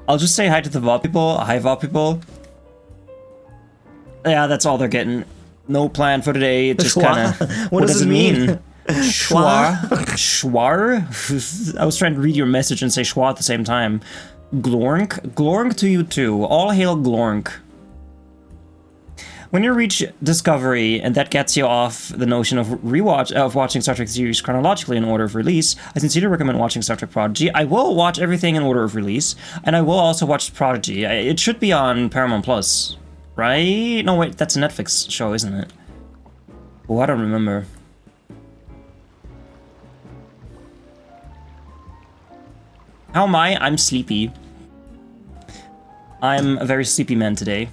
I'll just say hi to the VOD people. Hi, VOD people. Yeah, that's all they're getting. No plan for today. It just kind of... What does it mean? Schwa? Schwar? I was trying to read your message and say schwa at the same time. Glornk? Glornk to you too. All hail Glornk. When you reach Discovery, and that gets you off the notion of watching Star Trek series chronologically in order of release, I sincerely recommend watching Star Trek Prodigy. I will watch everything in order of release, and I will also watch Prodigy. It should be on Paramount Plus, right? No, wait, that's a Netflix show, isn't it? Oh, I don't remember. How am I? I'm sleepy. I'm a very sleepy man today.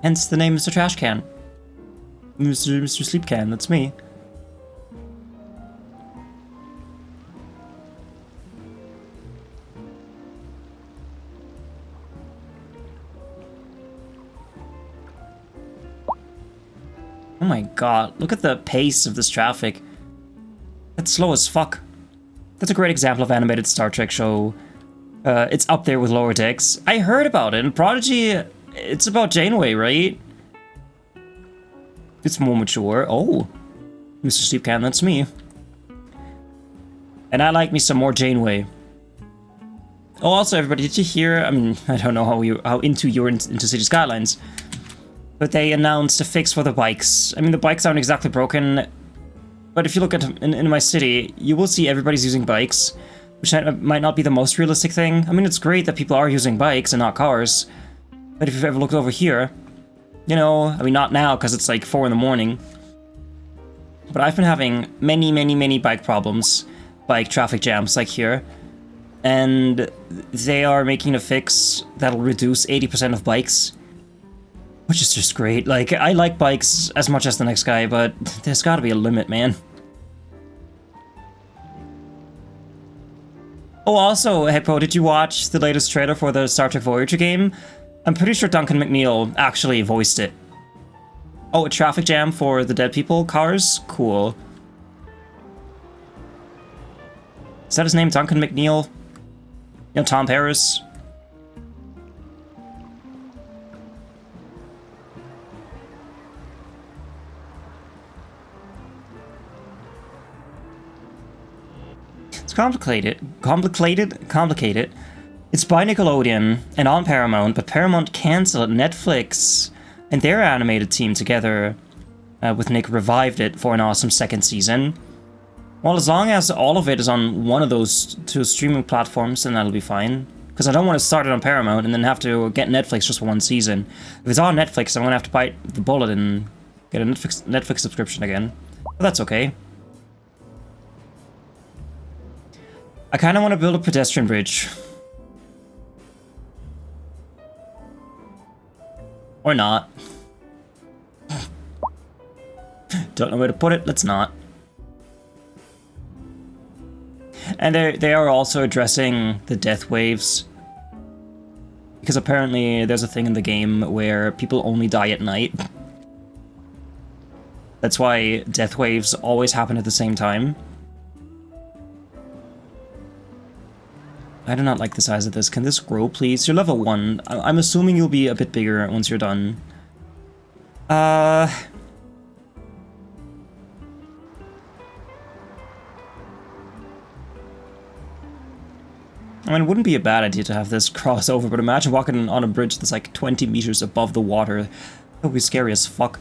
Hence the name MisterTrashcan. Mr. Sleepcan, that's me. Oh my god, look at the pace of this traffic. That's slow as fuck. That's a great example of animated Star Trek show. It's up there with Lower Decks. I heard about it, and Prodigy... It's about Janeway, right? It's more mature. Oh, Mr. Sleepcan, that's me. And I like me some more Janeway. Oh, also, everybody, did you hear? I mean, I don't know how into you're into Cities Skylines, but they announced a fix for the bikes. I mean, the bikes aren't exactly broken, but if you look at in my city, you will see everybody's using bikes, which might not be the most realistic thing. I mean, it's great that people are using bikes and not cars. But if you've ever looked over here, you know, I mean, not now because it's like 4 in the morning. But I've been having many bike problems, bike traffic jams like here. And they are making a fix that'll reduce 80% of bikes. Which is just great. Like, I like bikes as much as the next guy, but there's gotta be a limit, man. Oh, also, Heppo, did you watch the latest trailer for the Star Trek Voyager game? I'm pretty sure Duncan McNeil actually voiced it. Oh, a traffic jam for the dead people cars? Cool. Is that his name, Duncan McNeil? You know, Tom Paris? It's complicated. It's by Nickelodeon and on Paramount, but Paramount canceled Netflix and their animated team together with Nick revived it for an awesome second season. Well, as long as all of it is on one of those 2 streaming platforms, then that'll be fine. Because I don't want to start it on Paramount and then have to get Netflix just for 1 season. If it's on Netflix, I'm going to have to bite the bullet and get a Netflix subscription again. But that's okay. I kind of want to build a pedestrian bridge. Or not. Don't know where to put it, let's not. And they are also addressing the death waves. Because apparently there's a thing in the game where people only die at night. That's why death waves always happen at the same time. I do not like the size of this. Can this grow, please? You're level 1. I'm assuming you'll be a bit bigger once you're done. I mean, it wouldn't be a bad idea to have this cross over, but imagine walking on a bridge that's like 20 meters above the water. That would be scary as fuck.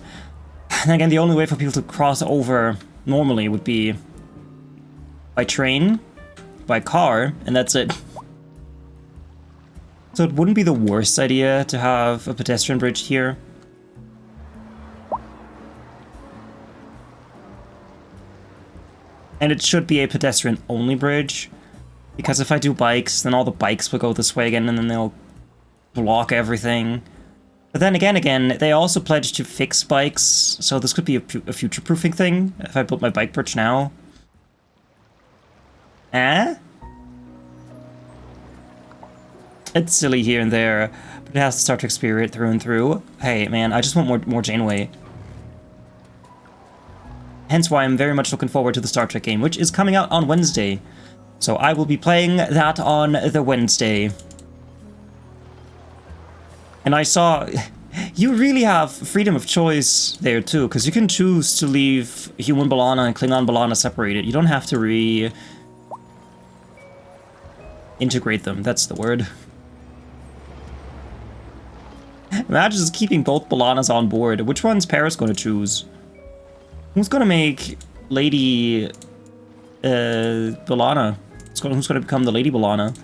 And again, the only way for people to cross over normally would be by train, by car, and that's it. So it wouldn't be the worst idea to have a pedestrian bridge here. And it should be a pedestrian-only bridge. Because if I do bikes, then all the bikes will go this way again, and then they'll block everything. But then again, they also pledged to fix bikes, so this could be a future-proofing thing if I built my bike bridge now. Eh? It's silly here and there, but it has the Star Trek spirit through and through. Hey, man, I just want more Janeway. Hence why I'm very much looking forward to the Star Trek game, which is coming out on Wednesday. So I will be playing that on the Wednesday. And I saw... You really have freedom of choice there too, because you can choose to leave human Balana and Klingon Balana separated. You don't have to integrate them, that's the word. Imagine just keeping both Balanas on board. Which one's Paris going to choose? Who's going to make Lady Balana? Who's going to become the Lady Balana?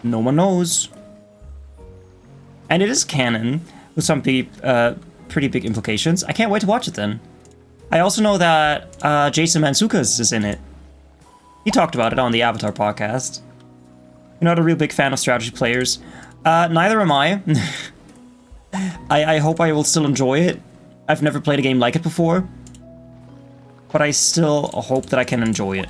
No one knows. And it is canon, with some pretty big implications. I can't wait to watch it then. I also know that Jason Mantzoukas is in it. He talked about it on the Avatar podcast. You're not a real big fan of strategy players. Neither am I. I hope I will still enjoy it. I've never played a game like it before. But I still hope that I can enjoy it.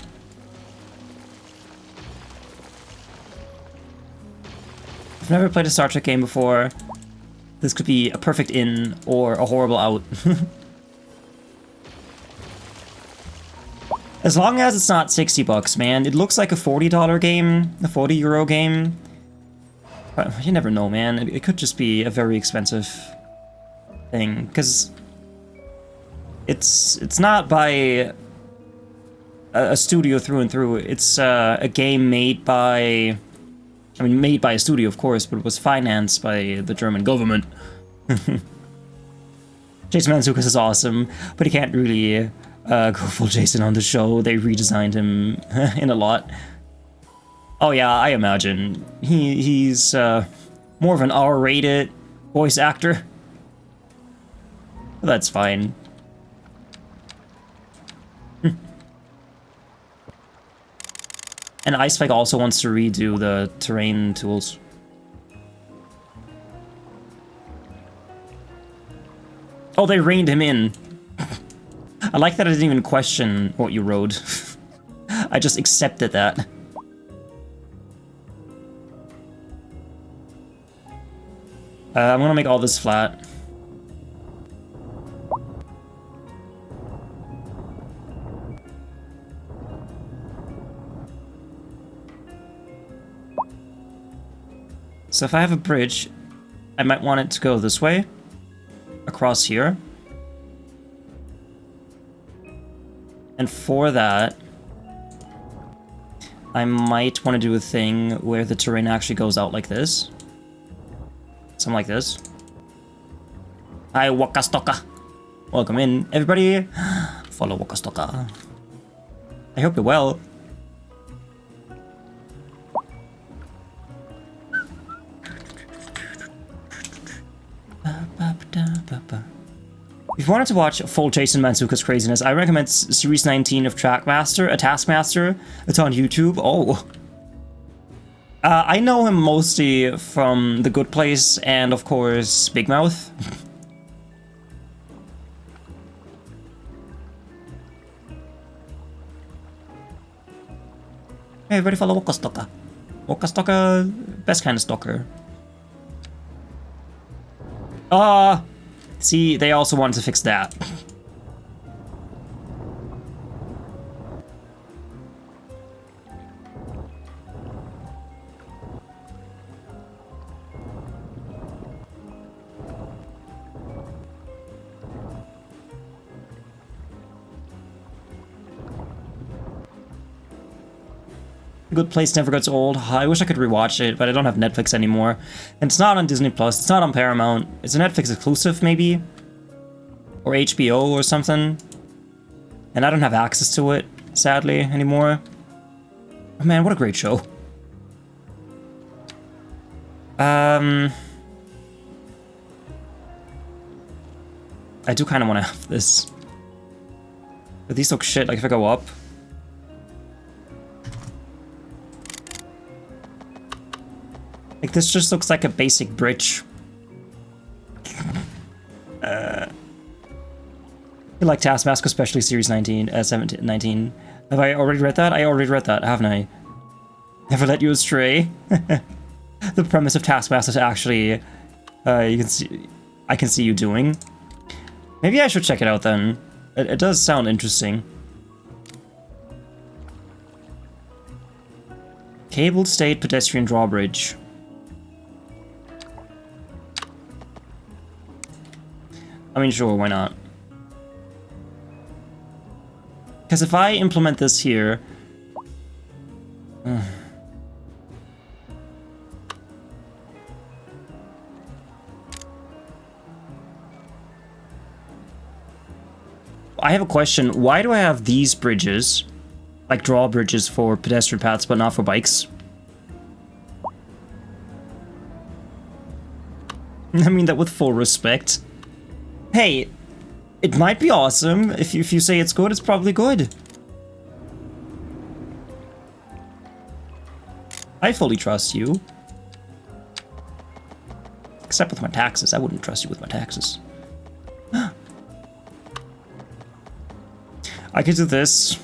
I've never played a Star Trek game before. This could be a perfect in or a horrible out. As long as it's not 60 bucks, man. It looks like a $40 game, a 40 euro game. But you never know, man. It could just be a very expensive thing, because it's not by a studio through and through. It's a game made by... I mean, made by a studio, of course, but it was financed by the German government. Jason Mantzoukas is awesome, but he can't really go full Jason on the show. They redesigned him in a lot. Oh yeah, I imagine. He's more of an R-rated voice actor. But that's fine. And Icespike also wants to redo the terrain tools. Oh, they reined him in. I like that I didn't even question what you wrote. I just accepted that. I'm gonna make all this flat. So if I have a bridge, I might want it to go this way, across here. And for that, I might want to do a thing where the terrain actually goes out like this. Something like this. Hi, Wakastoka. Welcome in, everybody. Follow Wakastoka. I hope you're well. If you wanted to watch full Jason Mantzoukas craziness, I recommend Series 19 of Trackmaster, a Taskmaster. It's on YouTube. Oh. I know him mostly from The Good Place and, of course, Big Mouth. Hey, everybody follow Wakastoka. Wakastoka, best kind of stalker. See, they also wanted to fix that. Good Place never gets old. I wish I could rewatch it, but I don't have Netflix anymore. And it's not on Disney Plus. It's not on Paramount. It's a Netflix exclusive, maybe? Or HBO or something. And I don't have access to it, sadly, anymore. Oh, man, what a great show. I do kind of want to have this. But these look shit, like if I go up. Like, this just looks like a basic bridge. You like Taskmaster, especially Series 19, 17, 19. Have I already read that? I already read that, haven't I? Never let you astray. The premise of Taskmaster to actually, I can see you doing. Maybe I should check it out then. It does sound interesting. Cable-stayed pedestrian drawbridge. I mean, sure, why not? Because if I implement this here... I have a question. Why do I have these bridges, like drawbridges for pedestrian paths, but not for bikes? I mean that with full respect. Hey, it might be awesome. If you say it's good, it's probably good. I fully trust you. Except with my taxes. I wouldn't trust you with my taxes. I could do this.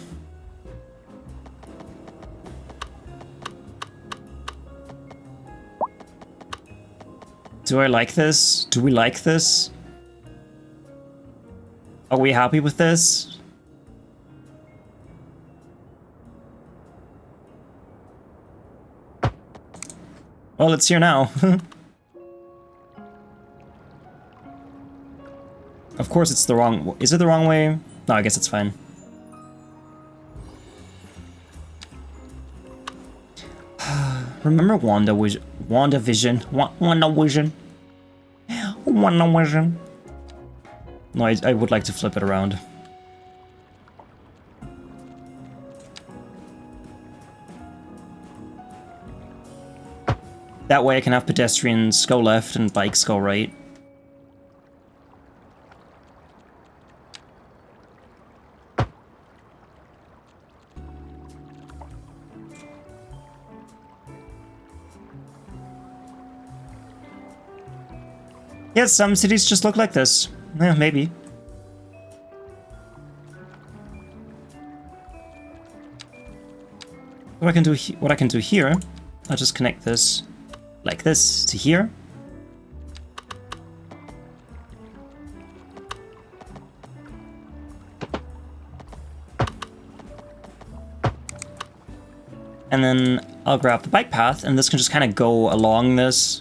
Do I like this? Do we like this? Are we happy with this? Well, it's here now. Of course it's the wrong... Is it the wrong way? No, I guess it's fine. Remember WandaVision? WandaVision? No, I would like to flip it around. That way I can have pedestrians go left and bikes go right. Yes, some cities just look like this. Yeah, maybe. What I can do here, I'll just connect this like this to here. And then I'll grab the bike path, and this can just kind of go along this.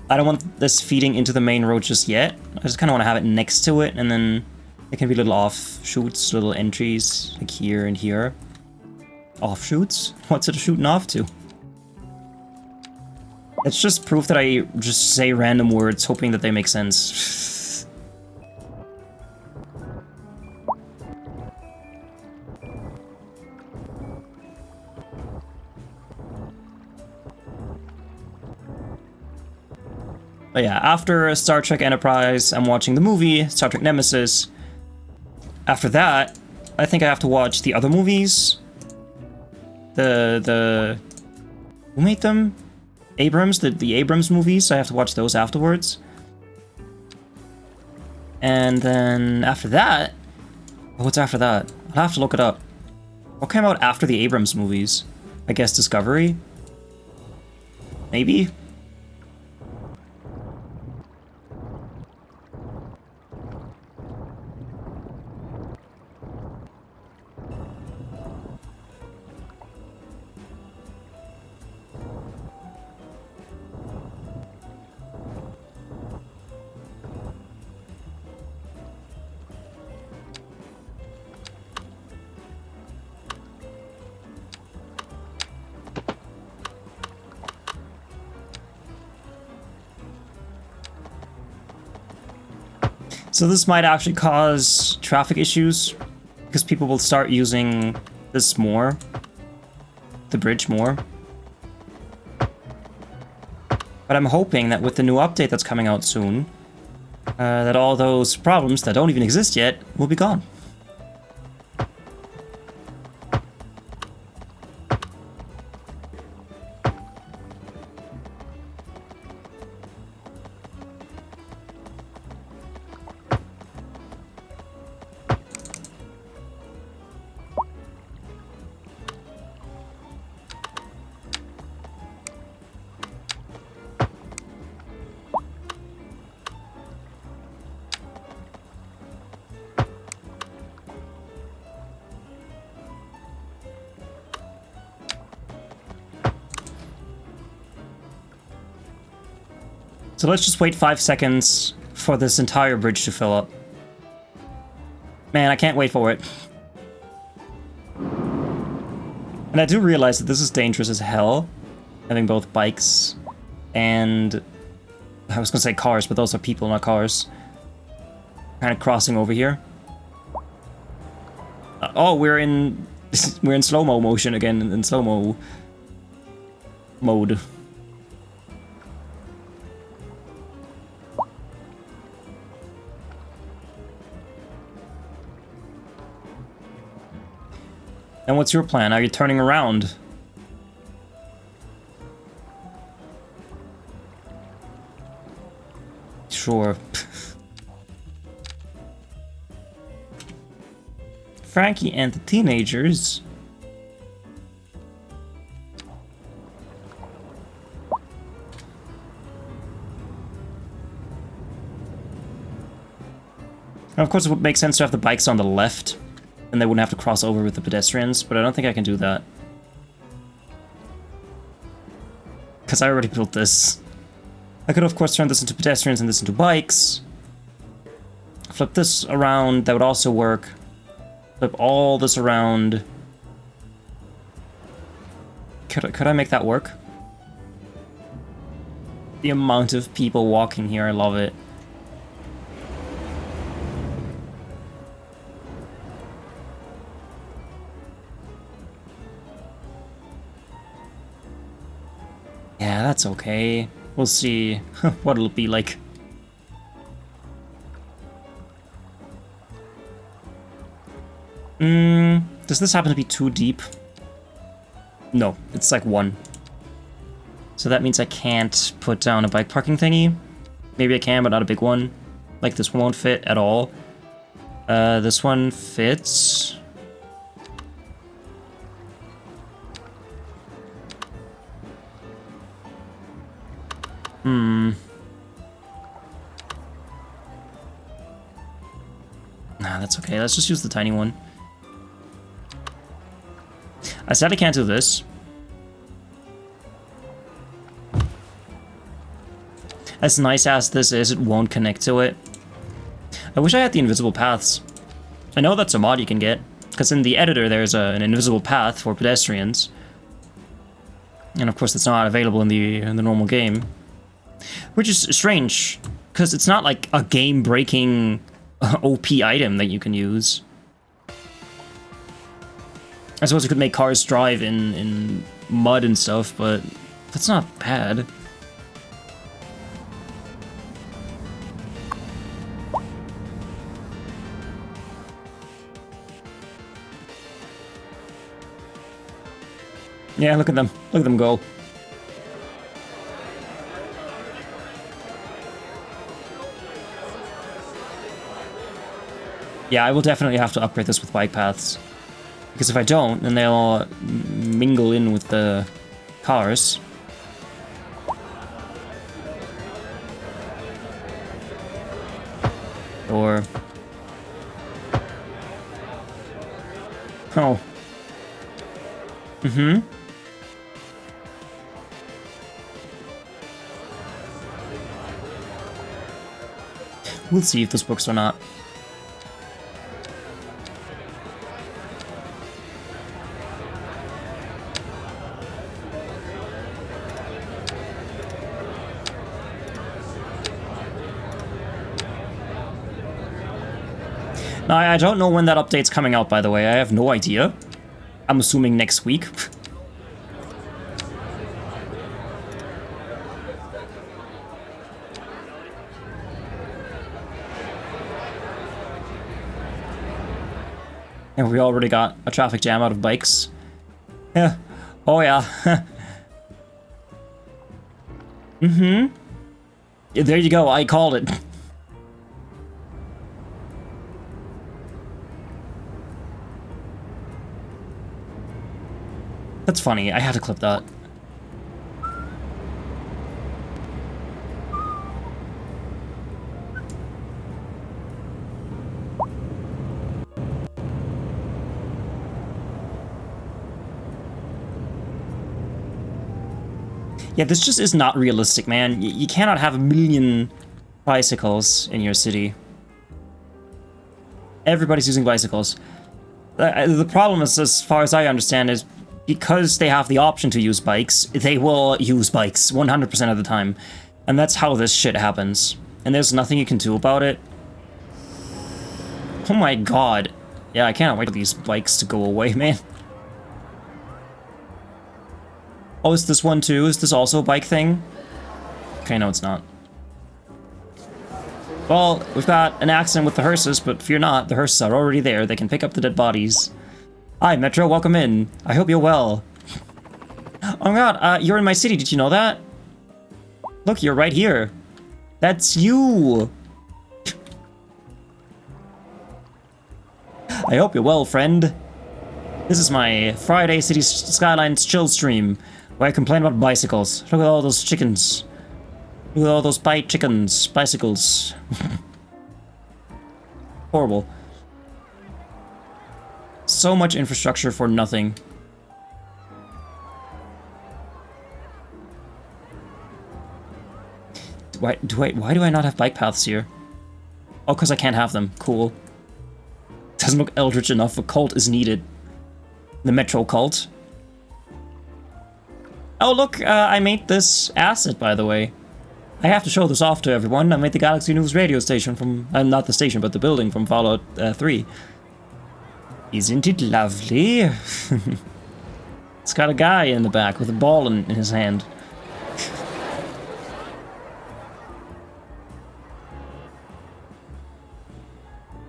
I don't want this feeding into the main road just yet. I just kind of want to have it next to it, and then there can be little offshoots, little entries, like here and here. Offshoots? What's it shooting off to? It's just proof that I just say random words, hoping that they make sense. But yeah, after Star Trek Enterprise, I'm watching the movie, Star Trek Nemesis. After that, I think I have to watch the other movies. Who made them? Abrams, the Abrams movies, so I have to watch those afterwards. And then after that... What's after that? I'll have to look it up. What came out after the Abrams movies? I guess Discovery? Maybe? So this might actually cause traffic issues, because people will start using this more, the bridge more. But I'm hoping that with the new update that's coming out soon, that all those problems that don't even exist yet will be gone. So let's just wait 5 seconds for this entire bridge to fill up. Man, I can't wait for it. And I do realize that this is dangerous as hell, having both bikes and... I was gonna say cars, but those are people, not cars. Kind of crossing over here. Oh, we're in slow-mo motion again, in slow-mo mode. And what's your plan? Are you turning around? Sure. Frankie and the teenagers. And of course, it would make sense to have the bikes on the left, and they wouldn't have to cross over with the pedestrians, but I don't think I can do that. Because I already built this. I could, of course, turn this into pedestrians and this into bikes. Flip this around, that would also work. Flip all this around. Could I make that work? The amount of people walking here, I love it. Yeah, that's okay. We'll see what it'll be like. Does this happen to be too deep? No, it's like 1. So that means I can't put down a bike parking thingy. Maybe I can, but not a big one. Like this one won't fit at all. This one fits. Nah, that's okay. Let's just use the tiny one. I sadly can't do this. As nice as this is, it won't connect to it. I wish I had the invisible paths. I know that's a mod you can get, because in the editor there's an invisible path for pedestrians. And of course it's not available in the normal game. Which is strange, because it's not like a game-breaking OP item that you can use. I suppose you could make cars drive in mud and stuff, but that's not bad. Yeah, look at them. Look at them go. Yeah, I will definitely have to upgrade this with bike paths. Because if I don't, then they'll mingle in with the cars. Or... Oh. Mm-hmm. We'll see if this works or not. Now, I don't know when that update's coming out, by the way. I have no idea. I'm assuming next week. And we already got a traffic jam out of bikes. Yeah. Oh, yeah. Mm-hmm. Yeah, there you go. I called it. That's funny. I had to clip that. Yeah, this just is not realistic, man. You cannot have a million bicycles in your city. Everybody's using bicycles. The problem is, as far as I understand, is because they have the option to use bikes, they will use bikes 100% of the time. And that's how this shit happens. And there's nothing you can do about it. Oh my god. Yeah, I cannot wait for these bikes to go away, man. Oh, is this one too? Is this also a bike thing? Okay, no, it's not. Well, we've got an accident with the hearses, but fear not, the hearses are already there. They can pick up the dead bodies. Hi, Metro, welcome in. I hope you're well. Oh my god, you're in my city, did you know that? Look, you're right here. That's you! I hope you're well, friend. This is my Friday Cities Skylines chill stream, where I complain about bicycles. Look at all those chickens. Look at all those bicycles. Horrible. So much infrastructure for nothing. Why do I not have bike paths here? Oh, because I can't have them. Cool. Doesn't look eldritch enough. A cult is needed. The Metro cult. Oh, look, I made this asset, by the way. I have to show this off to everyone. I made the Galaxy News radio station from... not the station, but the building from Fallout 3. Isn't it lovely? It's got a guy in the back with a ball in his hand.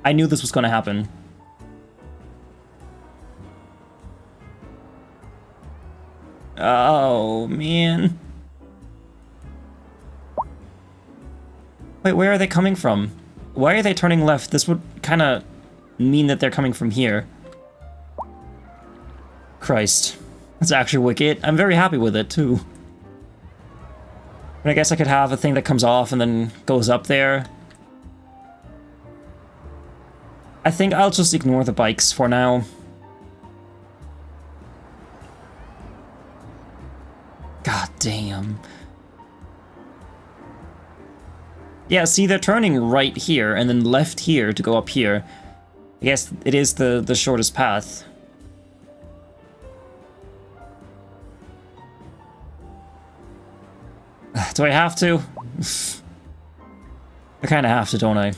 I knew this was going to happen. Oh, man. Wait, where are they coming from? Why are they turning left? This would kind of mean that they're coming from here. Christ. That's actually wicked. I'm very happy with it, too. But I guess I could have a thing that comes off and then goes up there. I think I'll just ignore the bikes for now. God damn. Yeah, see, they're turning right here and then left here to go up here. I guess it is the shortest path. Do I have to? I kind of have to, don't I?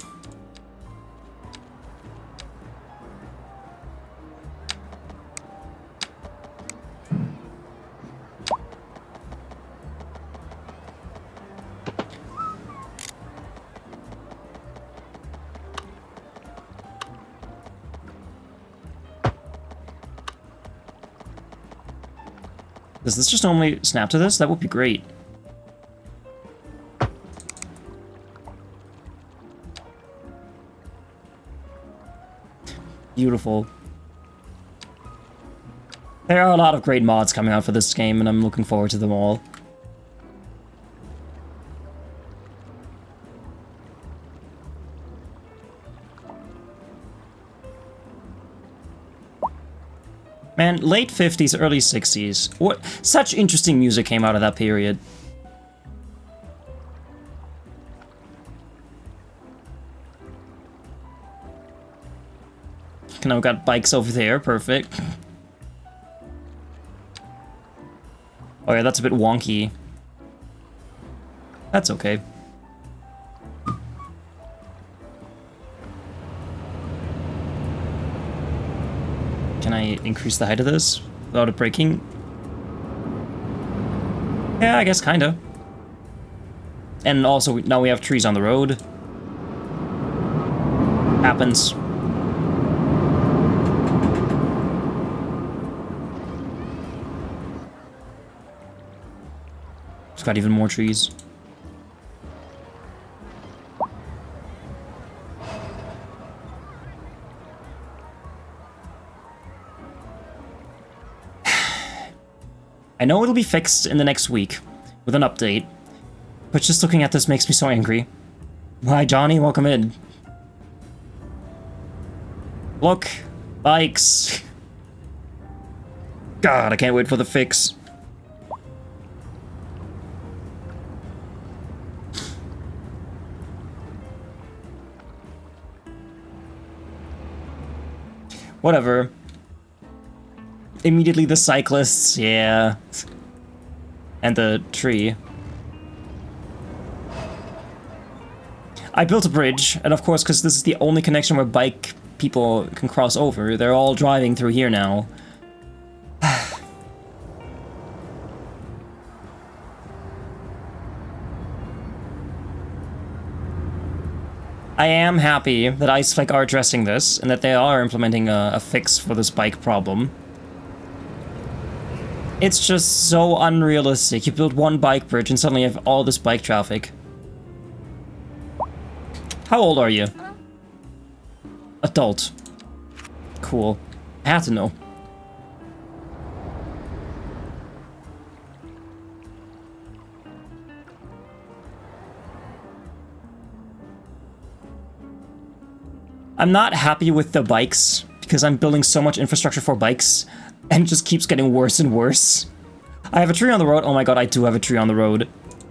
Does this just normally snap to this? That would be great. Beautiful. There are a lot of great mods coming out for this game, and I'm looking forward to them all. Man, late 50s, early 60s. What? Such interesting music came out of that period. Now we've got bikes over there, perfect. Oh yeah, that's a bit wonky. That's okay. Can I increase the height of this without it breaking? Yeah, I guess kinda. And also, now we have trees on the road. Happens. It's got even more trees. I know it'll be fixed in the next week with an update, but just looking at this makes me so angry. Hi, Johnny, welcome in. Look, bikes. God, I can't wait for the fix. Whatever. Immediately the cyclists, yeah. And the tree. I built a bridge, and of course, because this is the only connection where bike people can cross over, they're all driving through here now. I am happy that Iceflake are addressing this, and that they are implementing a fix for this bike problem. It's just so unrealistic. You build one bike bridge and suddenly you have all this bike traffic. How old are you? Adult. Cool. I had to know. I'm not happy with the bikes because I'm building so much infrastructure for bikes and it just keeps getting worse and worse. I have a tree on the road. Oh my god, I do have a tree on the road.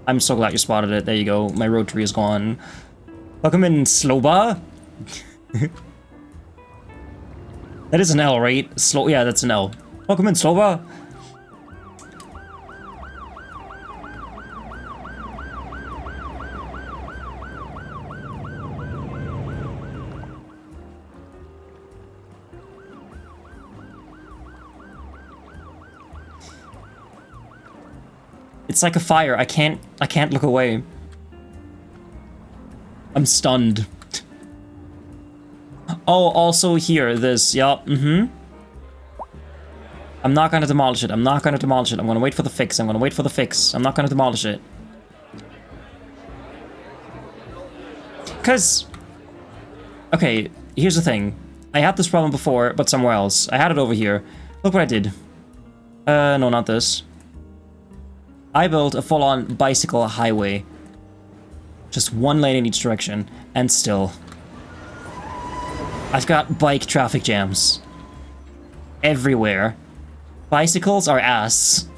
I'm so glad you spotted it. There you go. My road tree is gone. Welcome in, Sloba. That is an L, right? Yeah, that's an L. Welcome in, Sloba. It's like a fire. I can't look away. I'm stunned. Oh, also here, this, yup, I'm not gonna demolish it. I'm not gonna demolish it. I'm gonna wait for the fix. I'm gonna wait for the fix. I'm not gonna demolish it. Cause, okay, here's the thing. I had this problem before, but somewhere else. I had it over here. Look what I did. No, not this. I built a full-on bicycle highway. Just one lane in each direction, and still. I've got bike traffic jams. Everywhere. Bicycles are ass.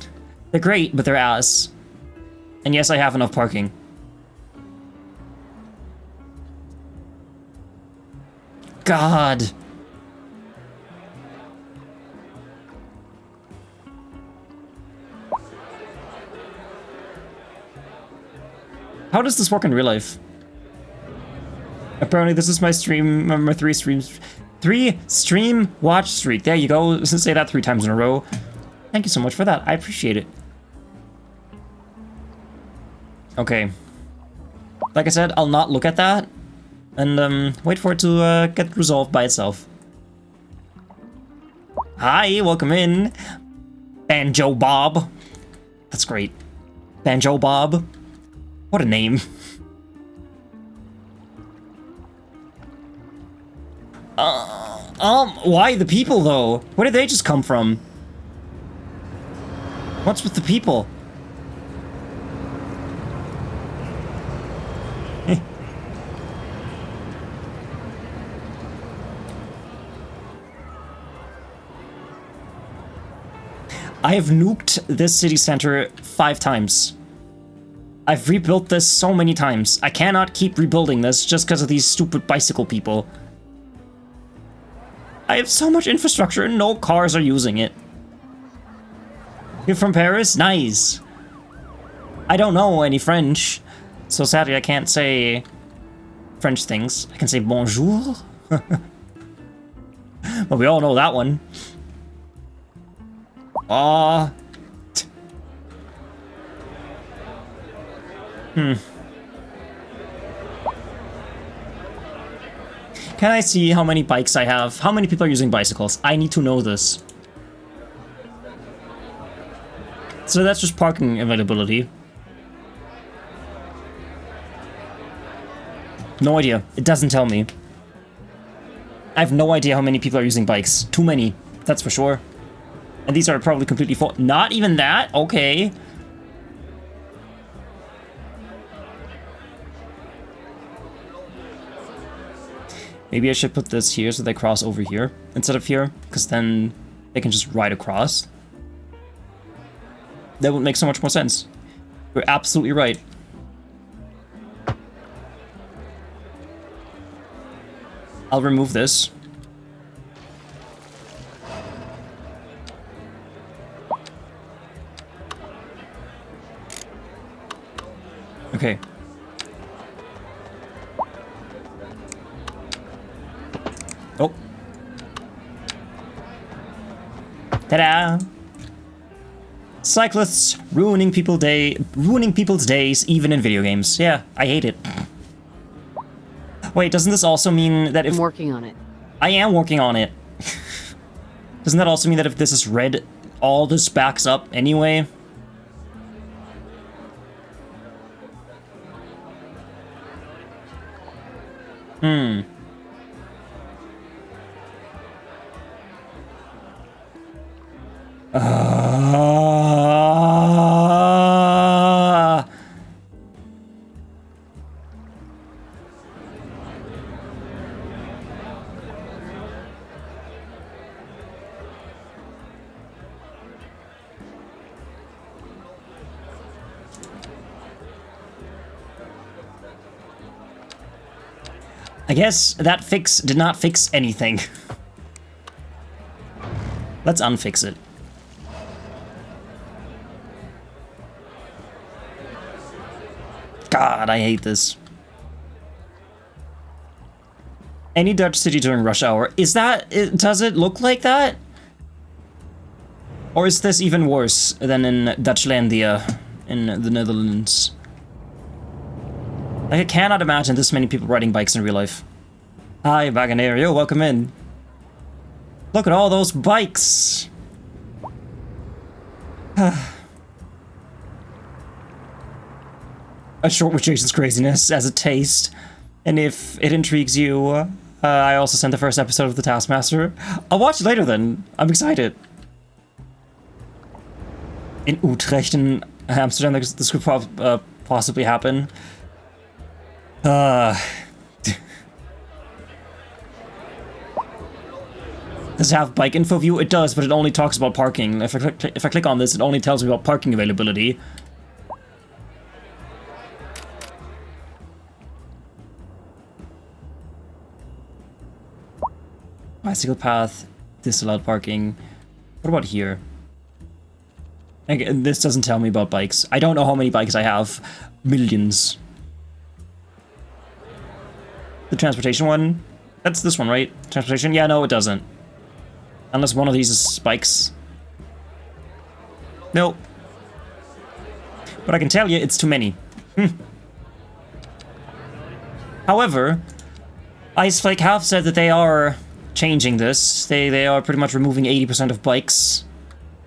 They're great, but they're ass. And yes, I have enough parking. God. How does this work in real life? Apparently this is my stream, number 3 stream watch streak. There you go. Say that 3 times in a row. Thank you so much for that. I appreciate it. Okay. Like I said, I'll not look at that. And wait for it to get resolved by itself. Hi, welcome in. Banjo Bob. That's great. Banjo Bob. What a name. Why the people though? Where did they just come from? What's with the people? I have nuked this city center 5 times. I've rebuilt this so many times. I cannot keep rebuilding this just because of these stupid bicycle people. I have so much infrastructure and no cars are using it. You're from Paris? Nice. I don't know any French, so sadly I can't say French things. I can say bonjour. But we all know that one. Can I see how many bikes I have? How many people are using bicycles? I need to know this. So that's just parking availability. No idea. It doesn't tell me. I have no idea how many people are using bikes. Too many, that's for sure. And these are probably completely full. Not even that? Okay. Maybe I should put this here so they cross over here instead of here, because then they can just ride across. That would make so much more sense. You're absolutely right. I'll remove this. Okay. Oh. Ta-da! Cyclists ruining people's days, even in video games. Yeah, I hate it. Wait, doesn't this also mean that if... I'm working on it. I am working on it. Doesn't that also mean that if this is red, all this backs up anyway? Hmm. I guess that fix did not fix anything. Let's unfix it. God, I hate this. Any Dutch city during rush hour. Is that... does it look like that? Or is this even worse than in Dutchlandia in the Netherlands? Like, I cannot imagine this many people riding bikes in real life. Hi, Wagonario, welcome in. Look at all those bikes! A short with Jason's craziness as a taste. And if it intrigues you, I also sent the first episode of The Taskmaster. I'll watch it later then. I'm excited. In Utrecht in Amsterdam, this could possibly happen. Does it have bike info view? It does, but it only talks about parking. If I click on this, it only tells me about parking availability. Bicycle path, disallowed parking. What about here? Again, this doesn't tell me about bikes. I don't know how many bikes I have. Millions. The transportation one? That's this one, right? Transportation? Yeah, no, it doesn't. Unless one of these is bikes. Nope. But I can tell you, it's too many. However, Iceflake have said that they are changing this. They are pretty much removing 80% of bikes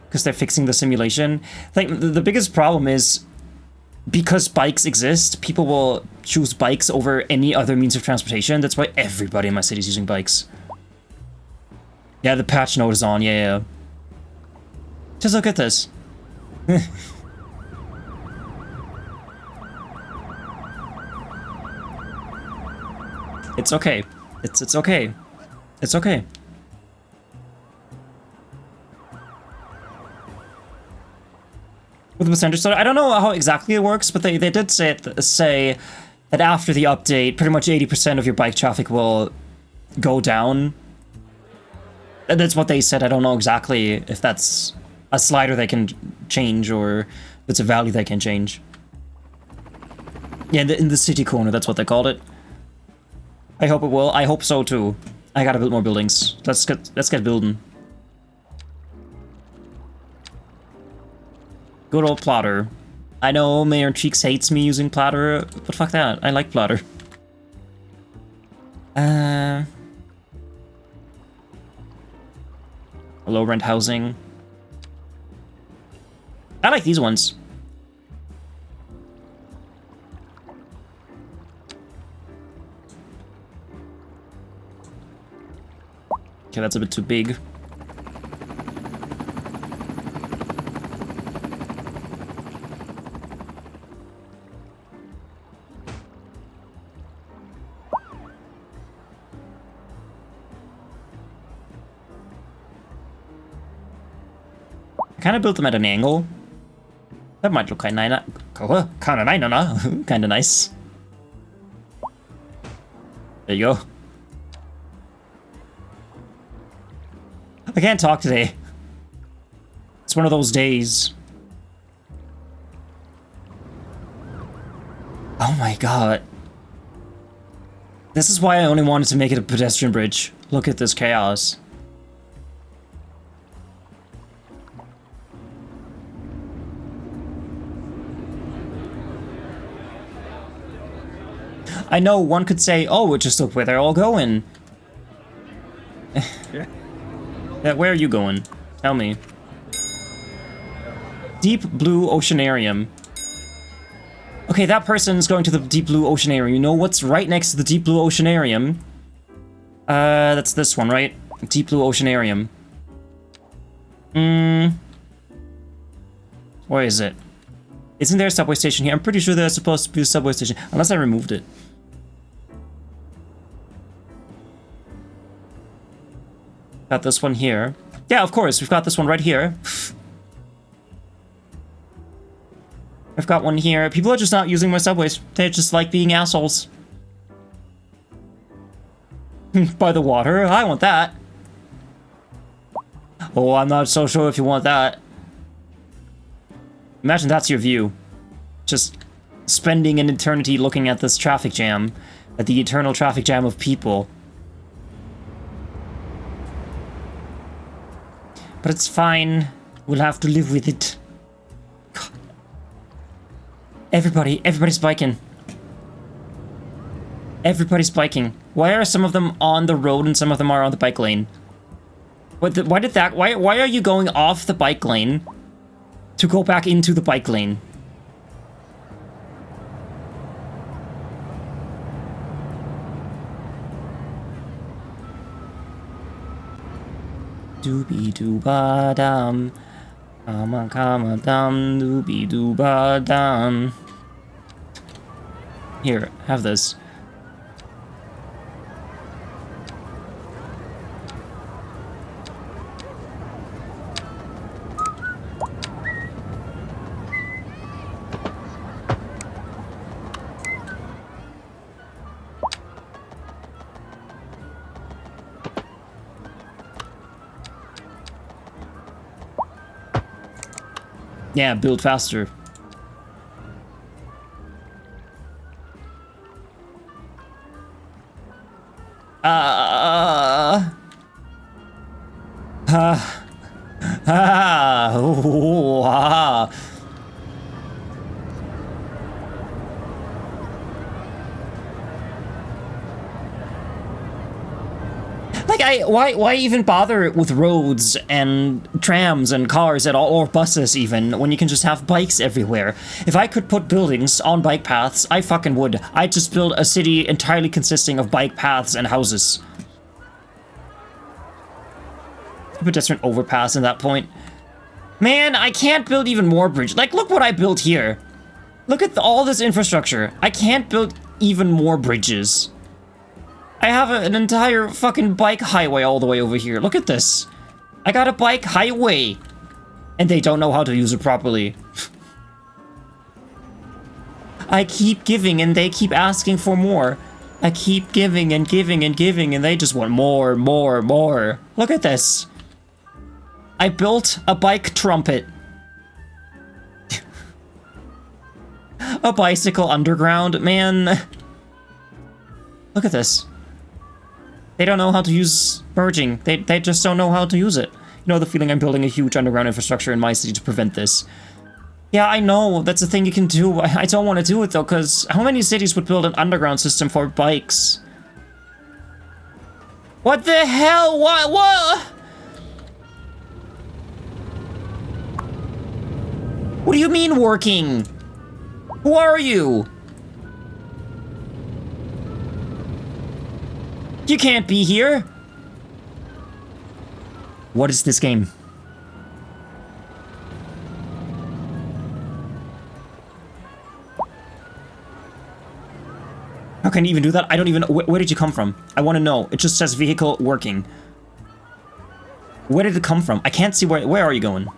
because they're fixing the simulation. Like, the biggest problem is because bikes exist, people will choose bikes over any other means of transportation. That's why everybody in my city is using bikes. Yeah, the patch note is on. Yeah. Just look at this. It's okay. It's okay. It's okay. With the percentage study, I don't know how exactly it works, but they did say that after the update, pretty much 80% of your bike traffic will go down. That's what they said. I don't know exactly if that's a slider they can change or if it's a value they can change. Yeah, in the city corner, that's what they called it. I hope it will. I hope so too. I gotta build more buildings. Let's get building. Good old plotter. I know Mayor Cheeks hates me using plotter, but fuck that. I like plotter. Low rent housing. I like these ones. Okay, that's a bit too big. I kind of built them at an angle. That might look kind of nice. There you go. I can't talk today. It's one of those days. Oh my god. This is why I only wanted to make it a pedestrian bridge. Look at this chaos. I know one could say, oh, just look where they're all going. Yeah, where are you going? Tell me. Deep Blue Oceanarium. Okay, that person's going to the Deep Blue Oceanarium. You know what's right next to the Deep Blue Oceanarium? That's this one, right? Deep Blue Oceanarium. Where is it? Isn't there a subway station here? I'm pretty sure there's supposed to be a subway station, unless I removed it. Got this one here. Yeah, of course, we've got this one right here. I've got one here. People are just not using my subways. They just like being assholes. By the water, I want that. Oh, I'm not so sure if you want that. Imagine that's your view. Just spending an eternity looking at this traffic jam. At the eternal traffic jam of people. But it's fine. We'll have to live with it. God. Everybody's biking. Everybody's biking. Why are some of them on the road and some of them are on the bike lane? Why are you going off the bike lane to go back into the bike lane? Doobie doo ba dum. Kama dum doobie doo ba dum. Here, have this. Yeah, build faster. Like, why even bother with roads and trams and cars at all, or buses even, when you can just have bikes everywhere? If I could put buildings on bike paths, I fucking would. I'd just build a city entirely consisting of bike paths and houses. A pedestrian overpass at that point. Man, I can't build even more bridges. Like, look what I built here. Look at all this infrastructure. I can't build even more bridges. I have an entire fucking bike highway all the way over here. Look at this. I got a bike highway. And they don't know how to use it properly. I keep giving and they keep asking for more. I keep giving and giving and giving and they just want more, more, more. Look at this. I built a bike trumpet. A bicycle underground, man. Look at this. They don't know how to use merging. They just don't know how to use it. You know the feeling I'm building a huge underground infrastructure in my city to prevent this. Yeah, I know. That's a thing you can do. I don't want to do it, though, because how many cities would build an underground system for bikes? What the hell? What? What do you mean working? Who are you? You can't be here. What is this game? How can you even do that? I don't even... Where did you come from? I want to know. It just says vehicle working. Where did it come from? I can't see where... Where are you going?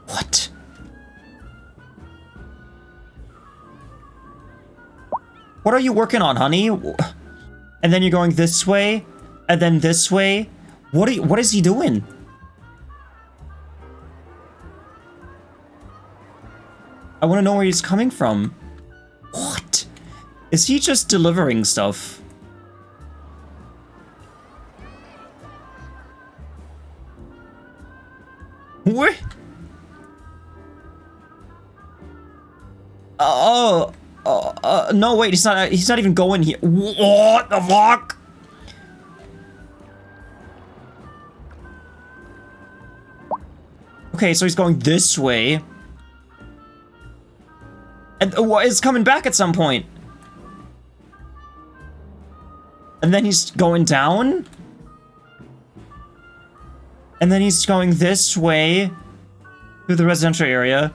What? What are you working on, honey? And then you're going this way, and then this way. What is he doing? I want to know where he's coming from. What? Is he just delivering stuff? What? No, wait, he's not even going here. What the fuck? Okay, so he's going this way. And it's coming back at some point. And then he's going down. And then he's going this way through the residential area.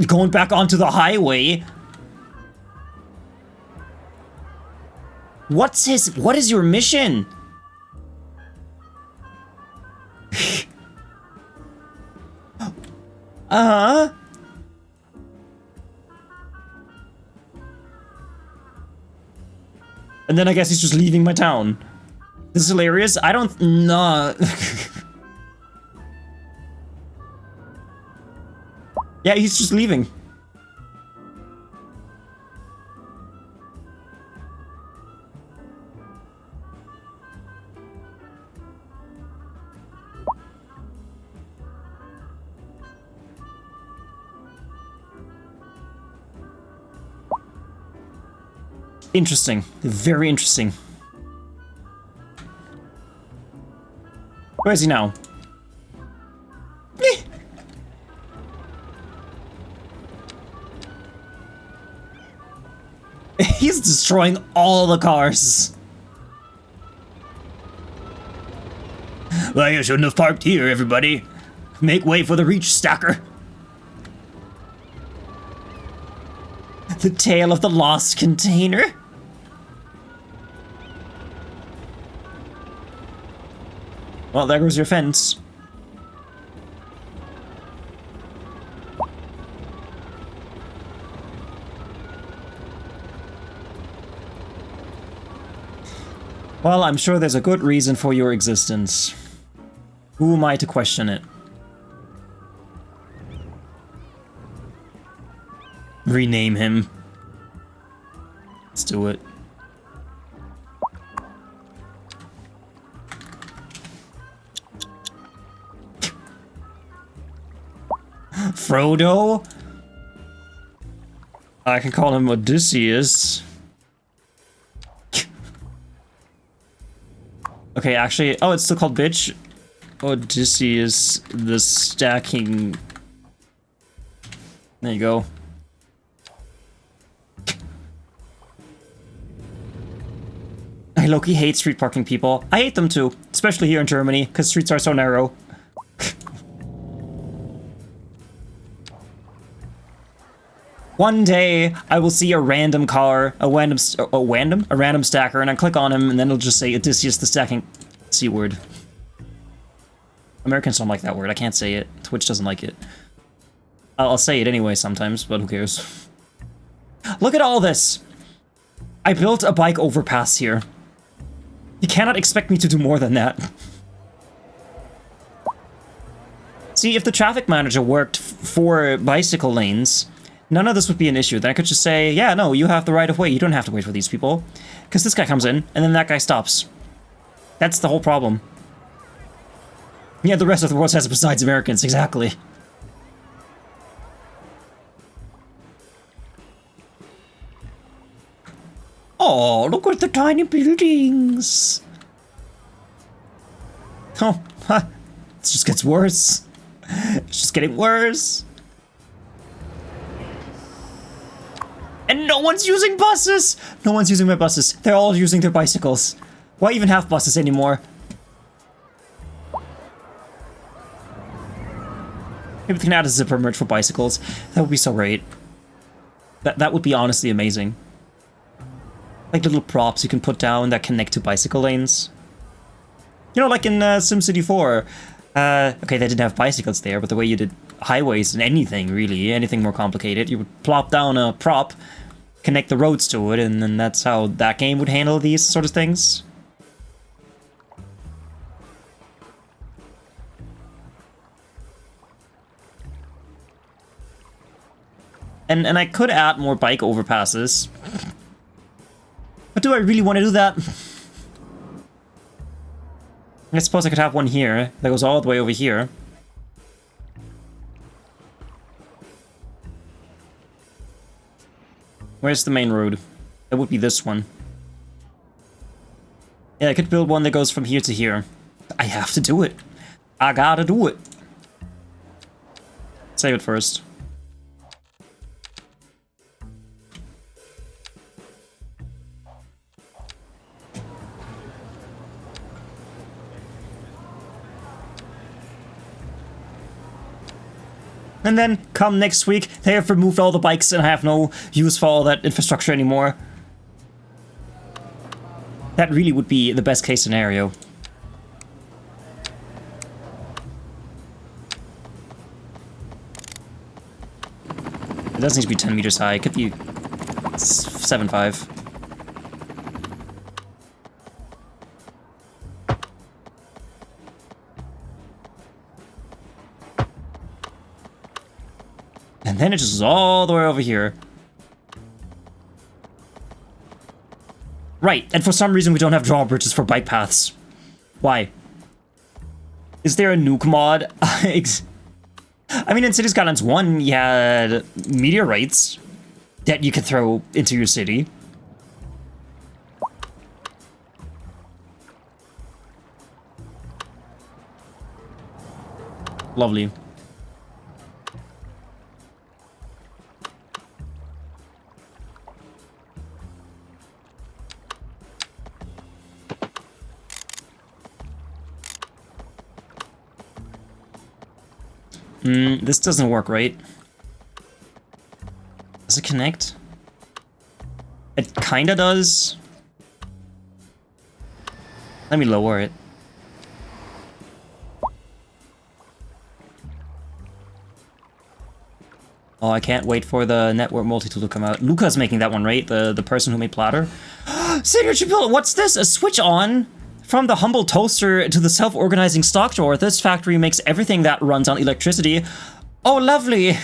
Going back onto the highway. What is your mission? Uh-huh. And then I guess he's just leaving my town. This is hilarious. I don't know. Yeah, he's just leaving. Interesting. Very interesting. Where is he now? He's destroying all the cars. Well, you shouldn't have parked here, everybody. Make way for the reach stacker. The tale of the lost container. Well, there goes your fence. Well, I'm sure there's a good reason for your existence. Who am I to question it? Rename him. Let's do it. Frodo? I can call him Odysseus. Okay, actually, oh, it's still called bitch. Odysseus, the stacking. There you go. I low-key hate street parking people. I hate them too, especially here in Germany, because streets are so narrow. One day, I will see a random car, a random stacker, and I click on him, and then it'll just say Odysseus the stacking C-word. Americans don't like that word. I can't say it. Twitch doesn't like it. I'll say it anyway sometimes, but who cares? Look at all this! I built a bike overpass here. You cannot expect me to do more than that. See, if the traffic manager worked for bicycle lanes, none of this would be an issue. Then I could just say, yeah, no, you have the right of way. You don't have to wait for these people. Because this guy comes in, and then that guy stops. That's the whole problem. Yeah, the rest of the world has it besides Americans, exactly. Oh, look at the tiny buildings. Oh, it just gets worse. It's just getting worse. And no one's using buses! No one's using my buses. They're all using their bicycles. Why even have buses anymore? Maybe they can add a zipper merge for bicycles. That would be so great. That would be honestly amazing. Like little props you can put down that connect to bicycle lanes. You know, like in SimCity 4. Okay, they didn't have bicycles there, but the way you did highways and anything, really, anything more complicated, you would plop down a prop, connect the roads to it, and then that's how that game would handle these sort of things. And I could add more bike overpasses. But do I really want to do that? I suppose I could have one here that goes all the way over here. Where's the main road? It would be this one. Yeah, I could build one that goes from here to here. I have to do it. I gotta do it. Save it first. And then, come next week, they have removed all the bikes and I have no use for all that infrastructure anymore. That really would be the best case scenario. It doesn't need to be 10 meters high, it could be 7.5. And then it just is all the way over here. Right, and for some reason we don't have drawbridges for bike paths. Why? Is there a nuke mod? I mean, in Cities Skylines 1, you had meteorites that you could throw into your city. Lovely. This doesn't work, right? Does it connect? It kinda does. Let me lower it. Oh, I can't wait for the network multi-tool to come out. Luca's making that one, right? The person who made Platter. Signature build, what's this? A switch on? From the humble toaster to the self-organizing stock drawer, this factory makes everything that runs on electricity. Oh, lovely!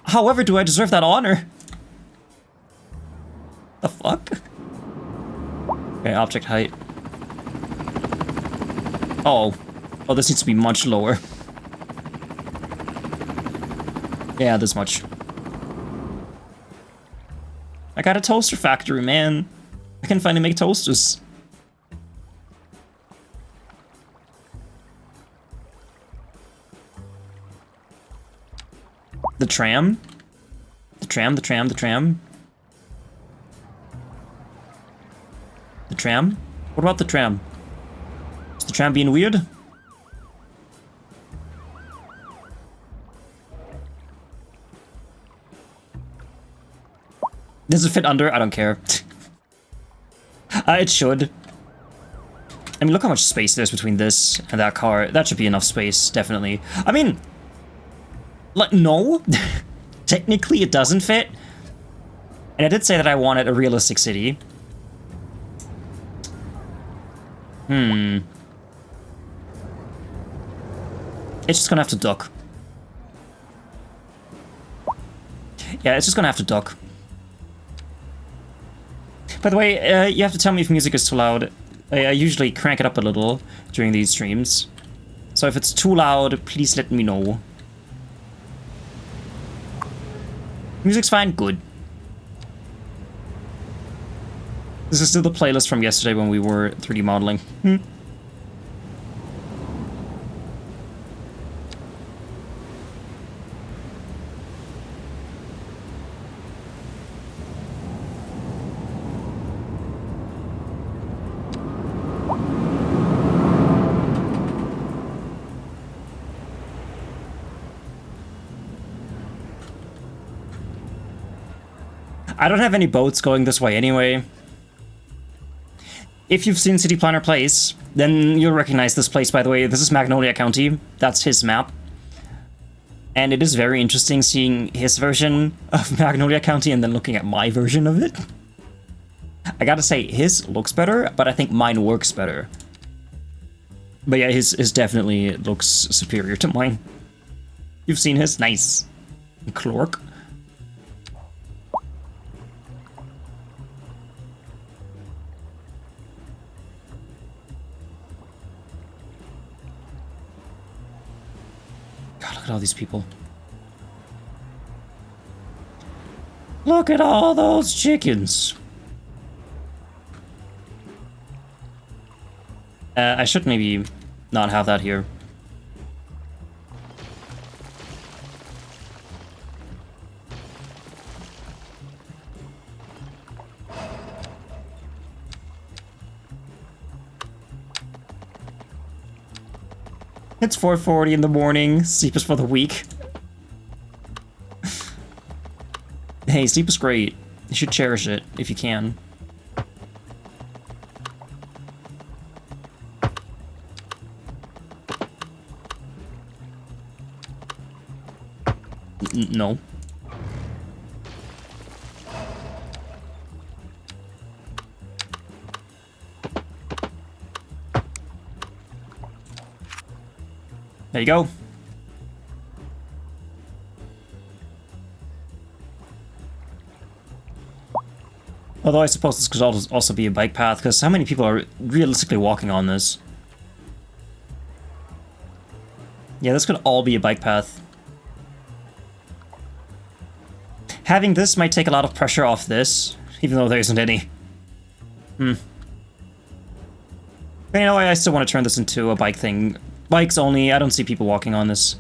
However, do I deserve that honor? The fuck? Okay, object height. Oh. Oh, this needs to be much lower. Yeah, this much. I got a toaster factory, man. I can finally make toasters. The tram? The tram, the tram, the tram. The tram? What about the tram? Is the tram being weird? Does it fit under? I don't care. It should. I mean, look how much space there's between this and that car. That should be enough space, definitely. I mean, like, no. Technically, it doesn't fit. And I did say that I wanted a realistic city. It's just gonna have to duck. Yeah, it's just gonna have to duck. By the way, you have to tell me if music is too loud. I usually crank it up a little during these streams. So if it's too loud, please let me know. Music's fine? Good. This is still the playlist from yesterday when we were 3D modeling. I don't have any boats going this way anyway. If you've seen City Planner Place, then you'll recognize this place, by the way. This is Magnolia County. That's his map. And it is very interesting seeing his version of Magnolia County and then looking at my version of it. I gotta say, his looks better, but I think mine works better. But yeah, his definitely looks superior to mine. You've seen his? Nice. Clork. God, look at all these people. Look at all those chickens. I should maybe not have that here. It's 4:40 in the morning. Sleep is for the weak. Hey, sleep is great. You should cherish it if you can. No. There you go. Although I suppose this could also be a bike path, because how many people are realistically walking on this? Yeah, this could all be a bike path. Having this might take a lot of pressure off this, even though there isn't any. But you know, I still want to turn this into a bike thing. Bikes only, I don't see people walking on this.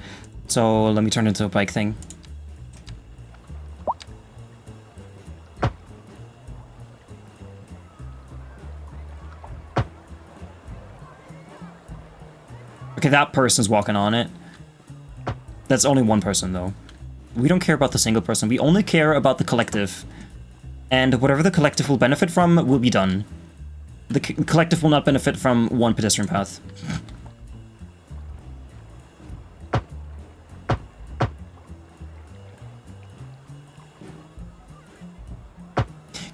So let me turn it into a bike thing. Okay, that person's walking on it. That's only one person, though. We don't care about the single person. We only care about the collective. And whatever the collective will benefit from will be done. The collective will not benefit from one pedestrian path.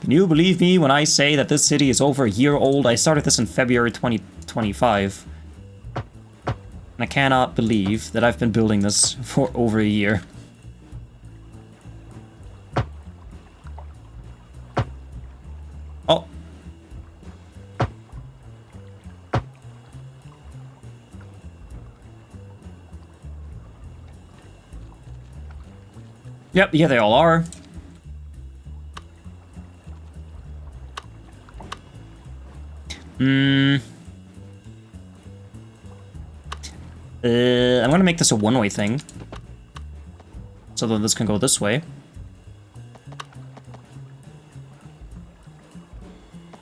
Can you believe me when I say that this city is over a year old? I started this in February 2025. And I cannot believe that I've been building this for over a year. Oh. Yep, yeah, they all are. I'm gonna make this a one-way thing. So that this can go this way.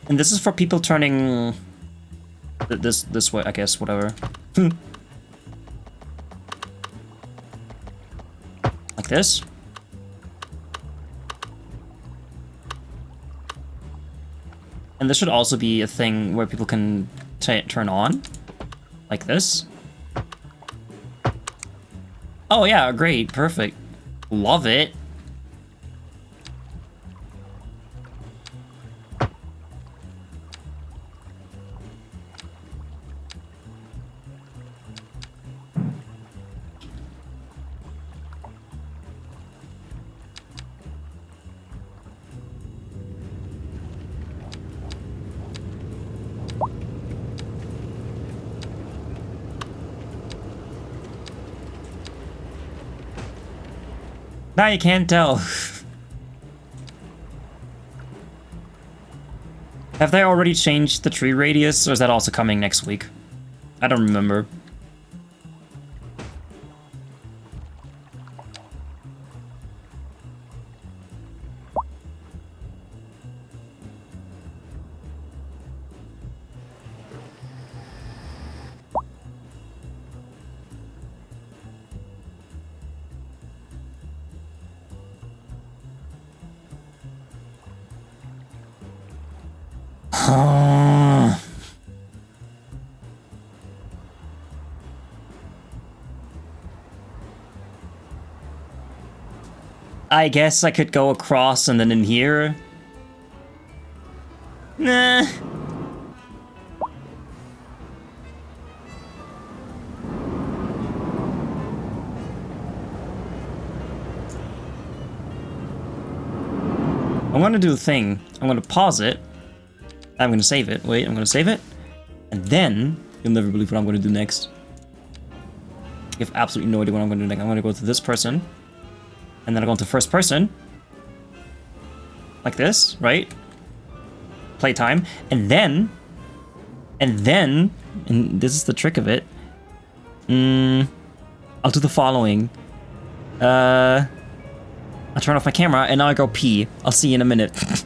And this is for people turning this way, I guess, whatever. Like this. And this should also be a thing where people can turn on. Like this. Oh yeah, great, perfect. Love it. Now you can't tell. Have they already changed the tree radius, or is that also coming next week? I don't remember. I guess I could go across and then in here. Nah. gonna do a thing. I'm gonna pause it. I'm gonna save it. Wait, I'm gonna save it. And then, you'll never believe what I'm gonna do next. You have absolutely no idea what I'm gonna do next. I'm gonna go to this person. And then I'll go into first person. Like this, right? Playtime. And then, and this is the trick of it. I'll do the following. I'll turn off my camera and now I go pee. I'll see you in a minute.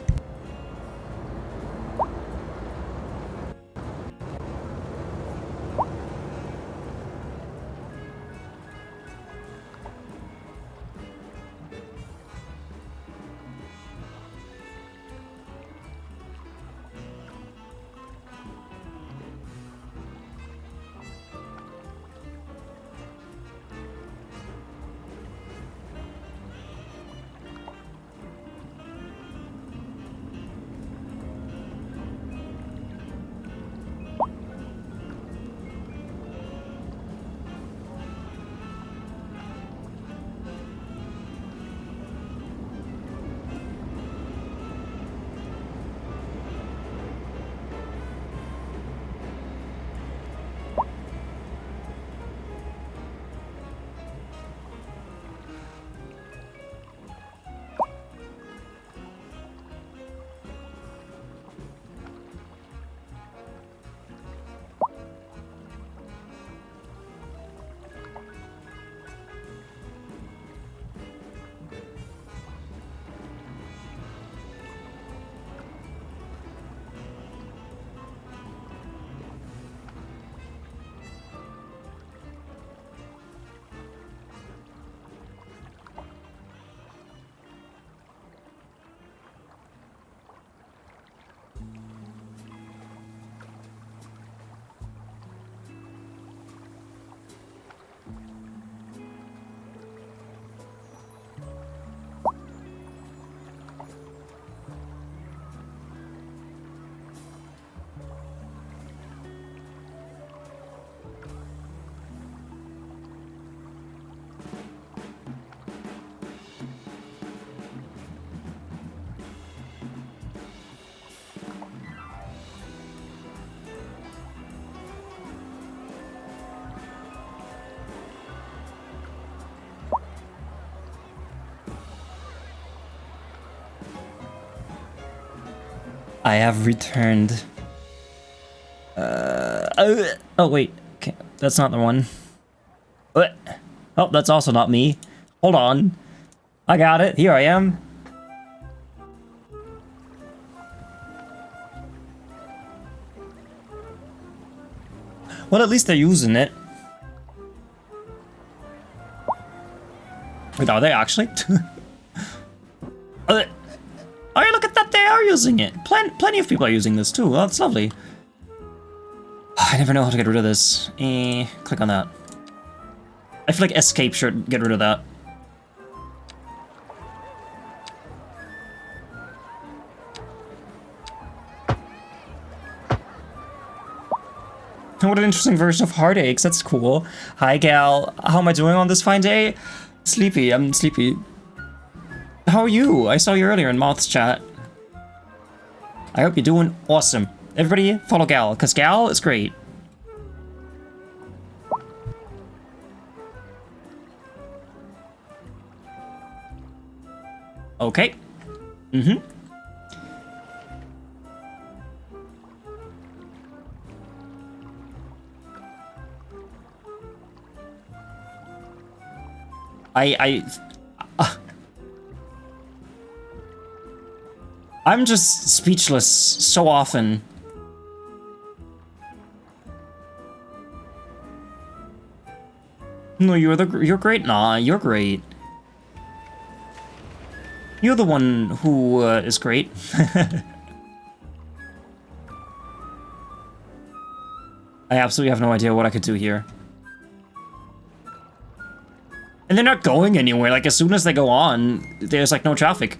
I have returned. Oh wait, okay, that's not the one. Oh, that's also not me. Hold on. I got it. Here I am. Well, at least they're using it. Wait, are they actually? Oh, look at that, they are using it. Plenty of people are using this too. Oh, that's lovely. I never know how to get rid of this. Click on that. I feel like escape should get rid of that. What an interesting version of heartaches. That's cool. Hi, gal. How am I doing on this fine day? Sleepy. I'm sleepy. How are you? I saw you earlier in Moth's chat. I hope you're doing awesome. Everybody follow Gal, because Gal is great. Okay. Mm-hmm. I'm just speechless so often. No, you're great. Nah, you're great. You're the one who is great. I absolutely have no idea what I could do here. And they're not going anywhere. Like, as soon as they go on, there's like no traffic.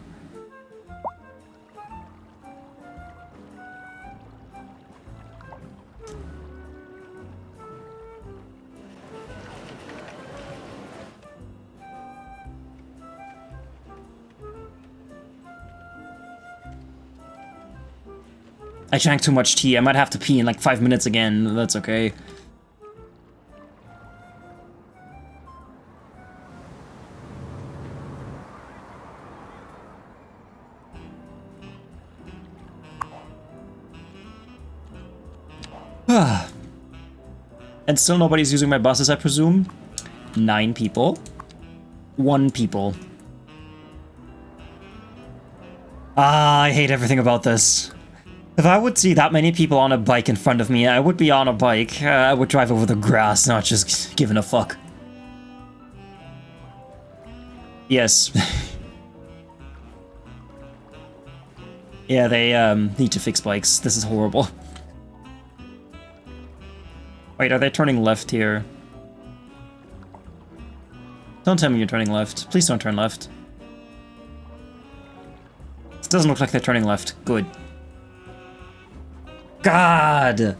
I drank too much tea. I might have to pee in like 5 minutes again. That's okay. And still nobody's using my buses, I presume. 9 people. 1 people. Ah, I hate everything about this. If I would see that many people on a bike in front of me, I would be on a bike. I would drive over the grass, not just giving a fuck. Yes. Yeah, they need to fix bikes. This is horrible. Wait, are they turning left here? Don't tell me you're turning left. Please don't turn left. It doesn't look like they're turning left. Good. God!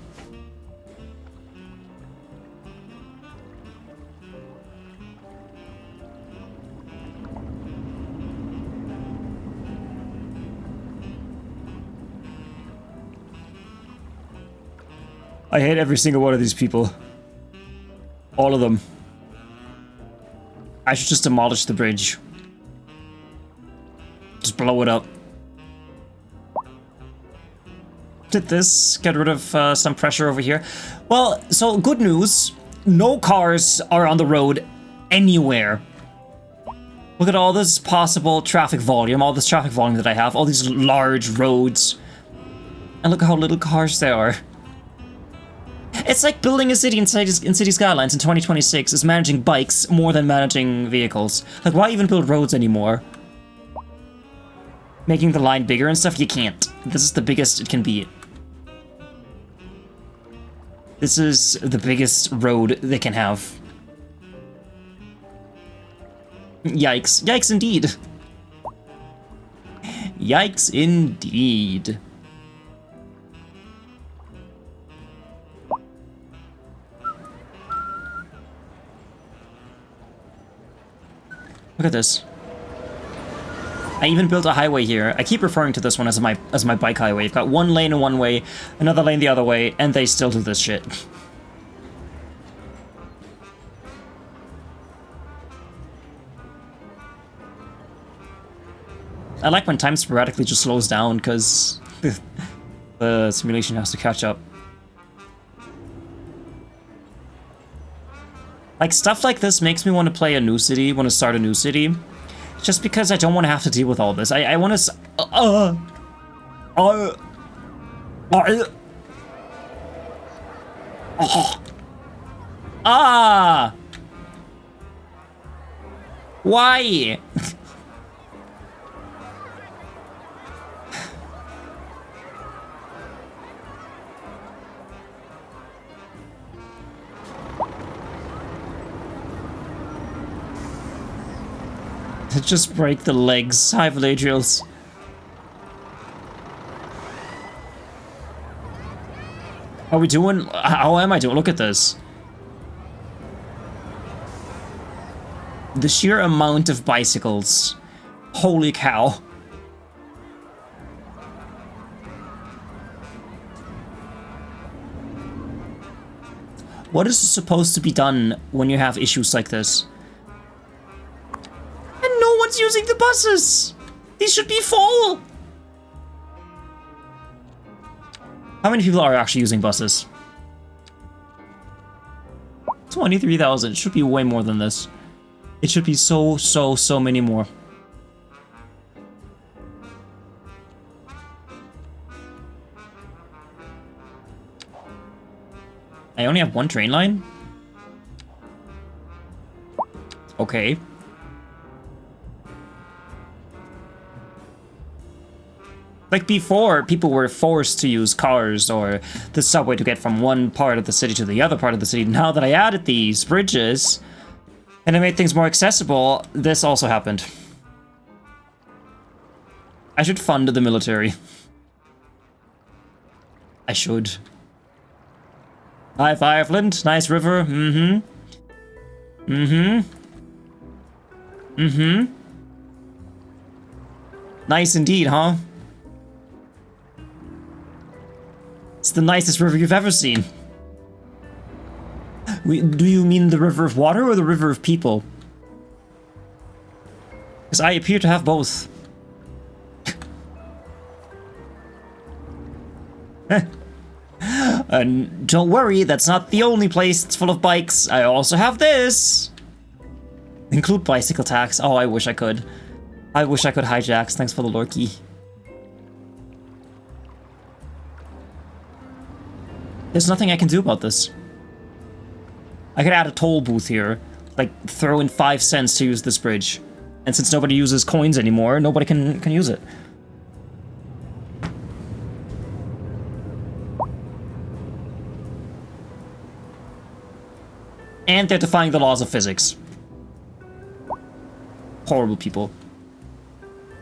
I hate every single one of these people. All of them. I should just demolish the bridge. Just blow it up. Did this get rid of some pressure over here? Well, so good news. No cars are on the road anywhere. Look at all this possible traffic volume, all this traffic volume that I have, all these large roads. And look at how little cars there are. It's like building a city in Cities Skylines in 2026 is managing bikes more than managing vehicles. Like, why even build roads anymore? Making the line bigger and stuff? You can't. This is the biggest it can be. This is the biggest road they can have. Yikes. Yikes indeed. Yikes indeed. Look at this. I even built a highway here. I keep referring to this one as my bike highway. You've got one lane in one way, another lane the other way, and they still do this shit. I like when time sporadically just slows down, because the simulation has to catch up. Like, stuff like this makes me want to play a new city, want to start a new city. Just because I don't want to have to deal with all this. I want to... Why? Just break the legs. Hi, Valadriels. Are we doing... How am I doing? Look at this. The sheer amount of bicycles. Holy cow. What is supposed to be done when you have issues like this? Using the buses. These should be full. How many people are actually using buses? 23,000. It should be way more than this. It should be so many more. I only have one train line? Okay. Like before, people were forced to use cars or the subway to get from one part of the city to the other part of the city. Now that I added these bridges and I made things more accessible, this also happened. I should fund the military. I should. Hi, Fireflint. Nice river. Nice indeed, huh? It's the nicest river you've ever seen. Do you mean the river of water or the river of people? Because I appear to have both. And don't worry, that's not the only place that's full of bikes. I also have this. Include bicycle tax. Oh, I wish I could. I wish I could hijacks. Thanks for the lore key. There's nothing I can do about this. I could add a toll booth here. Like, throw in 5 cents to use this bridge. And since nobody uses coins anymore, nobody can use it. And they're defying the laws of physics. Horrible people.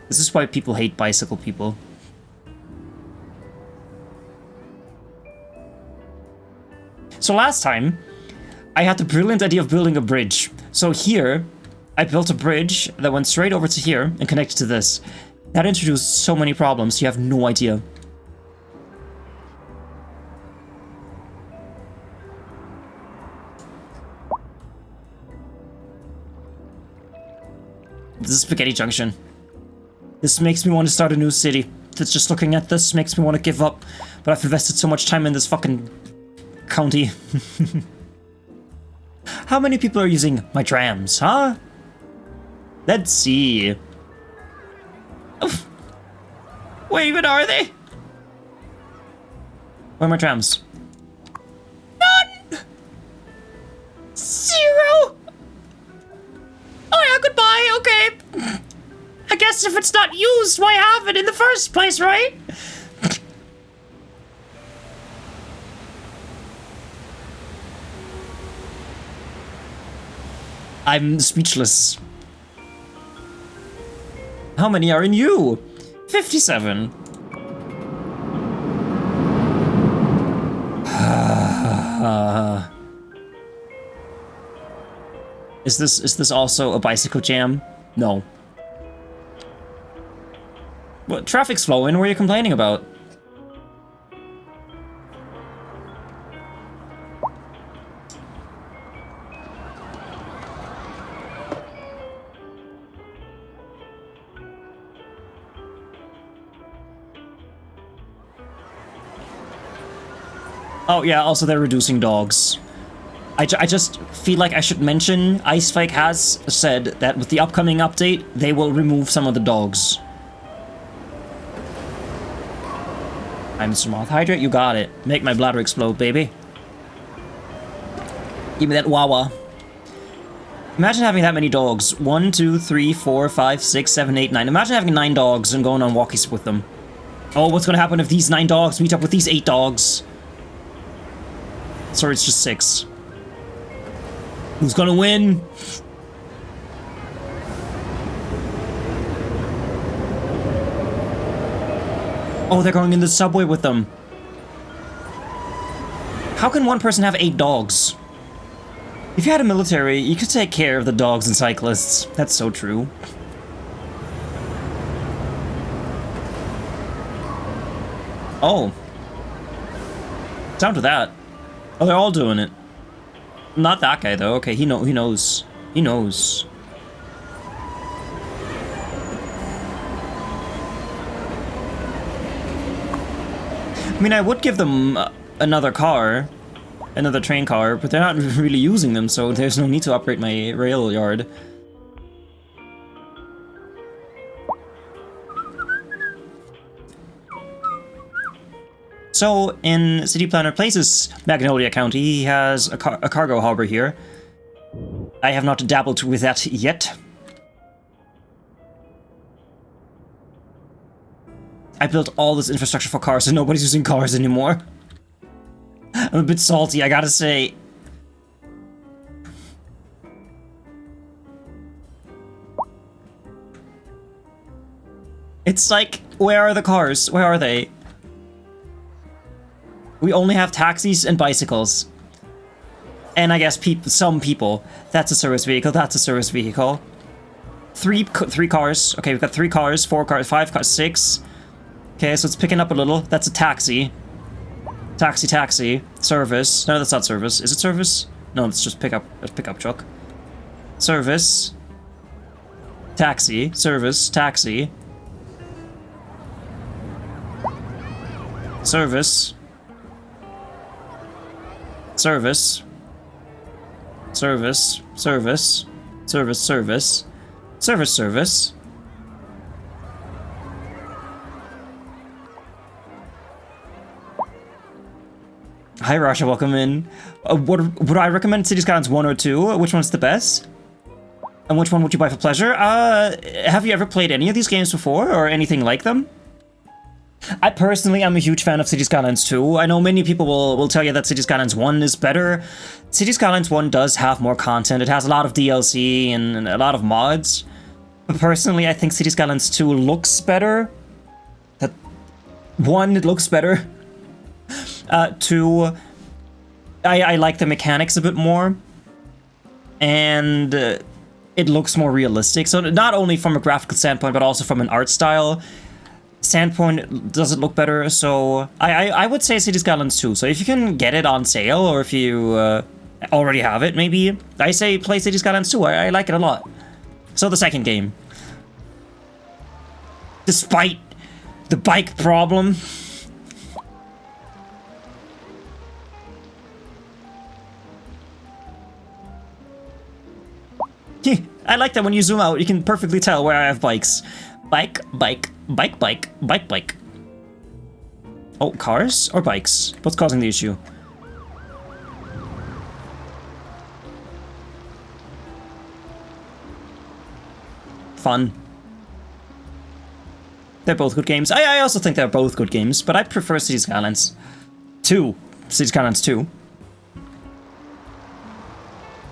This is why people hate bicycle people. So last time, I had the brilliant idea of building a bridge. So here, I built a bridge that went straight over to here and connected to this. That introduced so many problems, you have no idea. This is Spaghetti Junction. This makes me want to start a new city. Just looking at this makes me want to give up. But I've invested so much time in this fucking county. How many people are using my trams, huh? Let's see. Oh. Where even are they? Where are my trams? None! 0! Oh yeah, goodbye, okay. I guess if it's not used, why have it in the first place, right? I'm speechless. How many are in you? 57. Is this also a bicycle jam? No. What, traffic's flowing, what are you complaining about? Oh yeah, also they're reducing dogs. I just feel like I should mention, Icefike has said that with the upcoming update, they will remove some of the dogs. I'm Mr. Moth. Hydrate, you got it. Make my bladder explode, baby. Give me that wawa. Imagine having that many dogs. 1, 2, 3, 4, 5, 6, 7, 8, 9. Imagine having 9 dogs and going on walkies with them. Oh, what's gonna happen if these 9 dogs meet up with these 8 dogs? Sorry, it's just 6. Who's gonna win? Oh, they're going in the subway with them. How can one person have 8 dogs? If you had a military, you could take care of the dogs and cyclists. That's so true. Oh. Down to that. Oh, they're all doing it. Not that guy, though. Okay, he knows. He knows. I mean, I would give them another car. Another train car, but they're not really using them, so there's no need to upgrade my rail yard. So, in City Planner Places, Magnolia County, he has a cargo harbor here. I have not dabbled with that yet. I built all this infrastructure for cars, and nobody's using cars anymore. I'm a bit salty, I gotta say. It's like, where are the cars? Where are they? We only have taxis and bicycles. And I guess some people. That's a service vehicle, that's a service vehicle. Three cars. Okay, we've got 3 cars, 4 cars, 5 cars, 6. Okay, so it's picking up a little. That's a taxi. Taxi, taxi. Service. No, that's not service. Is it service? No, it's just pickup truck. Service. Taxi. Service. Taxi. Service. Service. Service. Service. Service. Service. Service. Service. Hi, Rasha, welcome in. Would I recommend Cities Skylines 1 or 2? Which one's the best? And which one would you buy for pleasure? Have you ever played any of these games before, or anything like them? I personally am a huge fan of Cities Skylines 2. I know many people will tell you that Cities Skylines 1 is better. Cities Skylines 1 does have more content. It has a lot of DLC and a lot of mods. But personally, I think Cities Skylines 2 looks better. That 1, it looks better. 2, I like the mechanics a bit more, and it looks more realistic. So not only from a graphical standpoint, but also from an art style standpoint, does it look better? So I would say Cities Skylines 2. So if you can get it on sale, or if you already have it, maybe, I say play Cities Skylines 2. I like it a lot. So the second game. Despite the bike problem... I like that when you zoom out, you can perfectly tell where I have bikes. Bike, bike, bike, bike, bike, bike. Oh, cars or bikes? What's causing the issue? Fun. They're both good games. I also think they're both good games, but I prefer Cities Skylines 2. Cities Skylines 2.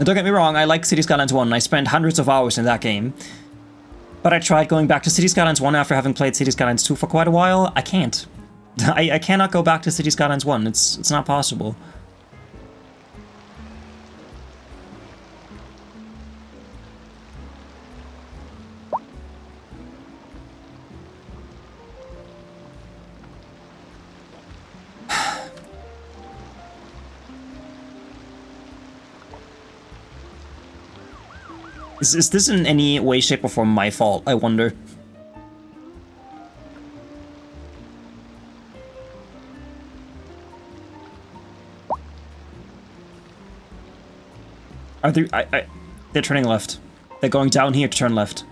And don't get me wrong, I like Cities Skylines 1, and I spent hundreds of hours in that game. But I tried going back to Cities Skylines 1 after having played Cities Skylines 2 for quite a while. I can't. I cannot go back to Cities Skylines 1. It's not possible. Is this in any way, shape, or form my fault, I wonder? Are they... they're turning left. They're going down here to turn left.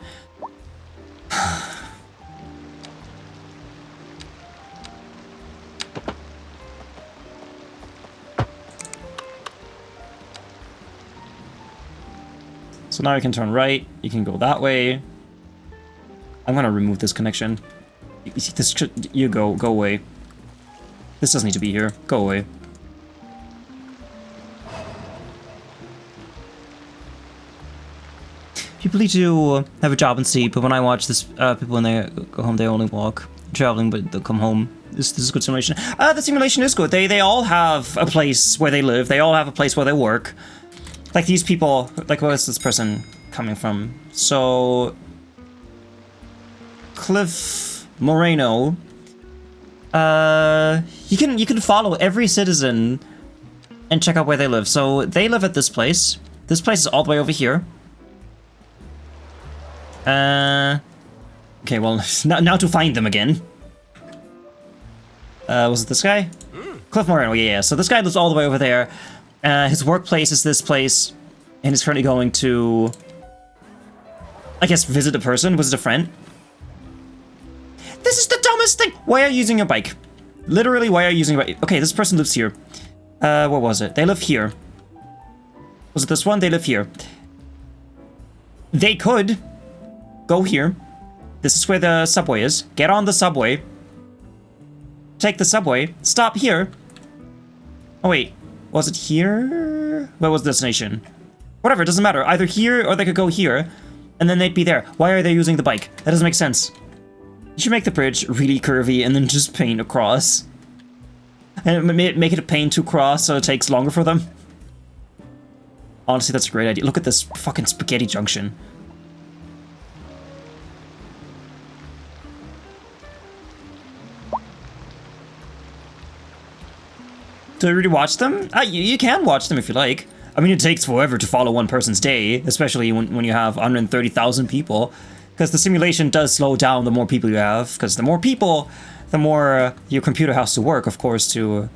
So now you can turn right, you can go that way. I'm gonna remove this connection. You go away. This doesn't need to be here, go away. People need to have a job and sleep, but when I watch this, people when they go home, they only walk. Traveling, but they'll come home. This is a good simulation. The simulation is good. They all have a place where they live, they all have a place where they work. Like these people, like where is this person coming from? So, Cliff Moreno. You can follow every citizen and check out where they live. So they live at this place. This place is all the way over here. Okay, well now to find them again. Was it this guy? Cliff Moreno. Yeah. So this guy lives all the way over there. His workplace is this place, and he's currently going to, I guess, visit a person, visit a friend. This is the dumbest thing! Why are you using your bike? Literally, why are you using your bike? Okay, this person lives here. What was it? They live here. Was it this one? They live here. They could go here. This is where the subway is. Get on the subway. Take the subway. Stop here. Oh, wait. Was it here? Where was the destination? Whatever, it doesn't matter. Either here or they could go here, and then they'd be there. Why are they using the bike? That doesn't make sense. You should make the bridge really curvy and then just paint across. And make it a pain to cross so it takes longer for them. Honestly, that's a great idea. Look at this fucking spaghetti junction. Do I really watch them? You can watch them if you like. I mean, it takes forever to follow one person's day, especially when you have 130,000 people. Because the simulation does slow down the more people you have. Because the more people, the more your computer has to work, of course, to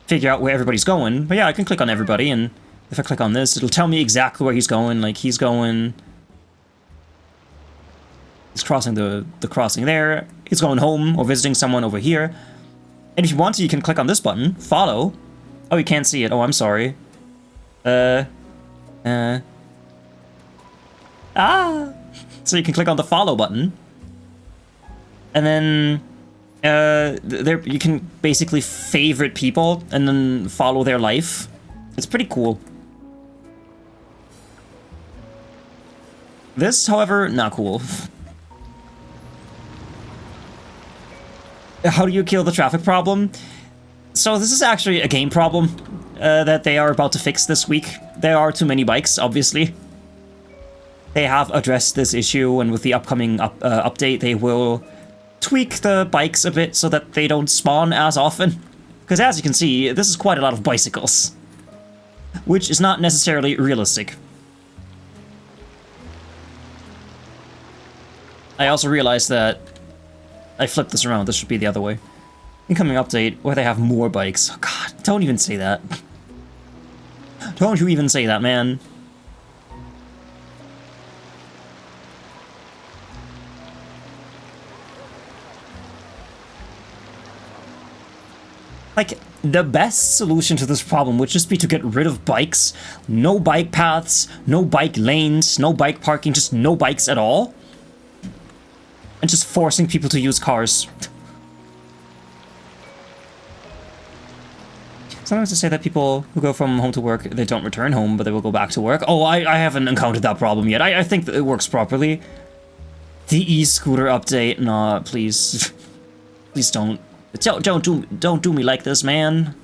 figure out where everybody's going. But yeah, I can click on everybody, and if I click on this, it'll tell me exactly where he's going. Like, he's crossing the crossing there. He's going home or visiting someone over here. And if you want to, you can click on this button, follow. Oh, you can't see it. Oh, I'm sorry. So you can click on the follow button. And then there you can basically favorite people and then follow their life. It's pretty cool. This, however, not cool. How do you kill the traffic problem? So this is actually a game problem that they are about to fix this week. There are too many bikes, obviously. They have addressed this issue, and with the upcoming update, they will tweak the bikes a bit so that they don't spawn as often. Because as you can see, this is quite a lot of bicycles, which is not necessarily realistic. I also realized that I flipped this around. This should be the other way. Incoming update where they have more bikes. Oh god, don't even say that. Don't you even say that, man. Like, the best solution to this problem would just be to get rid of bikes. No bike paths, no bike lanes, no bike parking, just no bikes at all. And just forcing people to use cars. Sometimes they say that people who go from home to work, they don't return home, but they will go back to work. Oh, I haven't encountered that problem yet. I think that it works properly. The e-scooter update, nah, please. Please don't. Don't do me like this, man.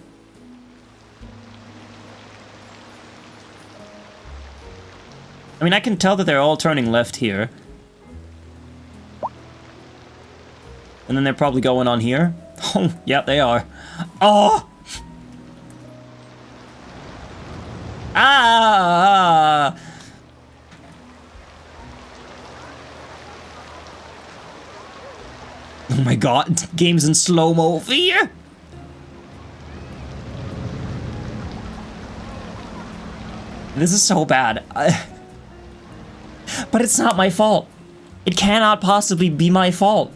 I mean, I can tell that they're all turning left here. And then they're probably going on here. Oh, yeah, they are. Oh! Ah! Oh my god, game's in slow-mo over here. This is so bad. But it's not my fault. It cannot possibly be my fault.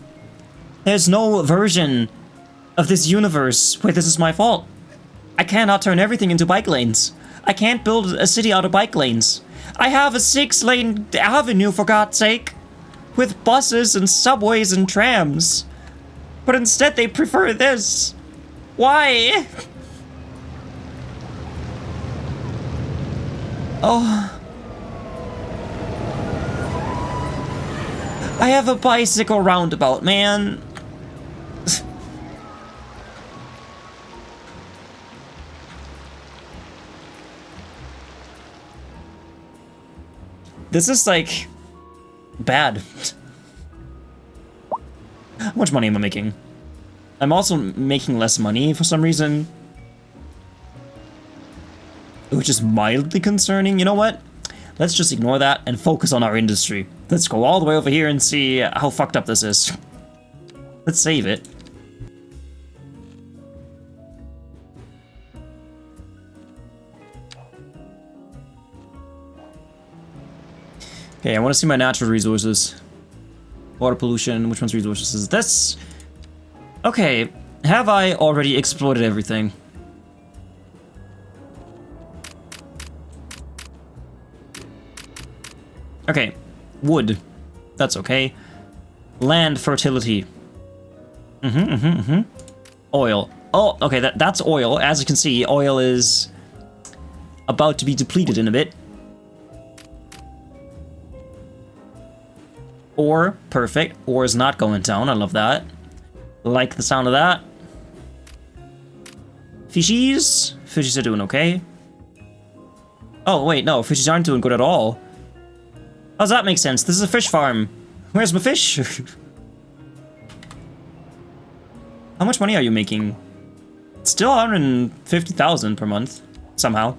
There's no version of this universe where this is my fault. I cannot turn everything into bike lanes. I can't build a city out of bike lanes. I have a 6-lane avenue, for God's sake, with buses and subways and trams. But instead they prefer this. Why? Oh. I have a bicycle roundabout, man. This is, like, bad. How much money am I making? I'm also making less money for some reason, which is mildly concerning. You know what? Let's just ignore that and focus on our industry. Let's go all the way over here and see how fucked up this is. Let's save it. Okay, I want to see my natural resources. Water pollution, which one's resources is this? Okay, have I already exploited everything? Okay, wood. That's okay. Land fertility. Oil. Oh, okay, that's oil. As you can see, oil is about to be depleted in a bit. Ore, perfect. Ore is not going down. I love that. Like the sound of that. Fishies? Fishies are doing okay. Oh, wait, no. Fishies aren't doing good at all. How does that make sense? This is a fish farm. Where's my fish? How much money are you making? Still 150,000 per month, somehow.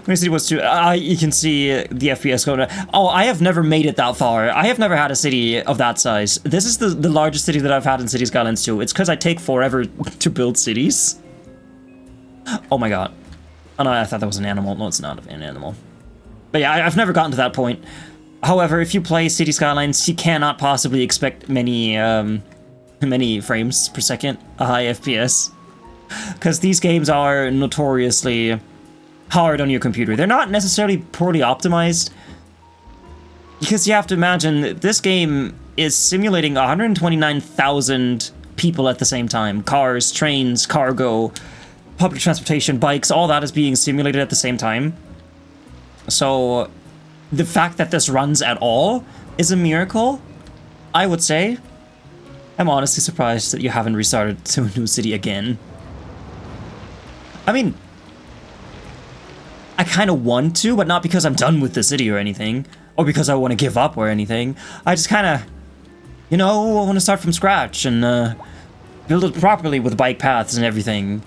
When the city was too, you can see the FPS going. Oh, I have never made it that far. I have never had a city of that size. This is the largest city that I've had in Cities Skylines 2. It's because I take forever to build cities. Oh my god. Oh no, I thought that was an animal. No, it's not an animal. But yeah, I've never gotten to that point. However, if you play Cities Skylines, you cannot possibly expect many frames per second, a high FPS. Because these games are notoriously hard on your computer. They're not necessarily poorly optimized, because you have to imagine this game is simulating 129,000 people at the same time. Cars, trains, cargo, public transportation, bikes, all that is being simulated at the same time. So the fact that this runs at all is a miracle, I would say. I'm honestly surprised that you haven't restarted to a new city again. I mean, I kind of want to, but not because I'm done with the city or anything, or because I want to give up or anything. I just kind of, you know, I want to start from scratch and build it properly with bike paths and everything.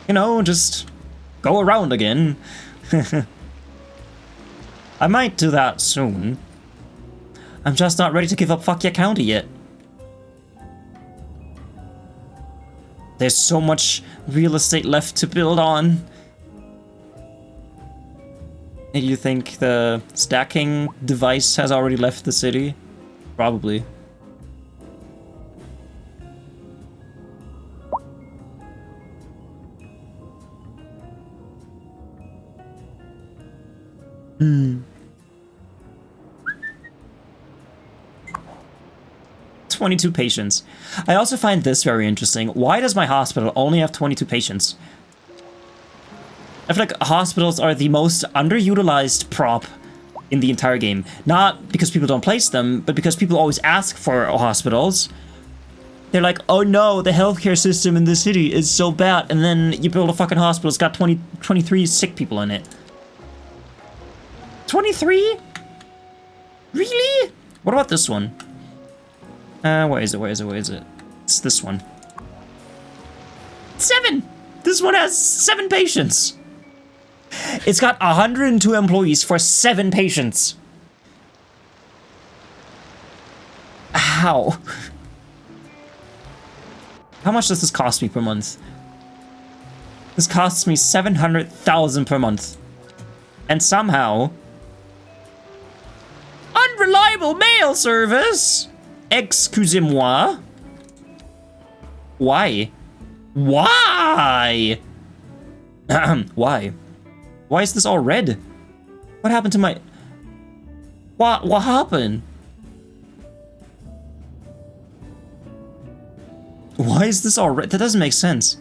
You know, just go around again. I might do that soon. I'm just not ready to give up Fukya County yet. There's so much real estate left to build on. And you think the stacking device has already left the city? Probably. Hmm. 22 patients. I also find this very interesting. Why does my hospital only have 22 patients? I feel like hospitals are the most underutilized prop in the entire game. Not because people don't place them, but because people always ask for hospitals. They're like, oh no, the healthcare system in the city is so bad. And then you build a fucking hospital, it's got 23 sick people in it. 23? Really? What about this one? Where is it? It's this one. 7! This one has 7 patients! It's got 102 employees for 7 patients. How? How much does this cost me per month? This costs me 700,000 per month. And somehow... Unreliable mail service! Excusez-moi. Why? Why? Why? Why is this all red? What happened to my... What happened? Why is this all red? That doesn't make sense.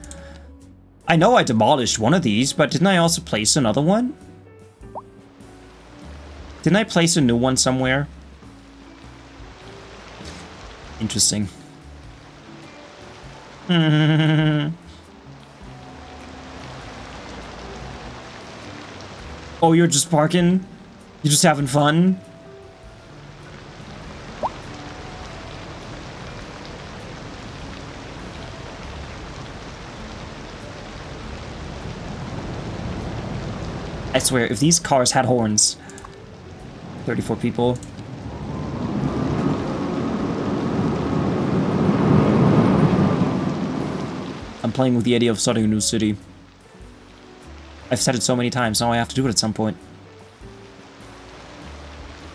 I know I demolished one of these, but didn't I also place another one? Didn't I place a new one somewhere? Interesting. Oh, you're just parking? You're just having fun? I swear, if these cars had horns... 34 people. I'm playing with the idea of starting a new city. I've said it so many times, now I have to do it at some point.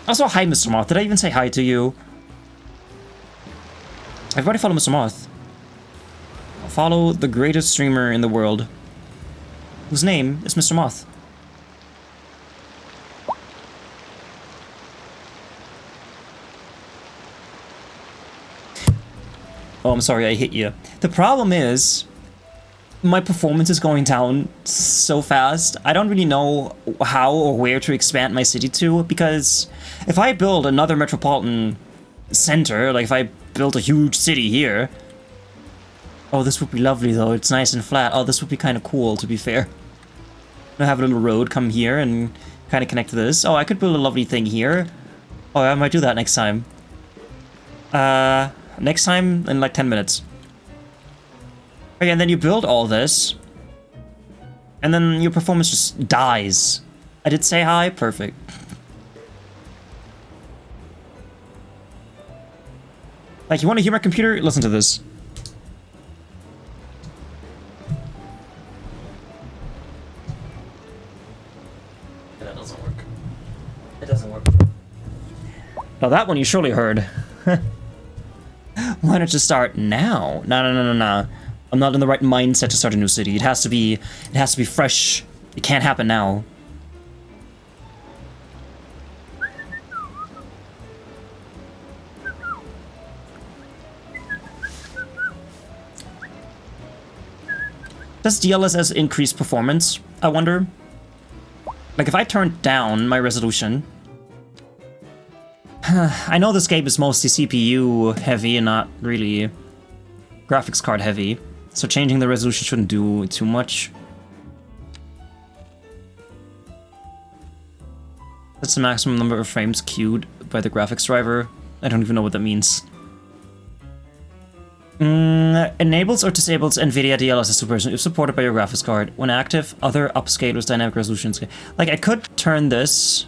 Also, hi, Mr. Moth. Did I even say hi to you? Everybody follow Mr. Moth. Follow the greatest streamer in the world, whose name is Mr. Moth. Oh, I'm sorry, I hit you. The problem is... my performance is going down so fast. I don't really know how or where to expand my city to, because if I build another metropolitan center, like if I build a huge city here... Oh, this would be lovely though, it's nice and flat. Oh, this would be kind of cool, to be fair. I have a little road come here and kind of connect to this. Oh, I could build a lovely thing here. Oh, I might do that next time. Next time in like 10 minutes. Okay, and then you build all this, and then your performance just dies. I did say hi? Perfect. Like, you want to hear my computer? Listen to this. That doesn't work. It doesn't work. Now that one you surely heard. Why don't you start now? No. I'm not in the right mindset to start a new city. It has to be fresh. It can't happen now. Does DLSS increase performance? I wonder. Like, if I turn down my resolution... I know this game is mostly CPU heavy and not really graphics card heavy, so changing the resolution shouldn't do too much. That's the maximum number of frames queued by the graphics driver. I don't even know what that means. Enables or disables NVIDIA DLSS Super if supported by your graphics card. When active, other upscalers dynamic resolutions. Like, I could turn this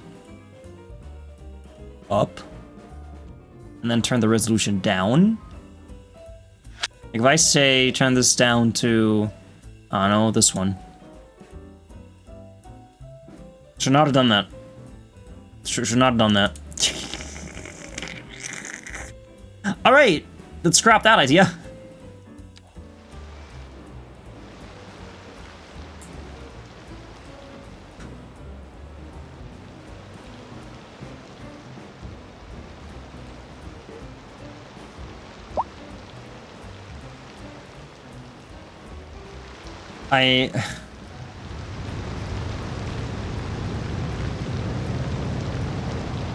up and then turn the resolution down. Like, if I say turn this down to, I don't know, this one. Should not have done that. Should not have done that. Alright, let's scrap that idea.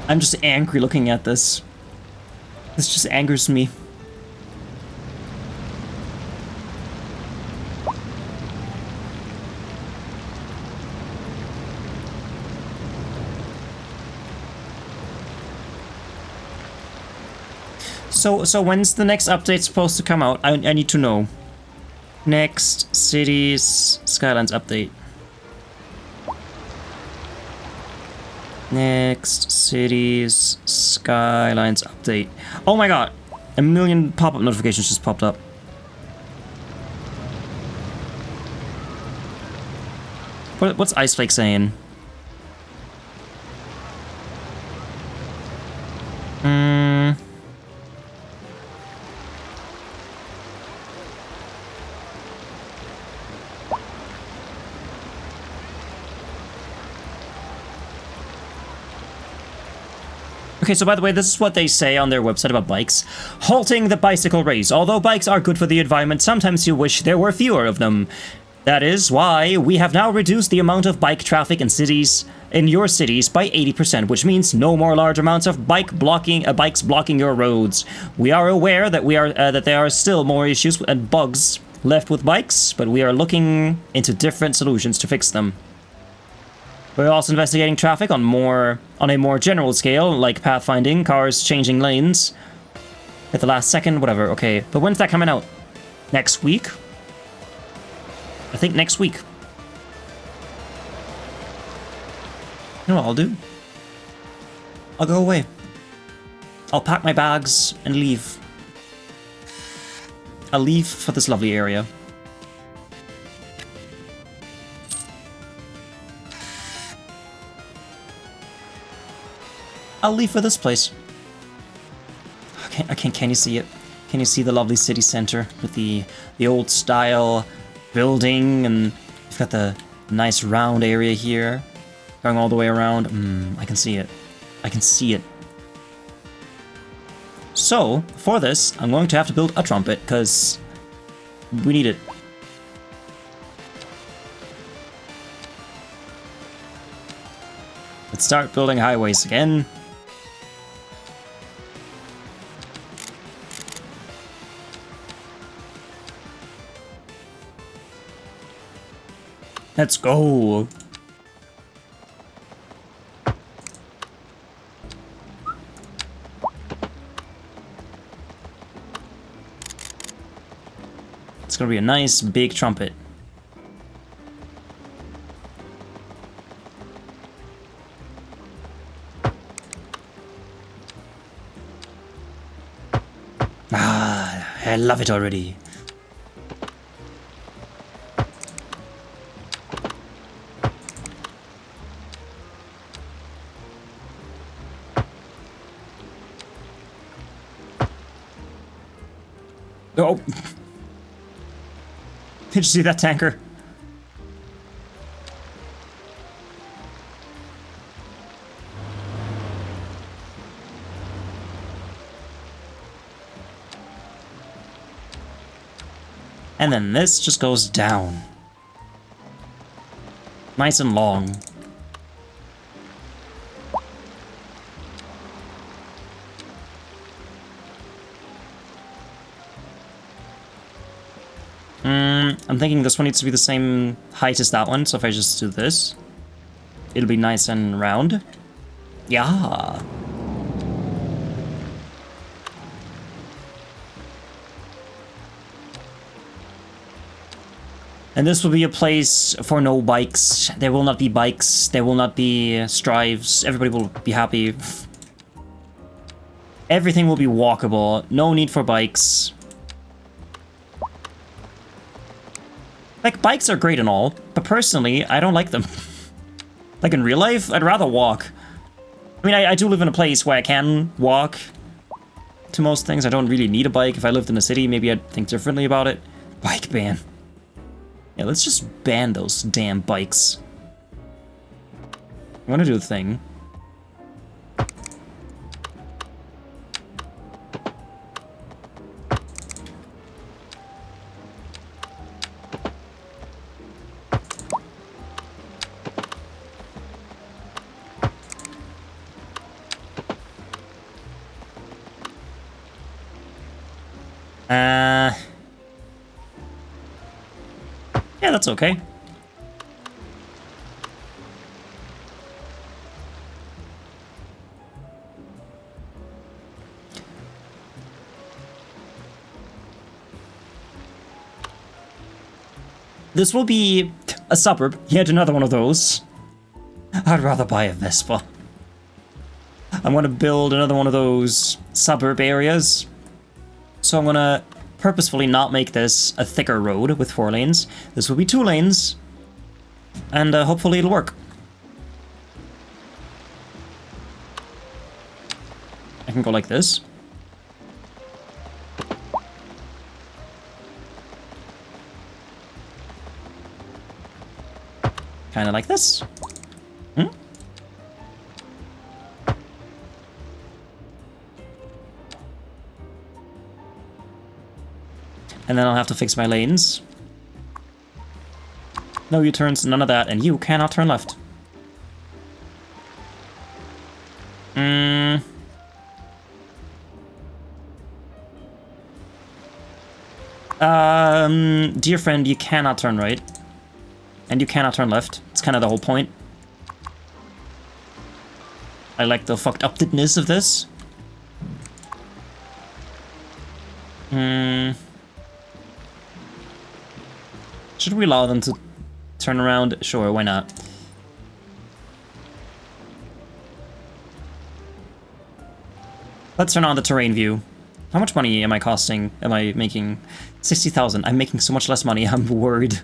I'm just angry looking at this. This just angers me. So when's the next update supposed to come out? I need to know. Next Cities Skylines update. Next Cities Skylines update. Oh my god! A million pop-up notifications just popped up. What's Iceflake saying? Okay, so by the way, this is what they say on their website about bikes. Halting the bicycle race. Although bikes are good for the environment, sometimes you wish there were fewer of them. That is why we have now reduced the amount of bike traffic in your cities by 80%, which means no more large amounts of bikes blocking your roads. We are aware that there are still more issues and bugs left with bikes, but we are looking into different solutions to fix them. We're also investigating traffic on a more general scale, like pathfinding, cars changing lanes at the last second, whatever. Okay, but when's that coming out? Next week? I think next week. You know what I'll do? I'll go away. I'll pack my bags and leave. I'll leave for this lovely area. I'll leave for this place. Can you see it? Can you see the lovely city center with the old style building, and you've got the nice round area here going all the way around? I can see it. I can see it. So, for this, I'm going to have to build a trumpet, because we need it. Let's start building highways again. Let's go. It's gonna be a nice big trumpet. Ah, I love it already. Oh! Did you see that tanker? And then this just goes down. Nice and long. I'm thinking this one needs to be the same height as that one, so if I just do this, it'll be nice and round. Yeah. And this will be a place for no bikes. There will not be bikes. There will not be strives. Everybody will be happy. Everything will be walkable. No need for bikes. Like, bikes are great and all, but personally, I don't like them. Like, in real life, I'd rather walk. I mean, I do live in a place where I can walk to most things. I don't really need a bike. If I lived in a city, maybe I'd think differently about it. Bike ban. Yeah, let's just ban those damn bikes. I'm gonna do the thing. Yeah, that's okay. This will be a suburb, yet another one of those. I'd rather buy a Vespa. I'm gonna build another one of those suburb areas. So I'm gonna purposefully not make this a thicker road with 4 lanes. This will be 2 lanes, and hopefully it'll work. I can go like this. Kind of like this. And then I'll have to fix my lanes. No U-turns, none of that, and you cannot turn left. Dear friend, you cannot turn right. And you cannot turn left. It's kind of the whole point. I like the fucked upness of this. Should we allow them to turn around? Sure, why not? Let's turn on the terrain view. How much money am I costing? Am I making? 60,000. I'm making so much less money, I'm worried.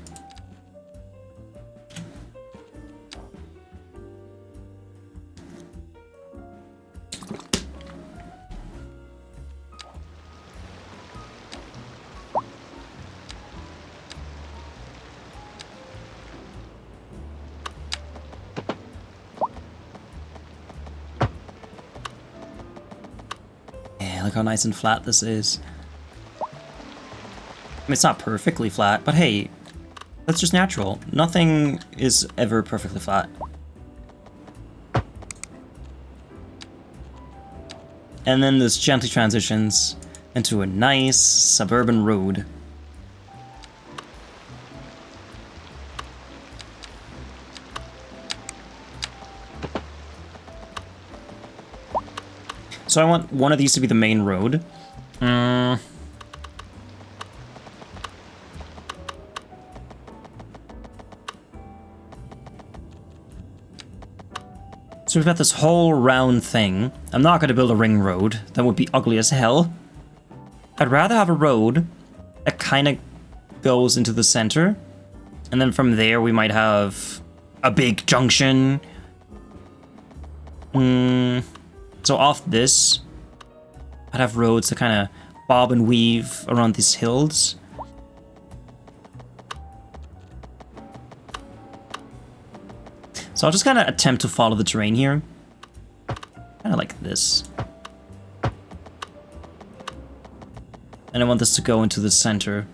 Look how nice and flat this is. I mean, it's not perfectly flat, but hey, that's just natural. Nothing is ever perfectly flat. And then this gently transitions into a nice suburban road. So I want one of these to be the main road. So we've got this whole round thing. I'm not going to build a ring road. That would be ugly as hell. I'd rather have a road that kind of goes into the center. And then from there we might have a big junction. So off this, I'd have roads that kind of bob and weave around these hills. So I'll just kind of attempt to follow the terrain here. Kind of like this. And I want this to go into the center.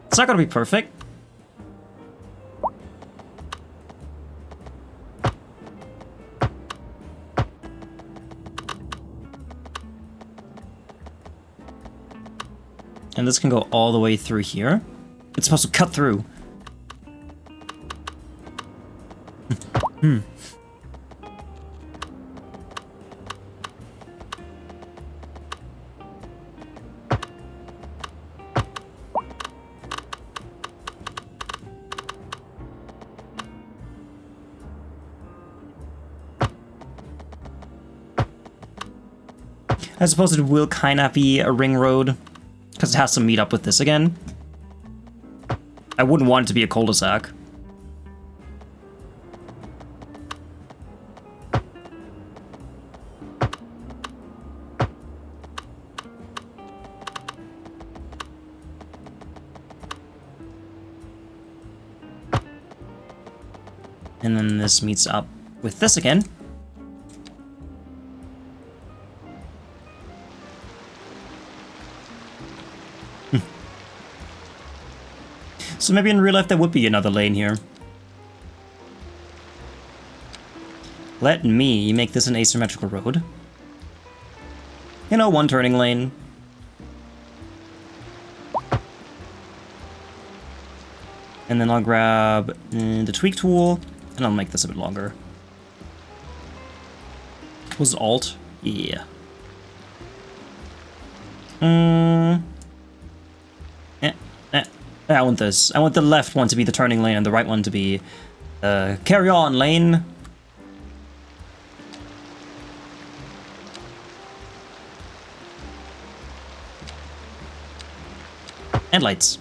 It's not going to be perfect. And this can go all the way through here. It's supposed to cut through. I suppose it will kind of be a ring road, because it has to meet up with this again. I wouldn't want it to be a cul-de-sac. And then this meets up with this again. So maybe in real life there would be another lane here. Let me make this an asymmetrical road. You know, one turning lane. And then I'll grab the tweak tool, and I'll make this a bit longer. Was Alt? Yeah. I want this. I want the left one to be the turning lane and the right one to be carry on lane. And lights.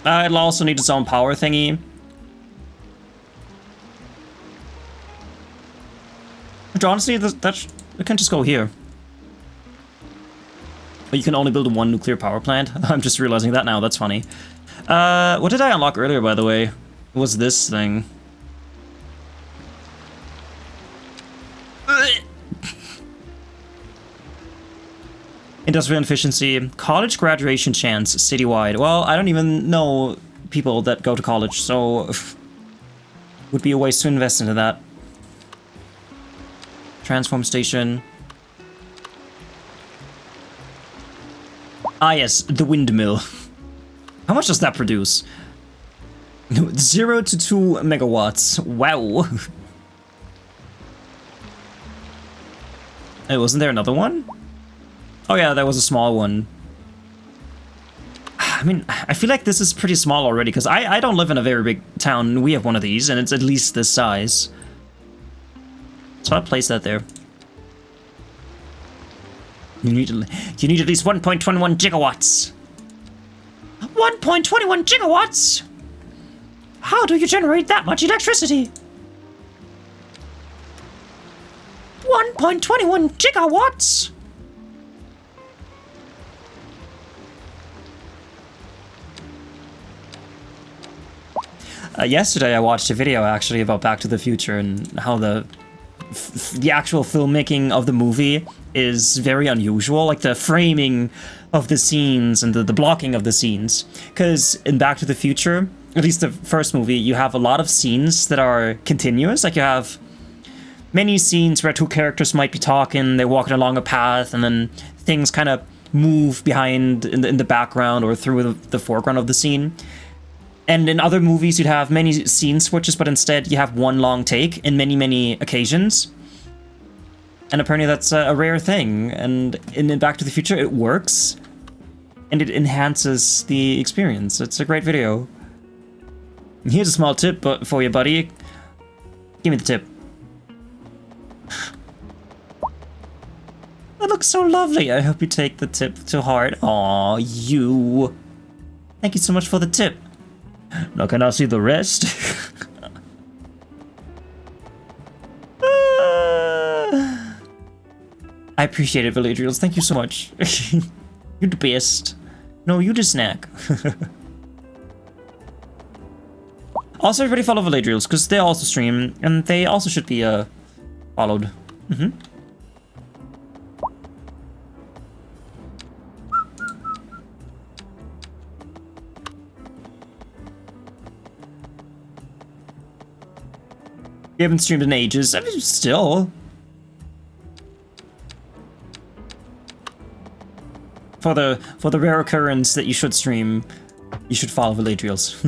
It'll also need its own power thingy. Which honestly, it can just go here. But you can only build one nuclear power plant. I'm just realizing that now, that's funny. What did I unlock earlier, by the way? It was this thing. Industrial efficiency, college graduation chance citywide. Well, I don't even know people that go to college, so would be a waste to invest into that. Transform station. Ah yes, the windmill. How much does that produce? 0 to 2 megawatts. Wow. Hey, wasn't there another one? Oh yeah, that was a small one. I mean, I feel like this is pretty small already, because I don't live in a very big town. We have one of these, and it's at least this size. So I'll place that there. You need at least 1.21 gigawatts. 1.21 gigawatts? How do you generate that much electricity? 1.21 gigawatts? Yesterday I watched a video actually about Back to the Future and how the actual filmmaking of the movie is very unusual, like the framing of the scenes and the blocking of the scenes. Because in Back to the Future, at least the first movie, you have a lot of scenes that are continuous. Like you have many scenes where two characters might be talking, they're walking along a path, and then things kind of move behind in the background or through the foreground of the scene. And in other movies, you'd have many scene switches, but instead you have one long take in many, many occasions. And apparently that's a rare thing. And in Back to the Future, it works. and it enhances the experience. It's a great video. Here's a small tip for you, buddy. Give me the tip. That looks so lovely. I hope you take the tip to heart. Aw, you. Thank you so much for the tip. Now can I see the rest? I appreciate it, Villagers. Thank you so much. You're the best. No, you the snack. Also, everybody follow Villagers, because they also stream, and they also should be followed. You haven't streamed in ages. I mean, still. For the rare occurrence that you should stream, you should follow Villagers.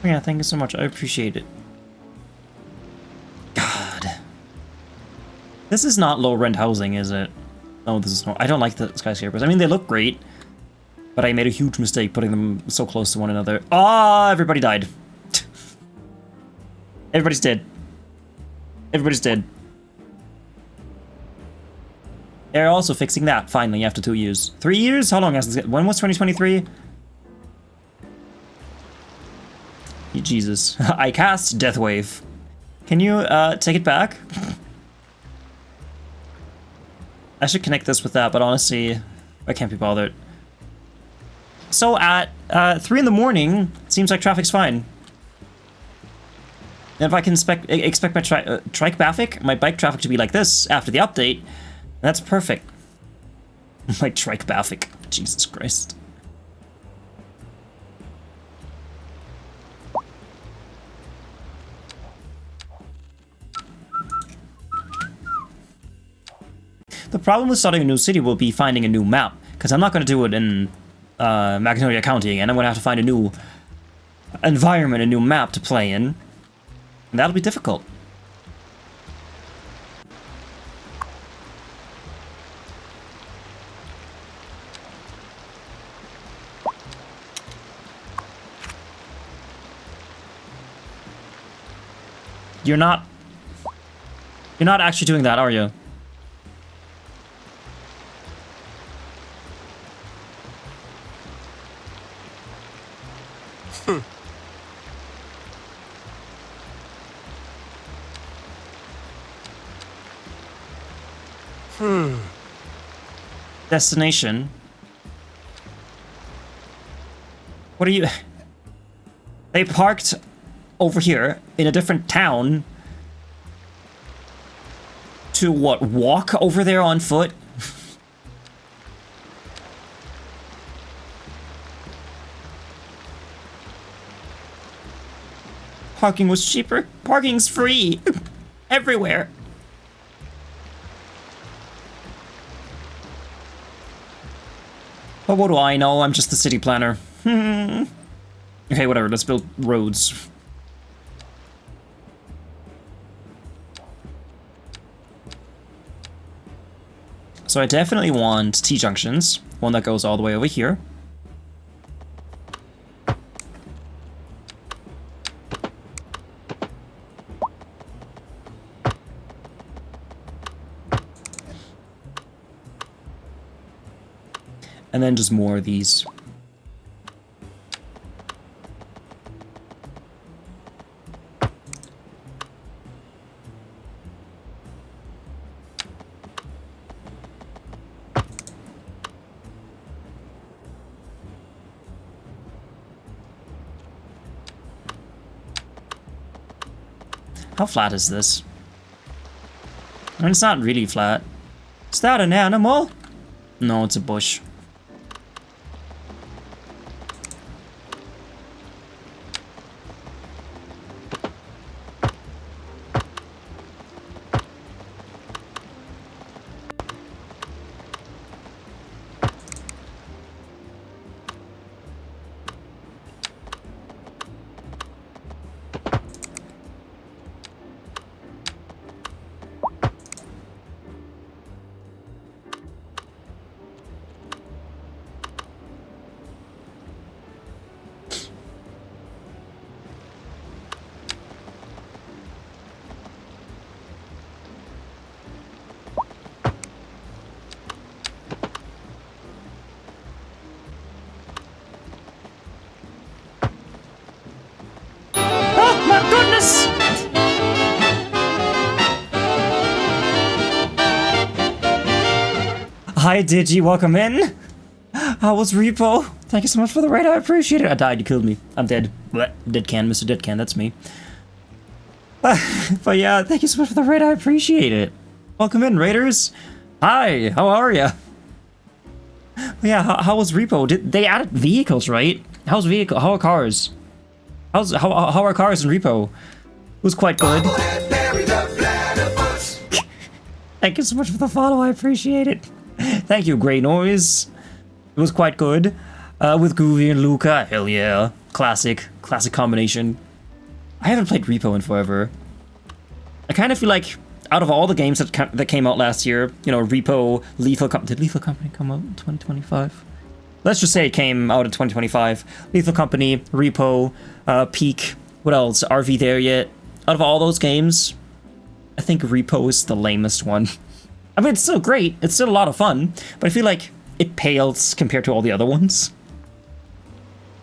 Yeah, thank you so much. I appreciate it. God. This is not low-rent housing, is it? Oh, this is no... I don't like the skyscrapers. I mean, they look great, but I made a huge mistake putting them so close to one another. Ah, everybody died. Everybody's dead. Everybody's dead. They're also fixing that, finally, after 2 years. 3 years? How long has this... When was 2023? Jesus. I cast Death Wave. Can you take it back? I should connect this with that, but honestly, I can't be bothered. So at 3 in the morning, it seems like traffic's fine. And if I can expect my my bike traffic to be like this after the update, that's perfect. My trike traffic. Jesus Christ. The problem with starting a new city will be finding a new map, because I'm not going to do it in Magnolia County again. I'm going to have to find a new environment, a new map to play in. And that'll be difficult. You're not actually doing that, are you? Destination. What are you... They parked over here in a different town to what, walk over there on foot? Parking was cheaper. Parking's free. Everywhere. But what do I know? I'm just the city planner. Okay, whatever. Let's build roads. So I definitely want T-junctions. One that goes all the way over here. And then just more of these. How flat is this? I mean, it's not really flat. Is that an animal? No, it's a bush. Hi, Digi, welcome in. How was Repo? Thank you so much for the raid, I appreciate it. I died, you killed me. I'm dead. Blech. Dead can, Mr. Dead Can, that's me. But yeah, thank you so much for the raid, I appreciate it. Welcome in, raiders. Hi, how are ya? Yeah, how was Repo? Did they added vehicles, right? How are cars? How are cars in Repo? It was quite good. Thank you so much for the follow, I appreciate it. Thank you, Grey Noise. It was quite good. With Goovy and Luca, hell yeah. Classic combination. I haven't played Repo in forever. I kind of feel like, out of all the games that came out last year, you know, Repo, Lethal Company... Did Lethal Company come out in 2025? Let's just say it came out in 2025. Lethal Company, Repo, Peak, what else? RV There Yet? Out of all those games, I think Repo is the lamest one. I mean, it's still great. It's still a lot of fun, but I feel like it pales compared to all the other ones.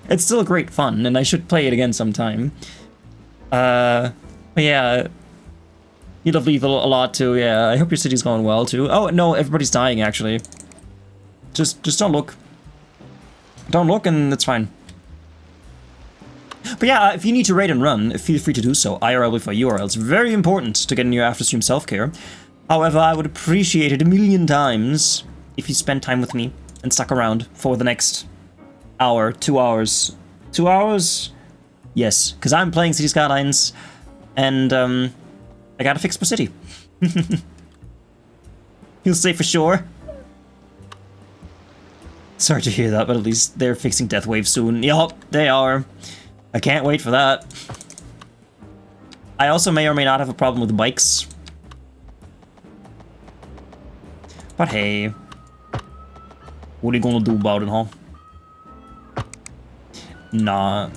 It's still great fun, and I should play it again sometime. But yeah, you love Lethal a lot too. Yeah, I hope your city's going well too. Oh no, everybody's dying actually. Just don't look. Don't look, and it's fine. But yeah, if you need to raid and run, feel free to do so. IRL with a URL. It's very important to get in your after-stream self-care. However, I would appreciate it 1,000,000 times if you spend time with me and stuck around for the next hour, 2 hours. 2 hours? Yes, because I'm playing Cities Skylines, and I gotta fix my city. You'll say for sure. Sorry to hear that, but at least they're fixing Death Wave soon. Yup, they are. I can't wait for that. I also may or may not have a problem with bikes. But hey. What are you gonna do about it, huh? Nah.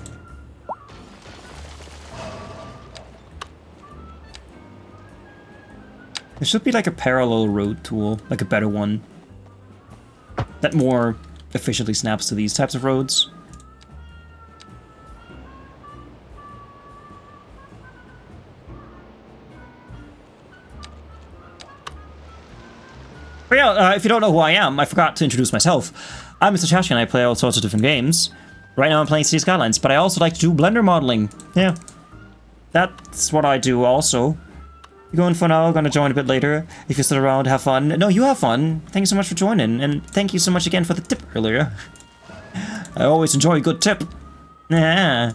There should be like a parallel road tool, like a better one. That more efficiently snaps to these types of roads. But yeah, if you don't know who I am, I forgot to introduce myself. I'm MisterTrashcan, I play all sorts of different games. Right now I'm playing Cities Skylines, but I also like to do Blender modeling. Yeah. That's what I do also. You going for now? Gonna join a bit later. If you're still around, have fun. No, you have fun. Thank you so much for joining, and thank you so much again for the tip earlier. I always enjoy a good tip. Yeah.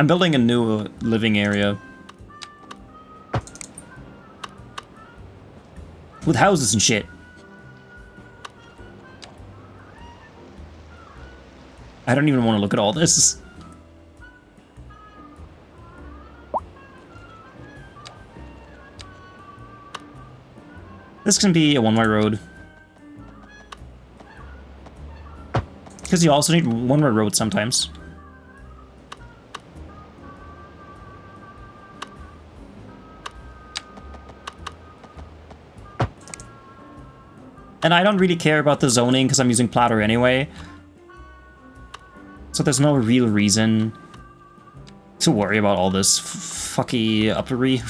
I'm building a new living area. With houses and shit. I don't even want to look at all this. This can be a one-way road. Because you also need one-way roads sometimes. And I don't really care about the zoning because I'm using platter anyway. So there's no real reason to worry about all this fucky uppery.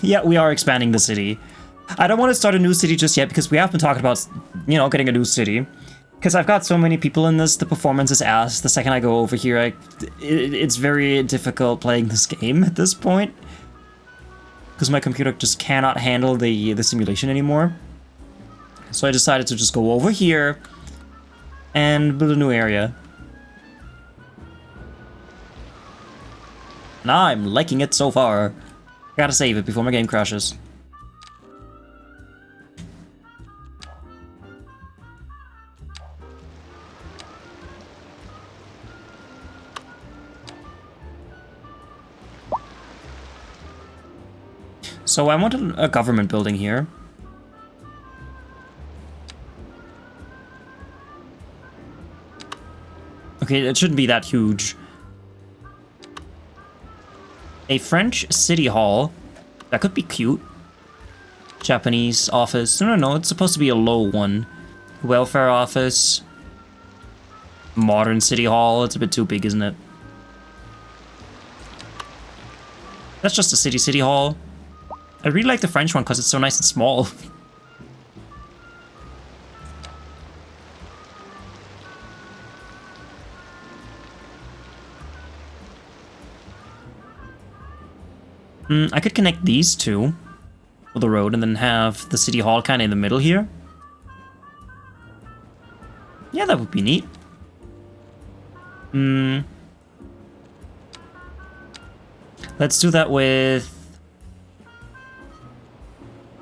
Yeah, we are expanding the city. I don't want to start a new city just yet because we have been talking about, you know, getting a new city. Because I've got so many people in this, the performance is ass. The second I go over here, it's very difficult playing this game at this point. Because my computer just cannot handle the simulation anymore. So I decided to just go over here and build a new area. And I'm liking it so far. Gotta save it before my game crashes. So I want a government building here. Okay, it shouldn't be that huge. A French city hall. That could be cute. Japanese office. No, it's supposed to be a low one. Welfare office. Modern city hall. It's a bit too big, isn't it? That's just a city hall. I really like the French one because it's so nice and small. I could connect these two with the road and then have the city hall kind of in the middle here. Yeah, that would be neat. Let's do that with...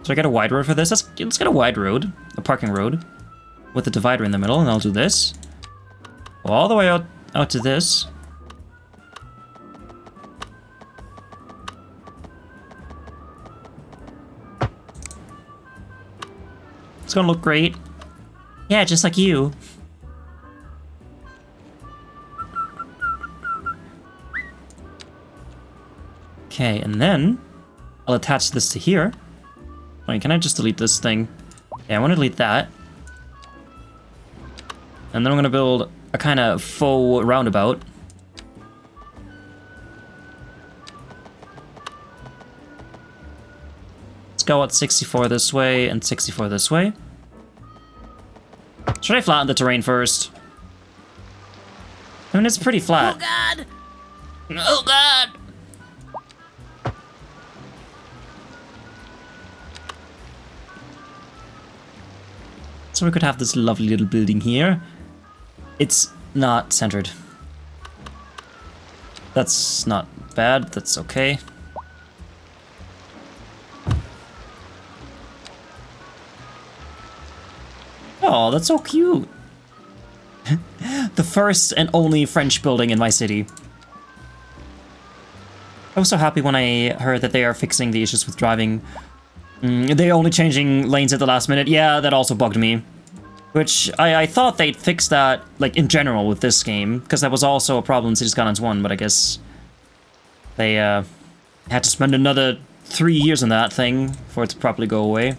Should I get a wide road for this? Let's get a wide road, a parking road, with a divider in the middle, and I'll do this. All the way out to this. It's gonna look great. Yeah, just like you. Okay, and then I'll attach this to here. Wait, can I just delete this thing? Yeah, I want to delete that. And then I'm gonna build a kind of faux roundabout. Let's go at 64 this way and 64 this way. Should I flatten the terrain first? I mean, it's pretty flat. Oh god! Oh god! So we could have this lovely little building here. It's not centered. That's not bad, that's okay. Oh, that's so cute. The first and only French building in my city. I was so happy when I heard that they are fixing the issues with driving. They're only changing lanes at the last minute. Yeah, that also bugged me. Which, I thought they'd fix that, like, in general with this game. Because that was also a problem in Cities Skylines 1, but I guess... they, had to spend another 3 years on that thing for it to properly go away.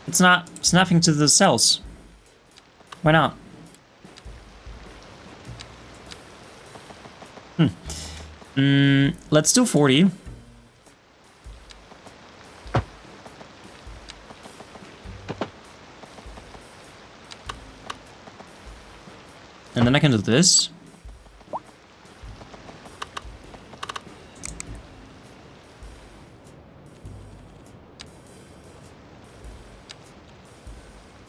It's not snapping to the cells. Why not? Let's do 40. And then I can do this.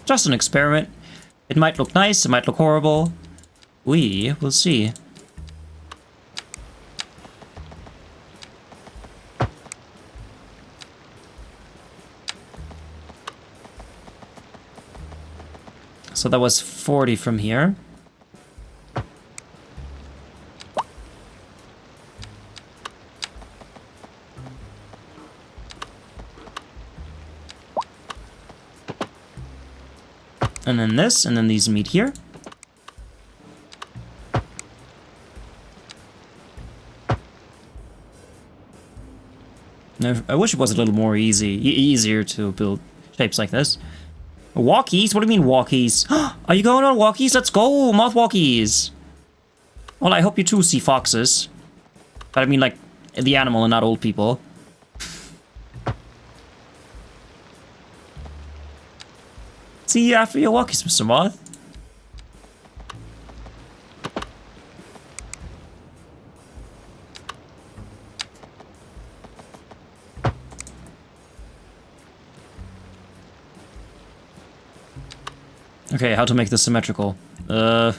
Just an experiment. It might look nice, it might look horrible. We will see. So that was 40 from here. And then this, and then these meet here. I wish it was a little more easier to build shapes like this. Walkies? What do you mean walkies? Are you going on walkies? Let's go, moth walkies. Well, I hope you too see foxes. But I mean like the animal and not old people. See you after your walkies, Mr. Moth. Okay, how to make this symmetrical? Yeah.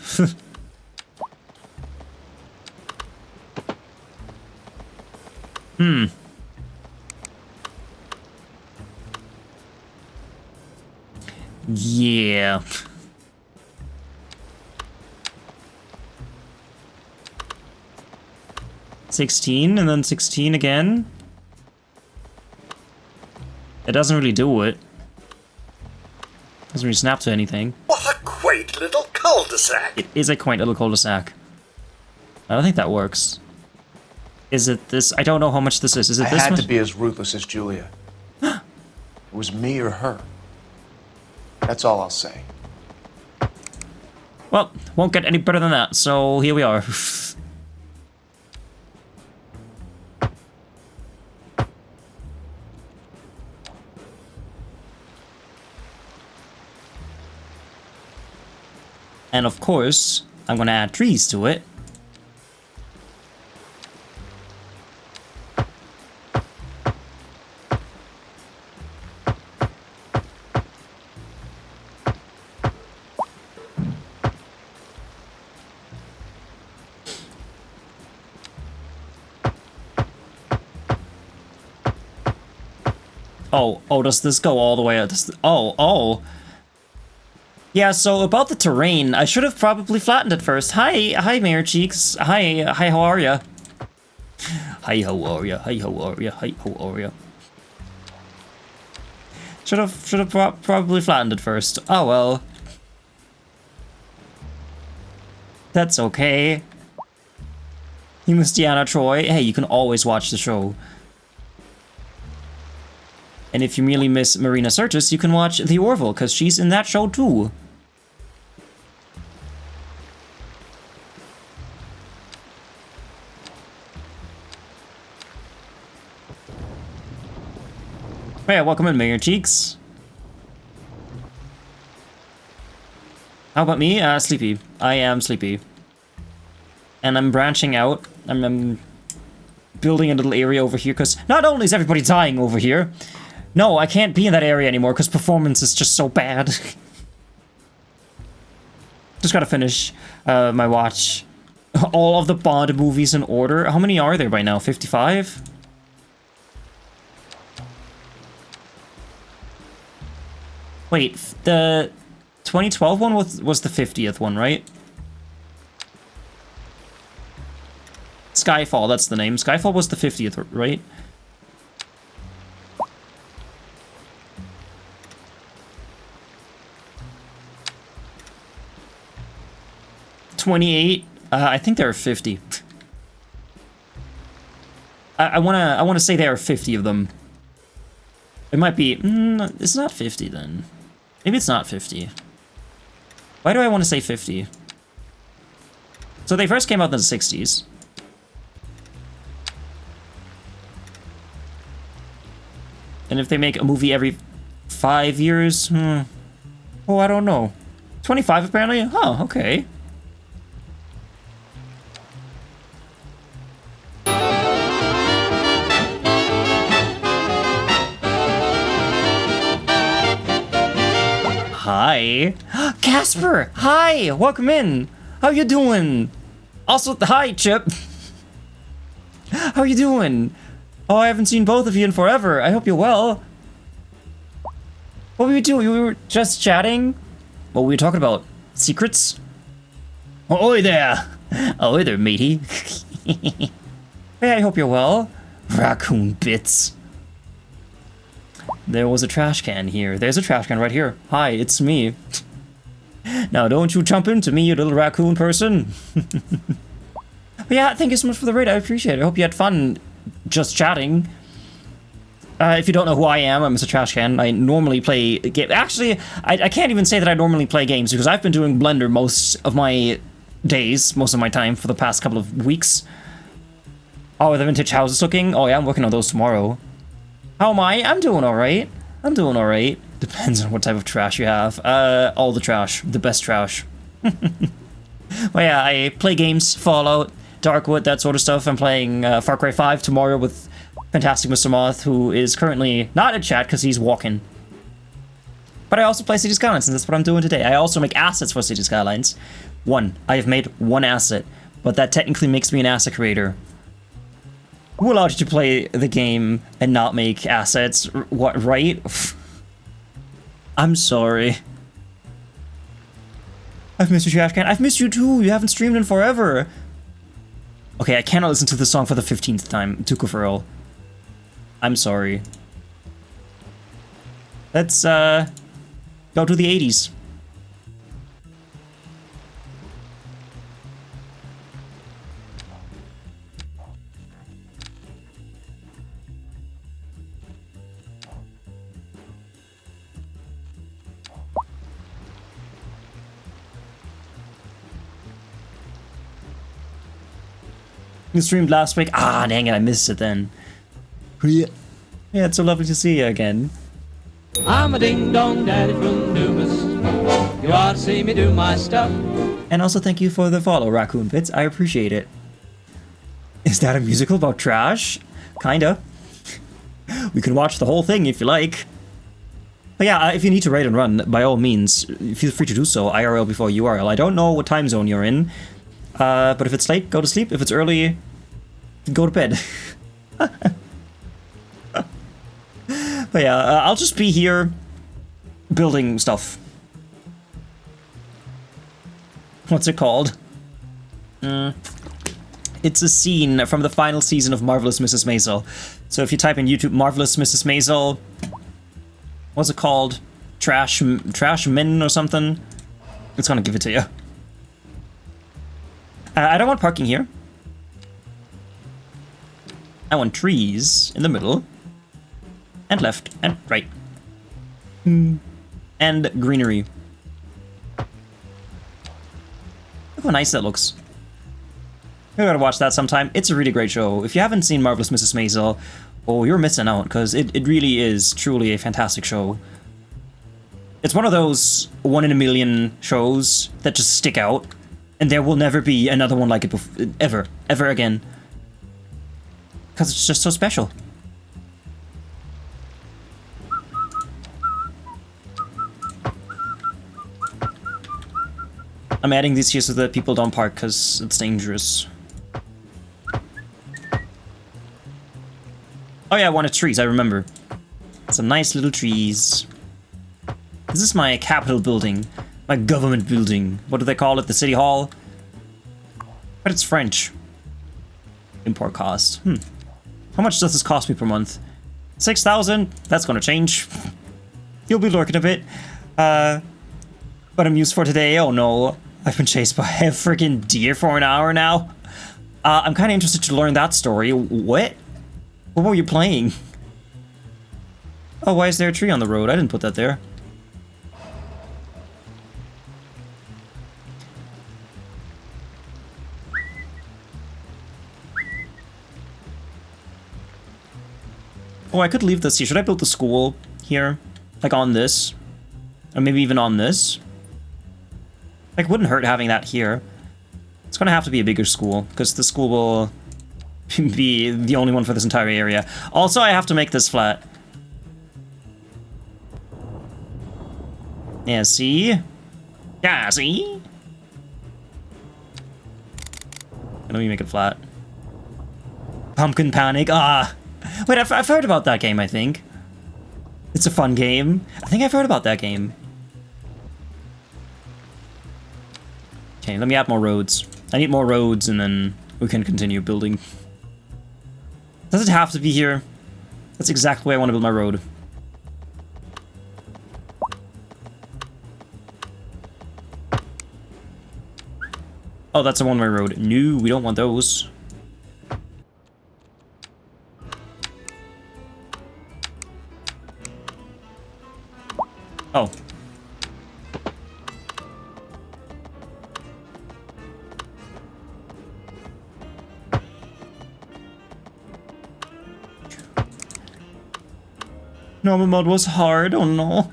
$16 and then 16 again. It doesn't really do it. Doesn't really snap to anything. What a quaint little cul-de-sac! It is a quaint little cul-de-sac. I don't think that works. Is it this? I don't know how much this is. Is it this much? I had to be as ruthless as Julia. It was me or her. That's all I'll say. Well, won't get any better than that, so here we are. And of course, I'm gonna add trees to it. Oh, does this go all the way out? Oh. Yeah, so about the terrain, I should have probably flattened it first. Hi, Mayor Cheeks. Hi, how are ya? Hi, how are ya? Hi, how are ya? Hi, how are ya? Should have probably flattened it first. Oh well. That's okay. You miss Deanna Troy. Hey, you can always watch the show. And if you merely miss Marina Sirtis, you can watch The Orville, because she's in that show too. Hey, welcome in, Mayor Cheeks. How about me? Sleepy. I am sleepy. And I'm branching out. I'm building a little area over here, because not only is everybody dying over here, no, I can't be in that area anymore, because performance is just so bad. Just gotta finish my watch. All of the Bond movies in order. How many are there by now? 55? Wait, the 2012 one was the 50th one, right? Skyfall, that's the name. Skyfall was the 50th, right? $28. I think there are 50. I wanna say there are 50 of them. It might be. It's not 50 then. Maybe it's not 50. Why do I want to say 50? So they first came out in the 60s. And if they make a movie every 5 years, oh, I don't know. 25 apparently? Oh, okay. Hi. Casper! Hi! Welcome in! How you doing? Also, hi, Chip! How you doing? Oh, I haven't seen both of you in forever. I hope you're well. What were you doing? We were just chatting? What were we talking about? Secrets? Oh, oi there! Oh, oi there, matey. Hey, I hope you're well. Raccoon bits. There was a trash can here. There's a trash can right here. Hi, it's me. Now, don't you jump into me, you little raccoon person. But yeah, thank you so much for the raid. I appreciate it. I hope you had fun just chatting. If you don't know who I am, I'm MisterTrashcan. I normally play games. Actually, I can't even say that I normally play games because I've been doing Blender most of my days, most of my time for the past couple of weeks. Oh, the vintage houses looking? Oh yeah, I'm working on those tomorrow. How am I? I'm doing alright. I'm doing alright. Depends on what type of trash you have. All the trash. The best trash. Well, yeah, I play games, Fallout, Darkwood, that sort of stuff. I'm playing Far Cry 5 tomorrow with Fantastic Mr. Moth, who is currently not in chat because he's walking. But I also play Cities Skylines, and that's what I'm doing today. I also make assets for Cities Skylines. I have made one asset, but that technically makes me an asset creator. Who allowed you to play the game and not make assets? What, right? I'm sorry. I've missed you, Trashcan. I've missed you too. You haven't streamed in forever. Okay, I cannot listen to the song for the 15th time. Tuka for all. I'm sorry. Let's go to the 80s. You streamed last week? Ah, dang it, I missed it then. Yeah, it's so lovely to see you again. I'm a ding-dong daddy from Dumas. You ought to see me do my stuff. And also thank you for the follow, Raccoon Bits. I appreciate it. Is that a musical about trash? Kinda. We can watch the whole thing if you like. But yeah, if you need to raid and run, by all means, feel free to do so. IRL before URL. I don't know what time zone you're in. But if it's late, go to sleep. If it's early, go to bed. But yeah, I'll just be here building stuff. What's it called? It's a scene from the final season of Marvelous Mrs. Maisel. So if you type in YouTube Marvelous Mrs. Maisel, what's it called? Trash Men or something? It's gonna give it to you. I don't want parking here. I want trees in the middle. And left and right. And greenery. Look how nice that looks. You gotta watch that sometime. It's a really great show. If you haven't seen Marvelous Mrs. Maisel, oh, you're missing out, because it really is truly a fantastic show. It's one of those 1 in a million shows that just stick out. And there will never be another one like it ever again. Because it's just so special. I'm adding these here so that people don't park because it's dangerous. Oh yeah, I wanted trees, I remember. Some nice little trees. This is my Capitol building. My government building. What do they call it? The City Hall? But it's French. Import cost. How much does this cost me per month? 6,000? That's gonna change. You'll be lurking a bit. But I'm used for today. Oh no. I've been chased by a freaking deer for an hour now. I'm kind of interested to learn that story. What? What were you playing? Oh, why is there a tree on the road? I didn't put that there. Oh, I could leave this here. Should I build the school here? Like on this? Or maybe even on this? Like, wouldn't hurt having that here. It's gonna have to be a bigger school, because the school will be the only one for this entire area. Also, I have to make this flat. Yeah, see? Yeah, see? Let me make it flat. Pumpkin Panic, ah! Wait, I've heard about that game, I think. It's a fun game. I think I've heard about that game. Okay, let me add more roads. I need more roads, and then we can continue building. Does it have to be here? That's exactly the way I want to build my road. Oh, that's a one-way road. No, we don't want those. Oh. Normal mode was hard, oh no.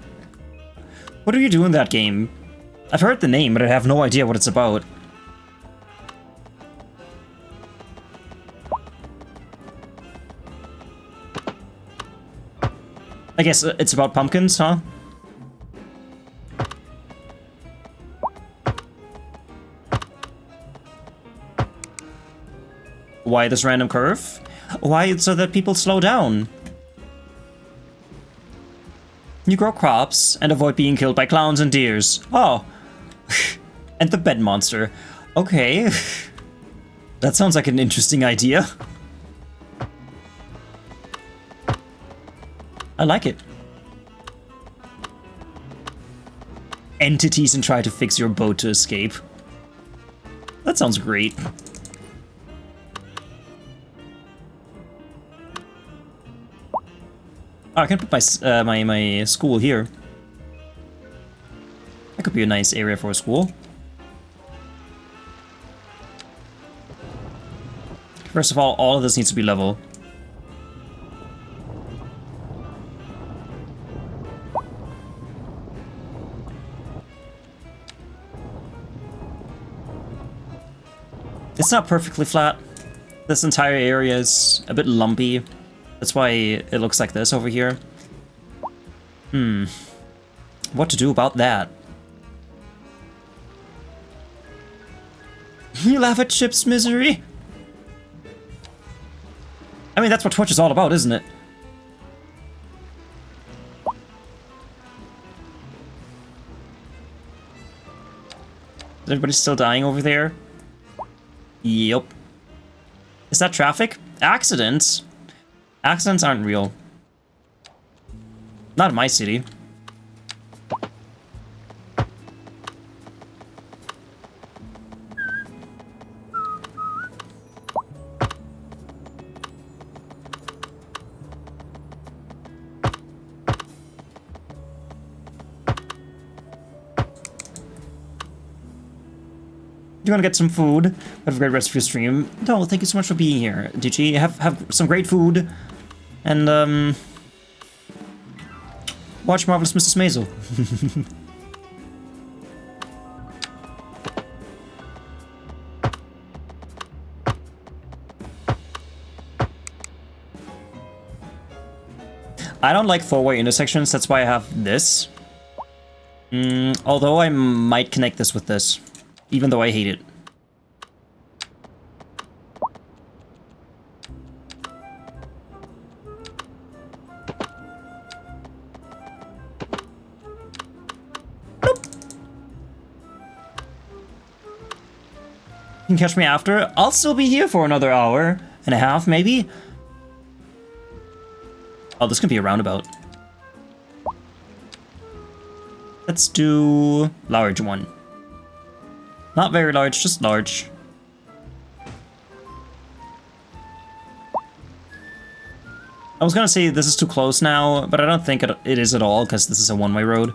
What do you do in that game? I've heard the name, but I have no idea what it's about. I guess it's about pumpkins, huh? Why this random curve? Why, so that people slow down? You grow crops and avoid being killed by clowns and deers. Oh. And the bed monster. Okay. That sounds like an interesting idea. I like it. Entities and try to fix your boat to escape. That sounds great. Oh, I can put my my school here. That could be a nice area for a school. First of all of this needs to be level. It's not perfectly flat. This entire area is a bit lumpy. That's why it looks like this over here. What to do about that? You laugh at Chip's misery? I mean, that's what Twitch is all about, isn't it? Is everybody still dying over there? Yep. Is that traffic? Accidents? Accidents aren't real. Not in my city. You want to get some food? Have a great rest of your stream. No, thank you so much for being here, Digi. Have some great food. And, watch Marvelous Mrs. Maisel. I don't like four-way intersections, that's why I have this. Although I might connect this with this, even though I hate it. You can catch me after. I'll still be here for another hour and a half, maybe. Oh, this could be a roundabout. Let's do large one. Not very large, just large. I was gonna say this is too close now, but I don't think it is at all, because this is a one-way road.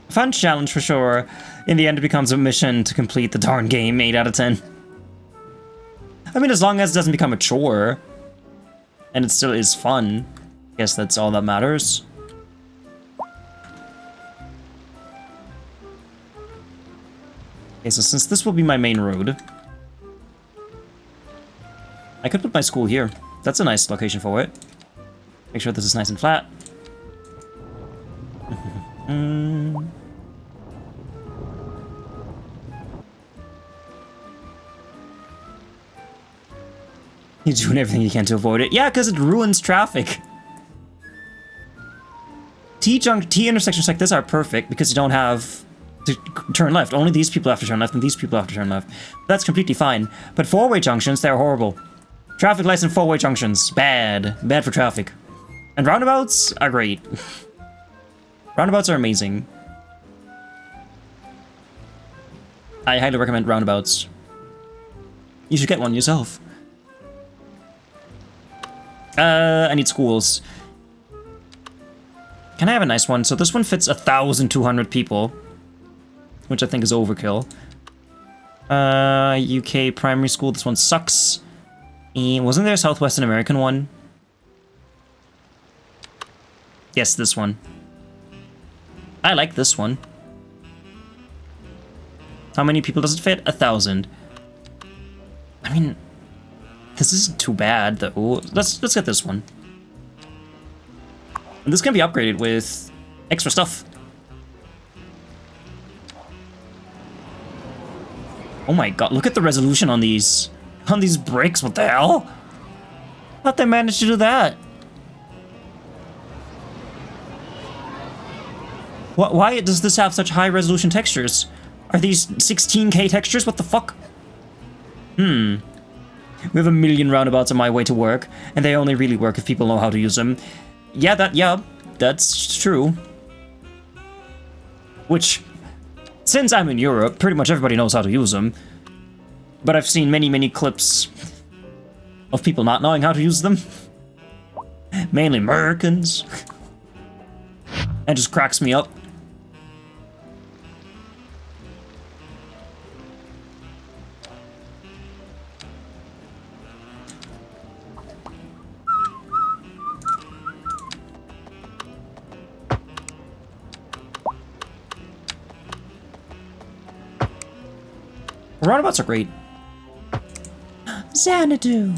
Fun challenge for sure. In the end, it becomes a mission to complete the darn game. 8 out of 10. I mean, as long as it doesn't become a chore, and it still is fun, I guess that's all that matters. Okay, so since this will be my main road, I could put my school here. That's a nice location for it. Make sure this is nice and flat. You're doing everything you can to avoid it. Yeah, because it ruins traffic. T intersections like this are perfect because you don't have to turn left. Only these people have to turn left and these people have to turn left. That's completely fine. But four-way junctions, they're horrible. Traffic lights and four-way junctions, bad. Bad for traffic. And roundabouts are great. Roundabouts are amazing. I highly recommend roundabouts. You should get one yourself. I need schools. Can I have a nice one? So this one fits 1,200 people, which I think is overkill. UK primary school, this one sucks. And wasn't there a Southwestern American one? Yes, this one. I like this one. How many people does it fit? 1,000. I mean, this isn't too bad though. Let's get this one. And this can be upgraded with extra stuff. Oh my god, look at the resolution on these bricks, what the hell? How'd they manage to do that? Why does this have such high resolution textures? Are these 16K textures? What the fuck? We have a million roundabouts on my way to work, and they only really work if people know how to use them. Yeah, that's true. Which, since I'm in Europe, pretty much everybody knows how to use them. But I've seen many clips of people not knowing how to use them. Mainly Americans. That just cracks me up. Roundabouts are great. Xanadu.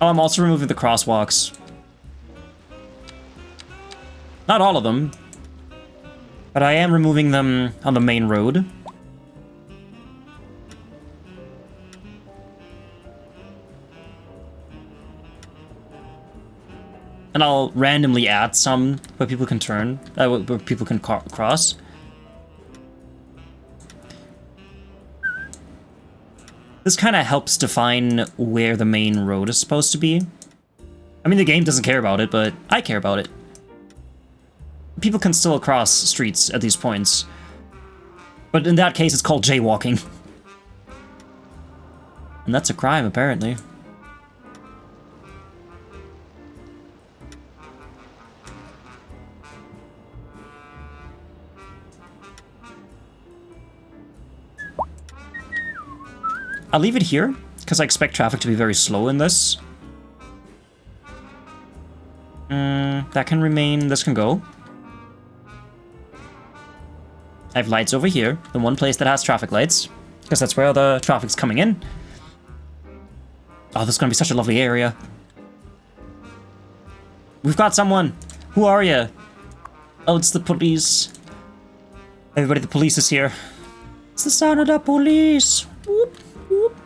Oh, I'm also removing the crosswalks. Not all of them, but I am removing them on the main road. And I'll randomly add some where people can turn, where people can cross. This kind of helps define where the main road is supposed to be. I mean, the game doesn't care about it, but I care about it. People can still cross streets at these points. But in that case, it's called jaywalking. And that's a crime, apparently. I'll leave it here, because I expect traffic to be very slow in this. That can remain, this can go. I have lights over here, the one place that has traffic lights, because that's where the traffic's coming in. Oh, this is going to be such a lovely area. We've got someone! Who are you? Oh, it's the police. Everybody, the police is here. It's the sound of the police! Whoop, whoop.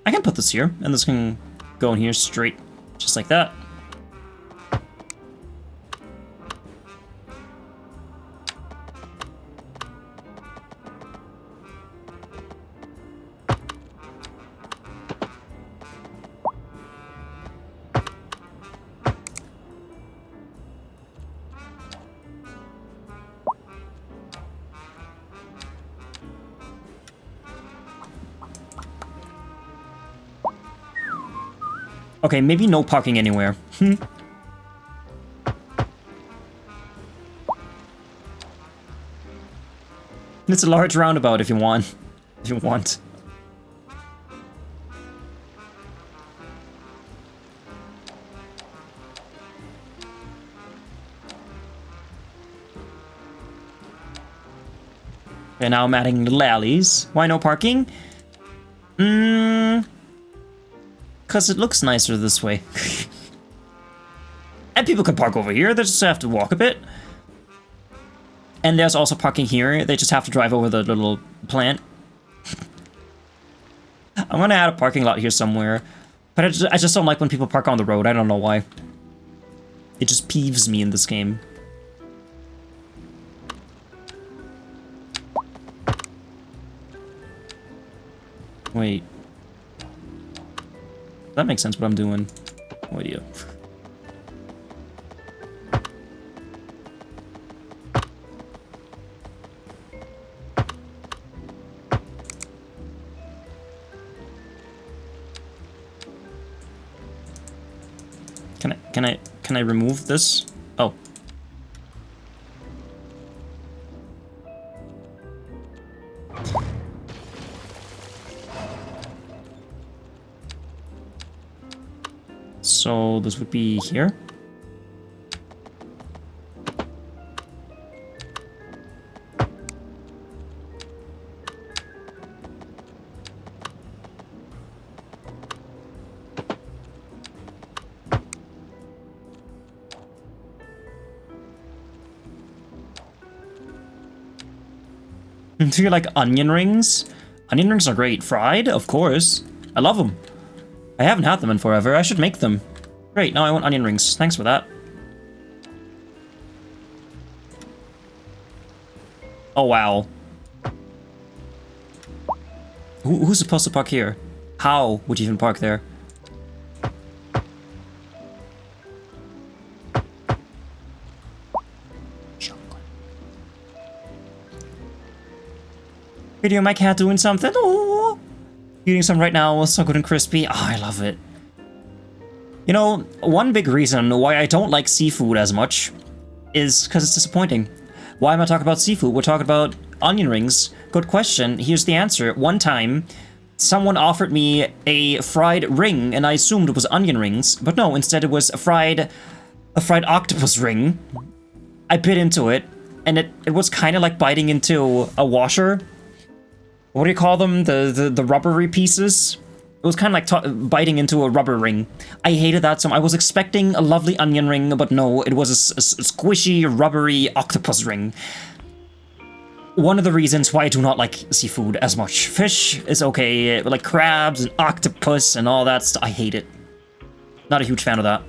I can put this here, and this can go in here straight, just like that. Okay, maybe no parking anywhere. It's a large roundabout if you want. If you want. And now I'm adding little alleys. Why no parking? Because it looks nicer this way. And people can park over here, they just have to walk a bit. And there's also parking here, they just have to drive over the little plant. I'm gonna add a parking lot here somewhere. But I just don't like when people park on the road. I don't know why. It just peeves me in this game. Wait. That makes sense what I'm doing. No idea. Can I remove this? Oh. So this would be here. Do you like onion rings? Onion rings are great. Fried? Of course. I love them. I haven't had them in forever. I should make them. Great, now I want onion rings. Thanks for that. Oh, wow. Who's supposed to park here? How would you even park there? Video my cat doing something. Oh, eating some right now. So good and crispy. Oh, I love it. You know, one big reason why I don't like seafood as much is because it's disappointing. Why am I talking about seafood? We're talking about onion rings. Good question. Here's the answer. One time, someone offered me a fried ring, and I assumed it was onion rings, but no, instead it was a fried octopus ring. I bit into it, and it was kind of like biting into a washer. What do you call them? The rubbery pieces? It was kind of like biting into a rubber ring. I hated that so I was expecting a lovely onion ring, but no, it was a squishy, rubbery octopus ring. One of the reasons why I do not like seafood as much. Fish is okay, but like crabs and octopus and all that stuff, I hate it. Not a huge fan of that.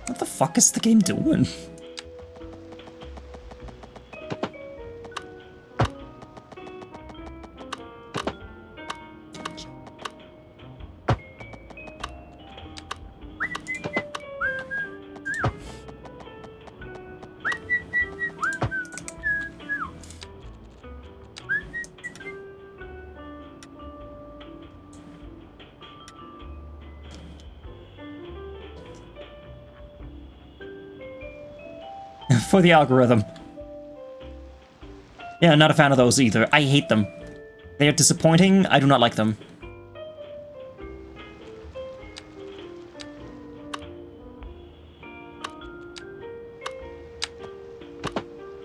What the fuck is the game doing? For the algorithm. Yeah, not a fan of those either. I hate them. They are disappointing. I do not like them.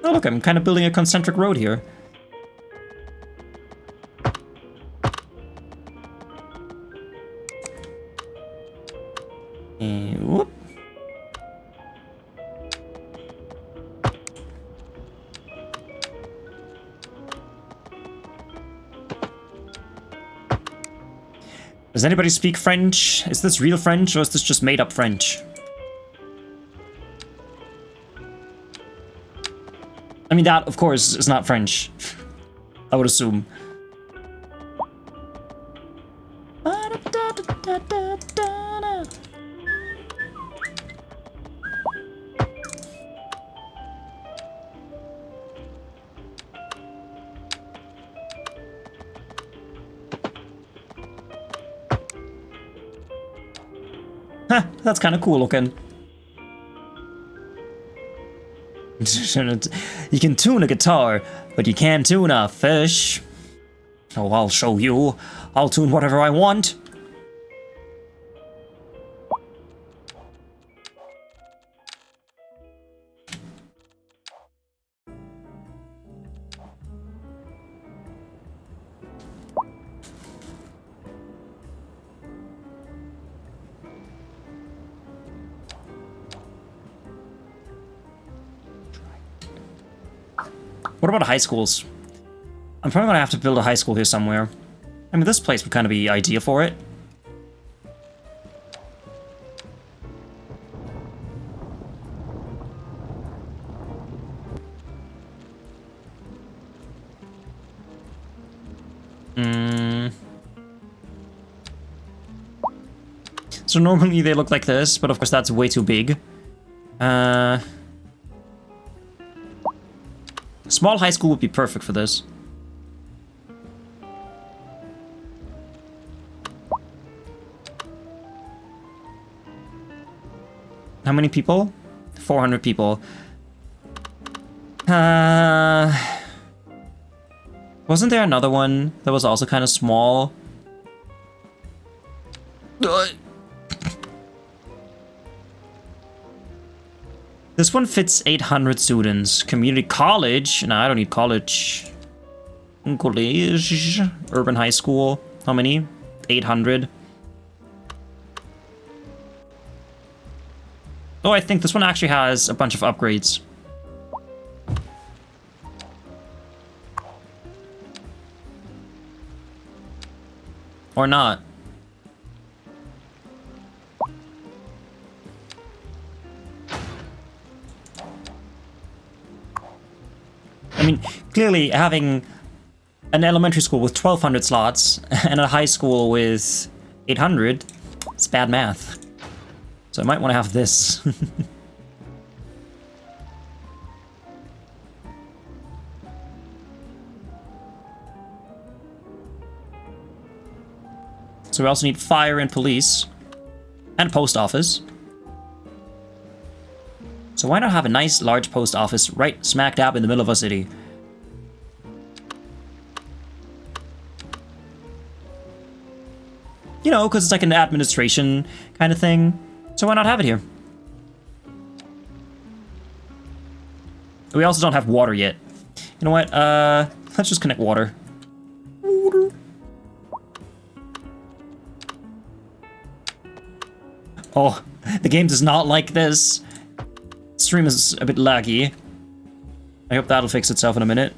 Oh look, I'm kind of building a concentric road here. And whoop. Does anybody speak French? Is this real French or is this just made up French? I mean, that, of course, is not French. I would assume. Huh, that's kind of cool looking. You can tune a guitar, but you can't tune a fish. Oh, I'll show you. I'll tune whatever I want. What about high schools? I'm probably gonna have to build a high school here somewhere. I mean, this place would kind of be ideal for it. So normally they look like this, but of course that's way too big. Small high school would be perfect for this. How many people? 400 people. Wasn't there another one that was also kind of small? This one fits 800 students. Community college? No, I don't need college. College. Urban high school. How many? 800. Oh, I think this one actually has a bunch of upgrades. Or not. I mean, clearly having an elementary school with 1,200 slots and a high school with 800, it's bad math. So I might want to have this. So we also need fire and police. And post office. So why not have a nice large post office right smack dab in the middle of a city? You know, because it's like an administration kind of thing. So why not have it here? We also don't have water yet. You know what? Let's just connect water. Oh, the game does not like this. Stream is a bit laggy. I hope that'll fix itself in a minute.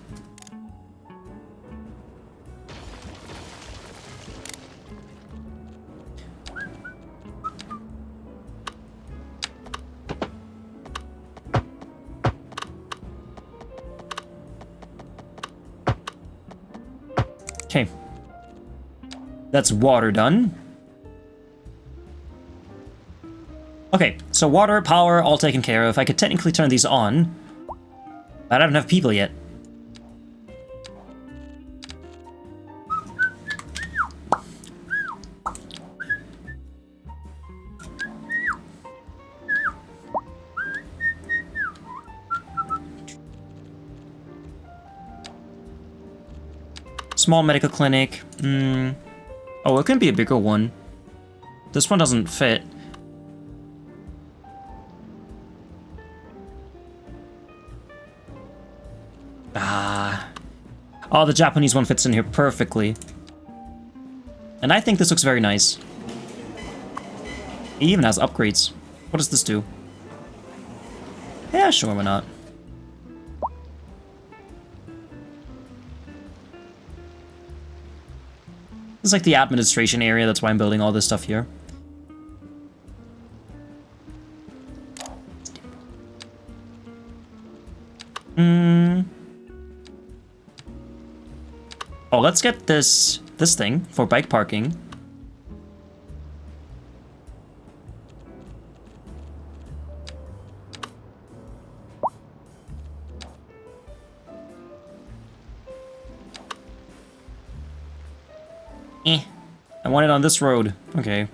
Okay. That's water done. Okay, so water, power, all taken care of. I could technically turn these on, but I don't have people yet. Small medical clinic. Oh, it can be a bigger one. This one doesn't fit. Oh, the Japanese one fits in here perfectly. And I think this looks very nice. It even has upgrades. What does this do? Yeah, sure, why not? This is like the administration area, that's why I'm building all this stuff here. Oh, let's get this thing for bike parking. I want it on this road. Okay.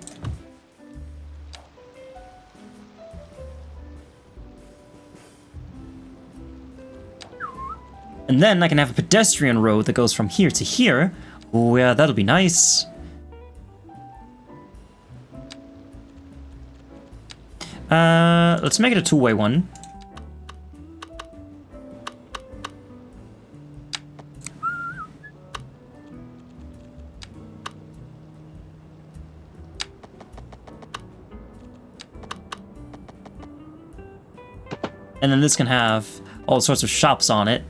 And then I can have a pedestrian road that goes from here to here. Oh yeah, that'll be nice. Let's make it a two-way one. And then this can have all sorts of shops on it.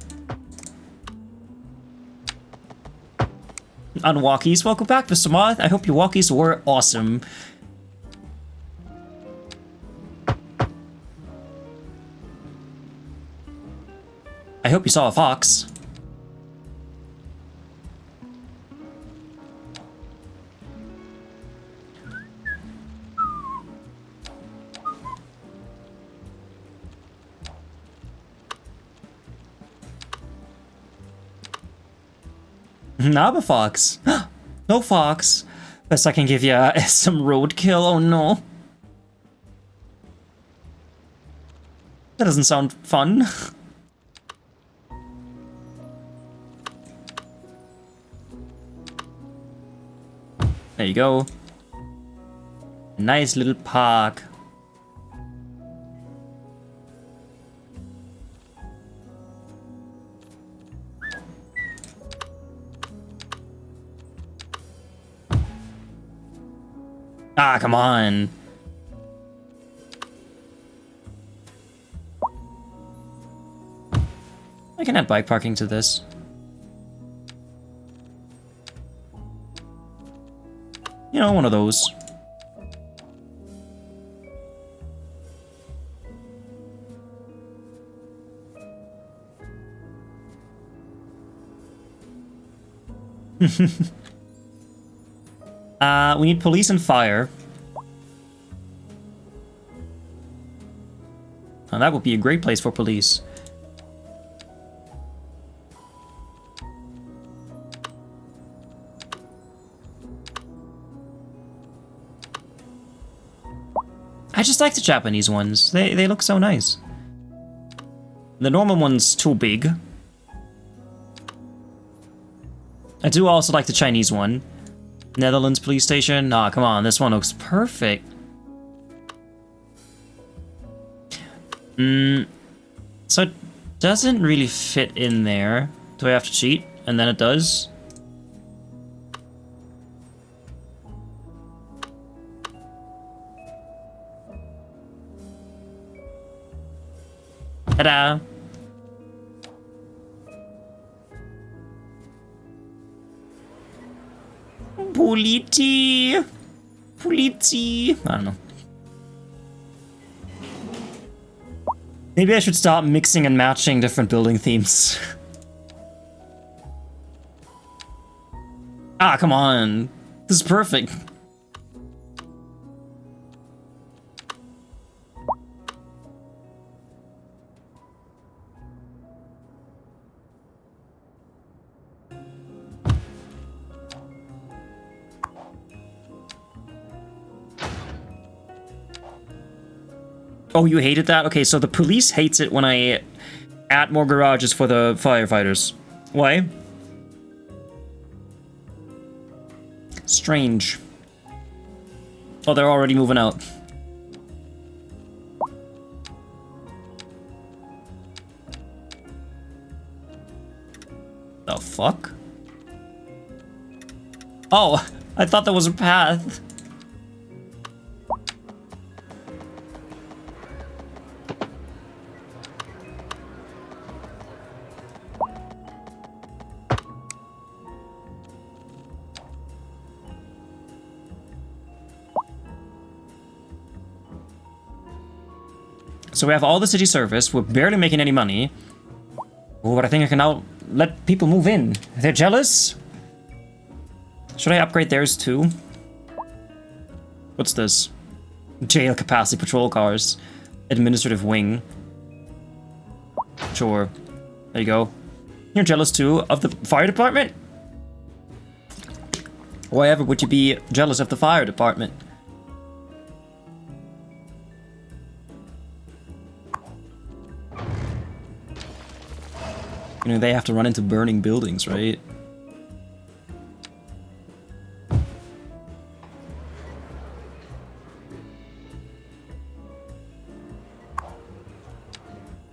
on walkies. Welcome back, Mr. Moth. I hope your walkies were awesome. I hope you saw a fox. I'm a fox. No fox. Best I can give you some roadkill. Oh no. That doesn't sound fun. There you go. Nice little park. Ah, come on. I can add bike parking to this. You know, one of those. We need police and fire. Oh, that would be a great place for police. I just like the Japanese ones. They look so nice. The normal one's too big. I do also like the Chinese one. Netherlands police station. Aw, come on, this one looks perfect. So it doesn't really fit in there. Do I have to cheat? And then it does? Ta-da! Politi! Politi! I don't know. Maybe I should stop mixing and matching different building themes. Ah, come on. This is perfect. Oh, you hated that? Okay, so the police hates it when I add more garages for the firefighters. Why? Strange. Oh, they're already moving out. The fuck? Oh, I thought that was a path. So we have all the city service, we're barely making any money. Oh, but I think I can now let people move in. They're jealous? Should I upgrade theirs too? What's this? Jail capacity patrol cars. Administrative wing. Sure. There you go. You're jealous too of the fire department? Why ever would you be jealous of the fire department? You know, they have to run into burning buildings, right?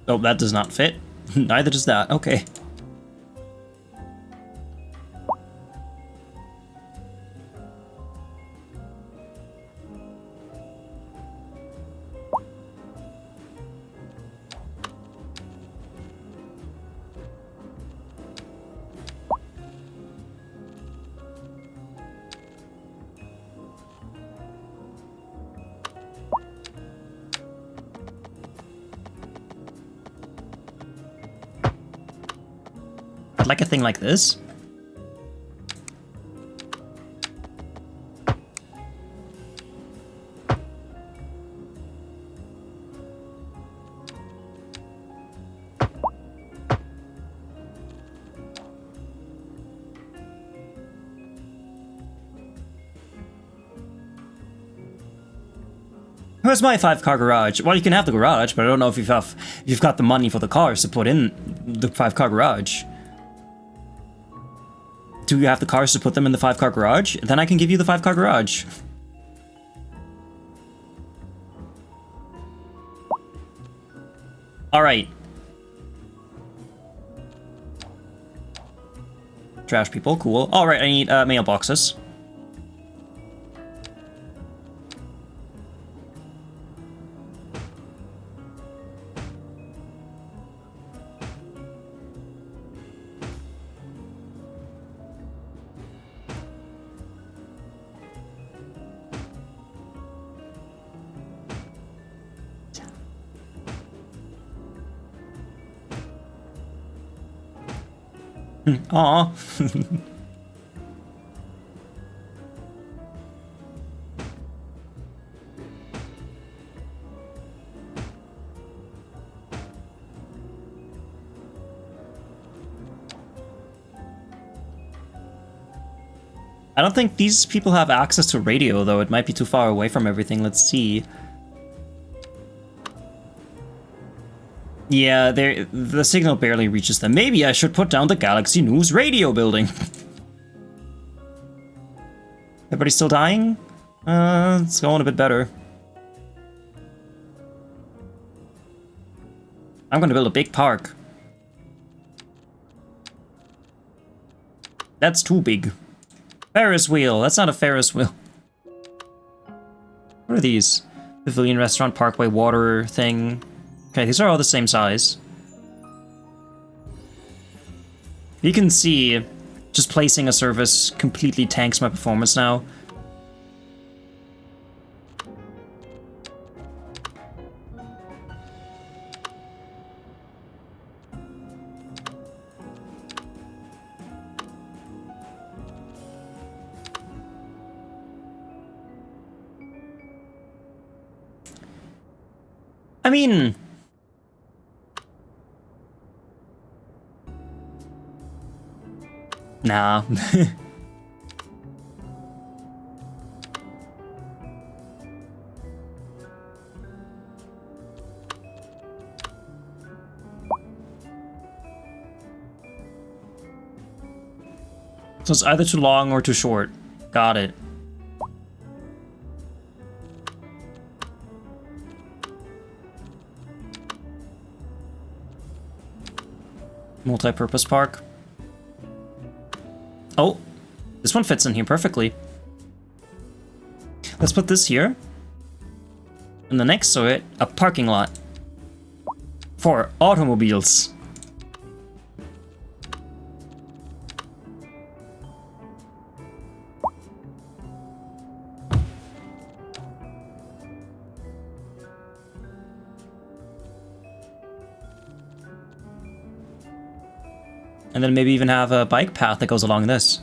Oh, that does not fit. Neither does that. Okay. I'd like a thing like this. Where's my 5-car garage? Well, you can have the garage, but I don't know if you've got the money for the cars to put in the 5-car garage. Do you have the cars to put them in the 5-car garage? Then I can give you the 5-car garage. Alright. Trash people, cool. Alright, I need mailboxes. Aw. I don't think these people have access to radio, though. It might be too far away from everything. Let's see. Yeah, the signal barely reaches them. Maybe I should put down the Galaxy News radio building. Everybody still dying? It's going a bit better. I'm gonna build a big park. That's too big. Ferris wheel. That's not a Ferris wheel. What are these? Pavilion, restaurant, parkway, water thing. Okay, these are all the same size. You can see, just placing a service completely tanks my performance now. I mean... Nah. So it's either too long or too short. Got it. Multi-purpose park. Oh, this one fits in here perfectly. Let's put this here. And the next to it, a parking lot. For automobiles. And then maybe even have a bike path that goes along this.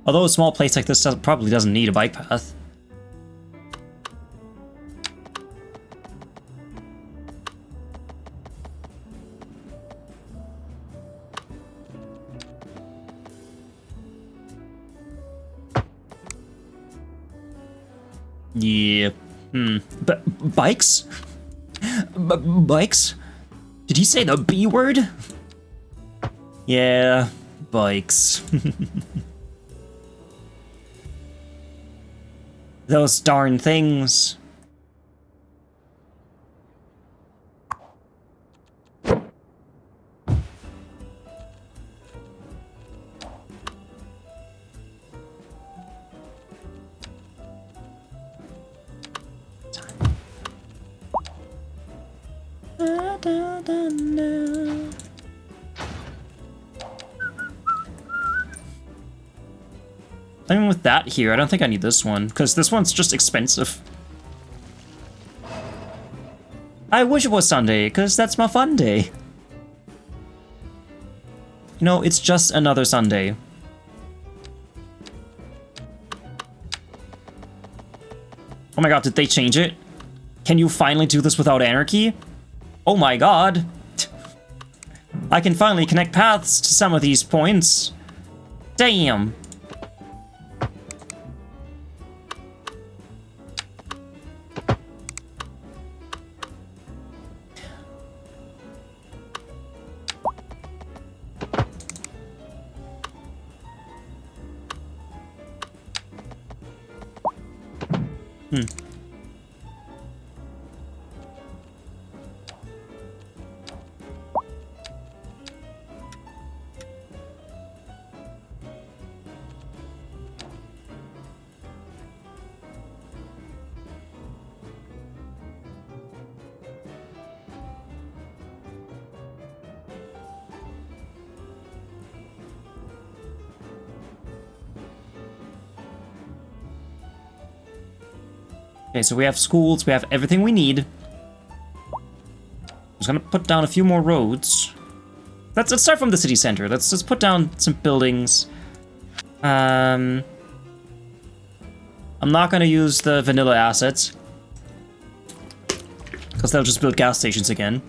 Although a small place like this probably doesn't need a bike path. Yeah. Bikes? Bikes? Did he say the B word? Yeah, bikes. Those darn things. I mean, with that here, I don't think I need this one, because this one's just expensive. I wish it was Sunday, because that's my fun day. You know, it's just another Sunday. Oh my god, did they change it? Can you finally do this without anarchy? Oh my god. I can finally connect paths to some of these points. Damn. Okay, so we have schools, we have everything we need. I'm just gonna put down a few more roads. Let's start from the city center. Let's put down some buildings. I'm not gonna use the vanilla assets, because they'll just build gas stations again.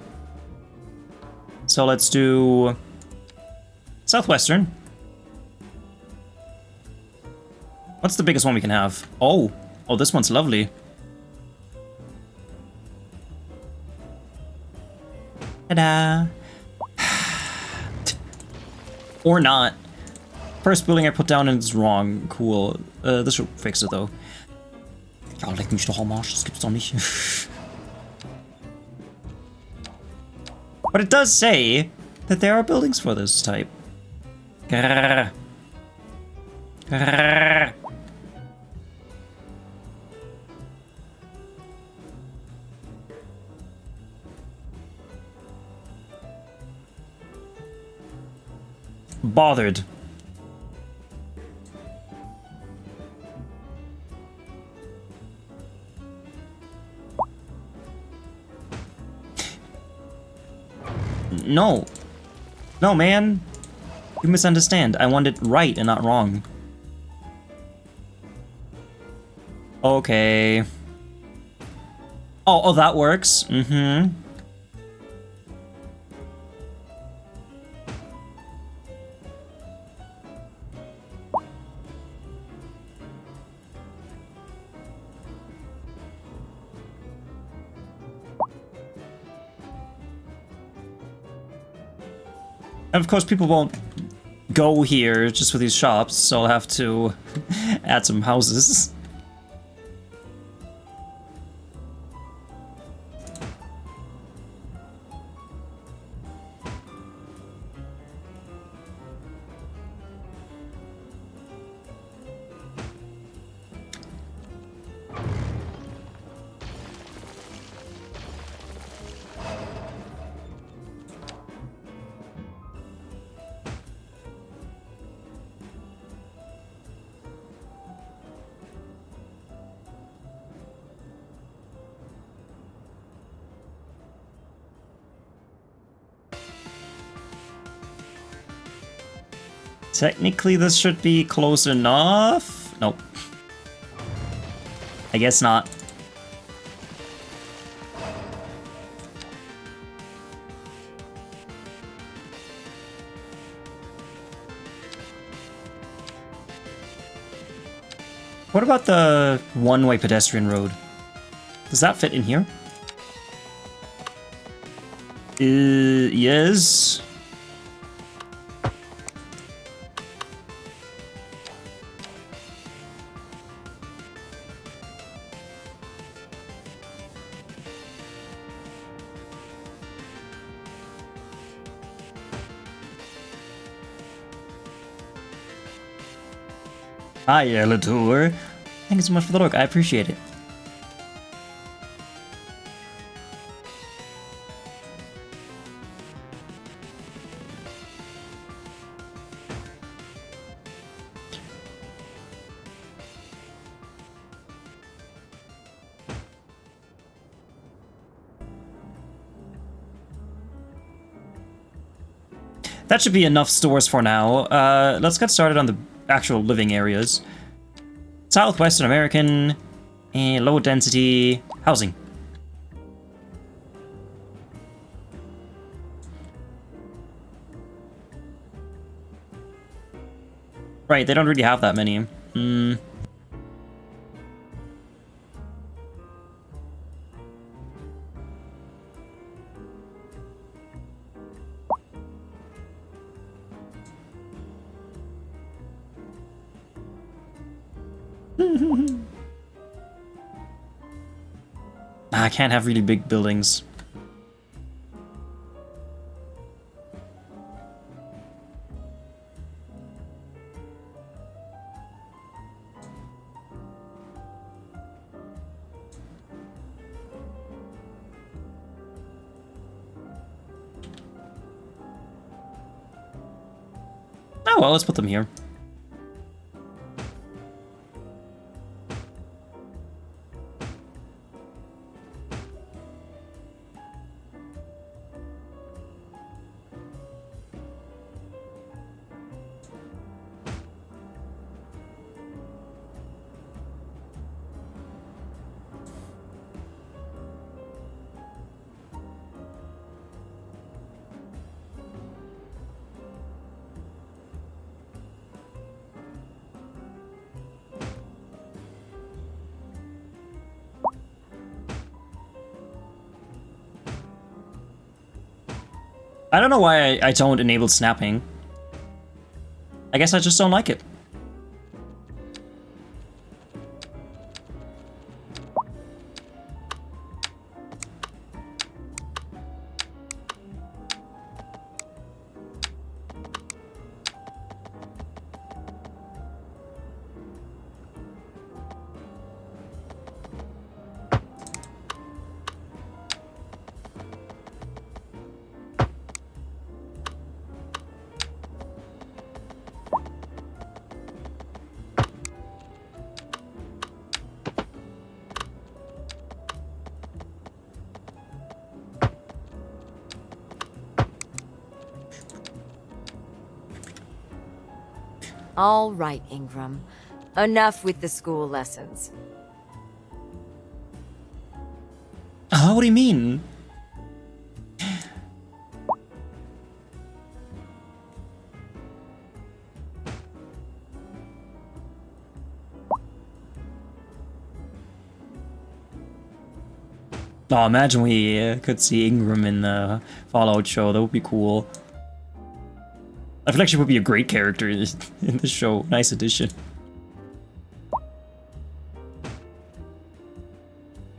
So let's do Southwestern. What's the biggest one we can have? Oh, this one's lovely. Ta-da! Or not. First building I put down is wrong. Cool. This should fix it though. Ja, leck mich doch am Arsch, das gibt's doch nicht. But it does say that there are buildings for this type. Grrr. Grrr. Bothered. No. No, man. You misunderstand. I want it right and not wrong. Okay. Oh, that works. Mm-hmm. And of course, people won't go here just for these shops, so I'll have to add some houses. Technically, this should be close enough. Nope. I guess not. What about the one-way pedestrian road? Does that fit in here? Yes. Hi, Latour. Thank you so much for the look. I appreciate it. That should be enough stores for now. Let's get started on the actual living areas. Southwestern American and low density housing. Right, they don't really have that many. I can't have really big buildings. Oh well, let's put them here. I don't know why I don't enable snapping. I guess I just don't like it. All right, Ingram. Enough with the school lessons. What do you mean? Oh, imagine we could see Ingram in the Fallout show. That would be cool. I feel like she would be a great character in this show. Nice addition.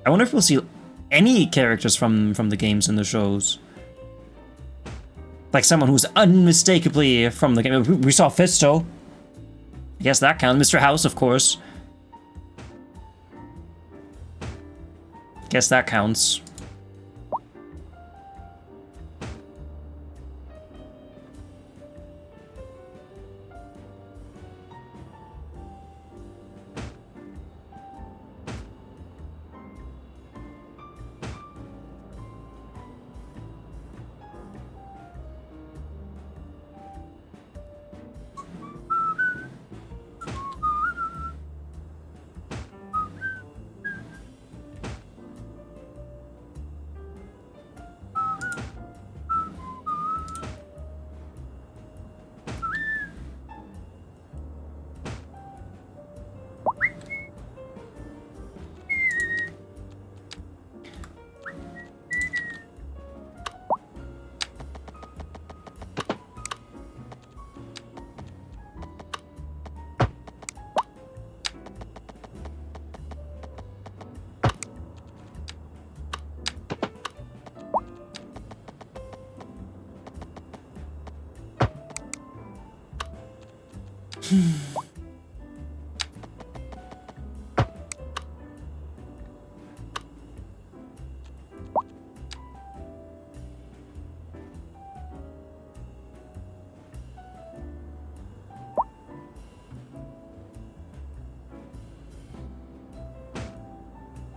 I wonder if we'll see any characters from the games and the shows. Like someone who's unmistakably from the game. We saw Fisto. I guess that counts. Mr. House, of course. Guess that counts.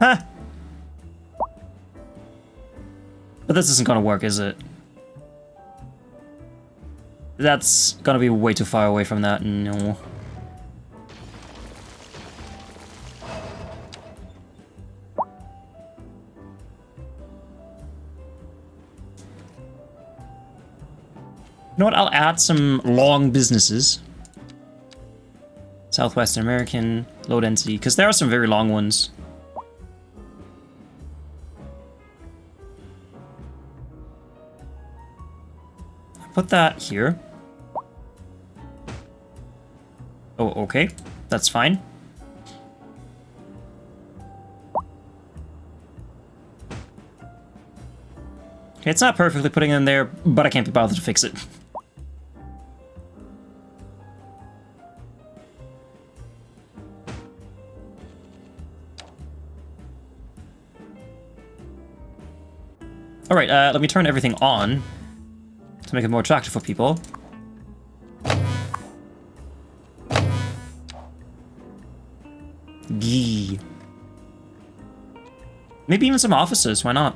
Huh. But this isn't gonna work, is it? That's gonna be way too far away from that, no. You know what, I'll add some long businesses. Southwestern American, low density, because there are some very long ones. Put that here. Oh, okay. That's fine. Okay, it's not perfectly putting it in there, but I can't be bothered to fix it. Alright, let me turn everything on to make it more attractive for people. Gee. Maybe even some offices, why not?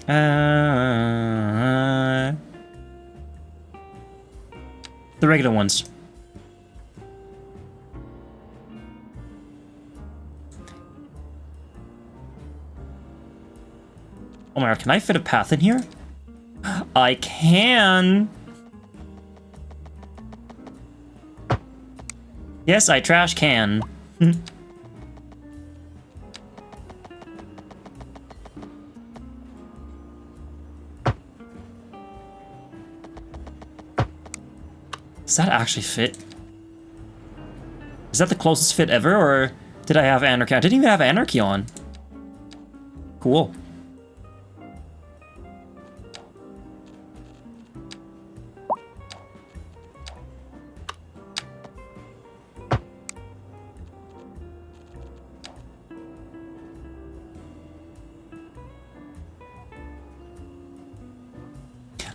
The regular ones. Oh my god, can I fit a path in here? I can! Yes, I trash can. Does that actually fit? Is that the closest fit ever, or did I have anarchy? I didn't even have anarchy on. Cool.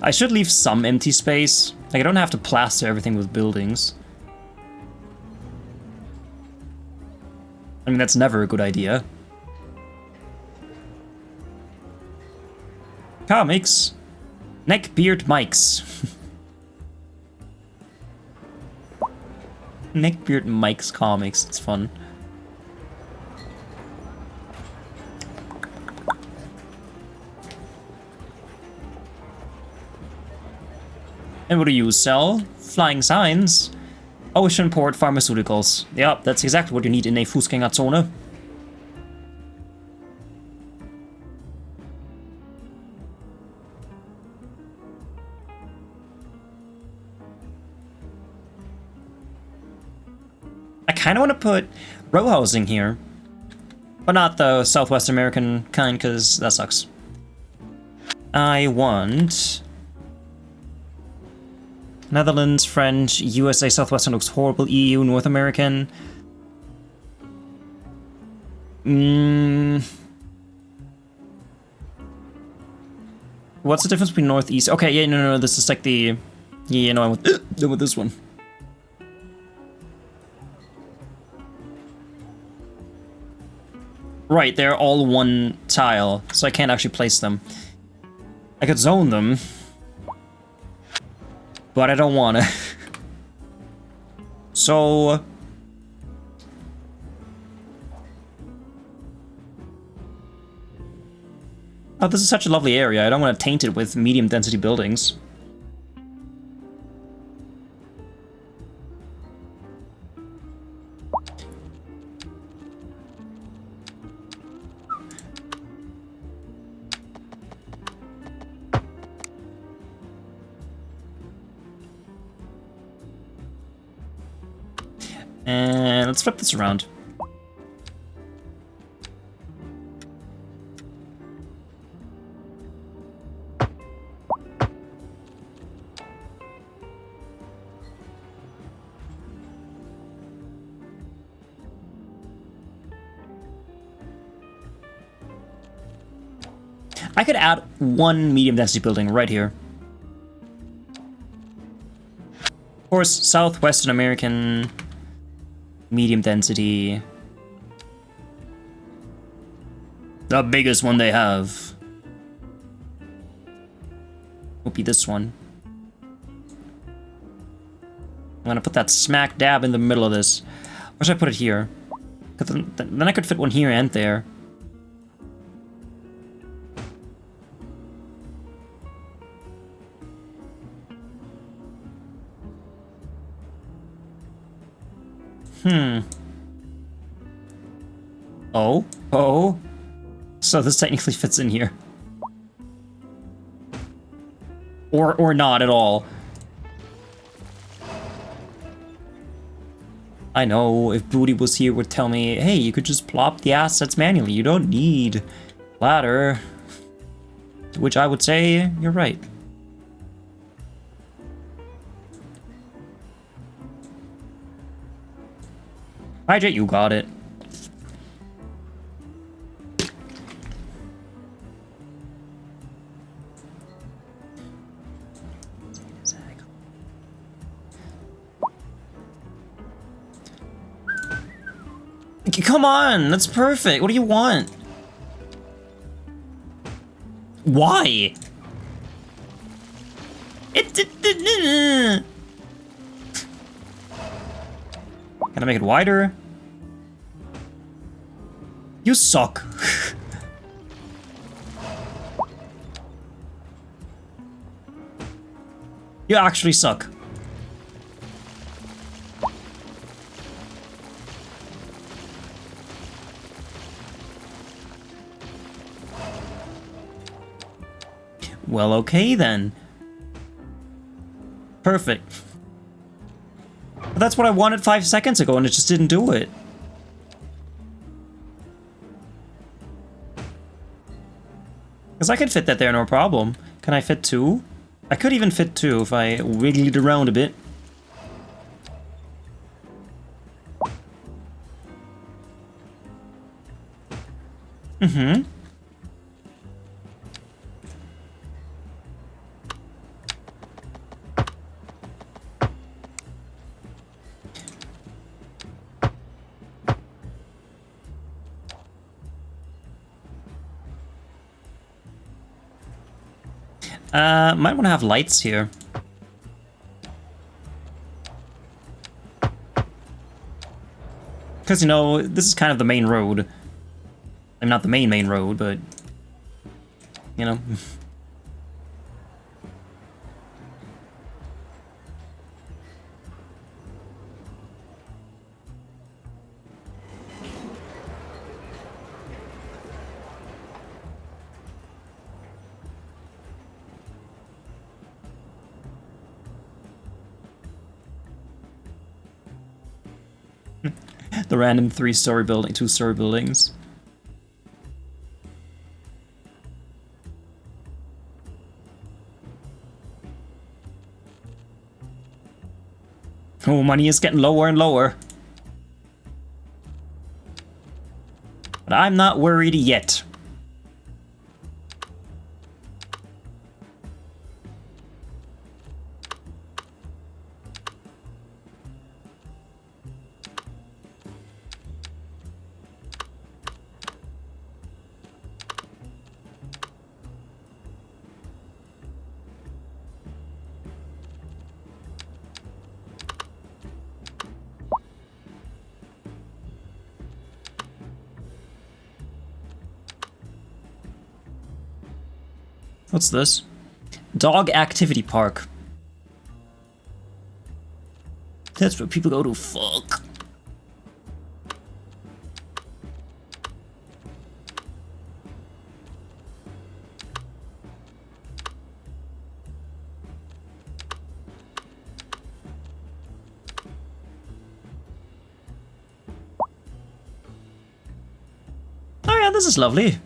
I should leave some empty space. Like, I don't have to plaster everything with buildings. I mean, that's never a good idea. Comics. Neckbeard Mikes. Neckbeard Mike's comics. It's fun. And what do you sell? Flying signs. Ocean port pharmaceuticals. Yep, that's exactly what you need in a Fußgängerzone. I kind of want to put row housing here. But not the Southwest American kind, because that sucks. I want... Netherlands, French, USA, Southwestern looks horrible, EU, North American. What's the difference between Northeast? Okay, yeah, no, this is like the... Yeah, no, I went with this one. Right, they're all one tile, so I can't actually place them. I could zone them. But I don't wanna. So... Oh, this is such a lovely area. I don't want to taint it with medium density buildings. And let's flip this around. I could add one medium density building right here. Of course, Southwestern American... medium density. The biggest one they have. Will be this one. I'm gonna put that smack dab in the middle of this. Or should I put it here? Because then I could fit one here and there. Oh. So this technically fits in here. Or not at all. I know, if Booty was here would tell me, hey, you could just plop the assets manually. You don't need ladder. To which I would say, you're right. Hydrate, you got it. Come on, that's perfect. What do you want? Why? Can I make it wider? You suck. You actually suck. Well, okay then. Perfect. But that's what I wanted 5 seconds ago and it just didn't do it. Because I could fit that there, no problem. Can I fit 2? I could even fit 2 if I wiggled it around a bit. Mm-hmm. Might want to have lights here. Because, you know, this is kind of the main road. I'm not the main road, but, you know. The random 3-story building, 2-story buildings. Oh, money is getting lower and lower. But I'm not worried yet. What's this? Dog Activity Park. That's where people go to fuck. Oh yeah, this is lovely.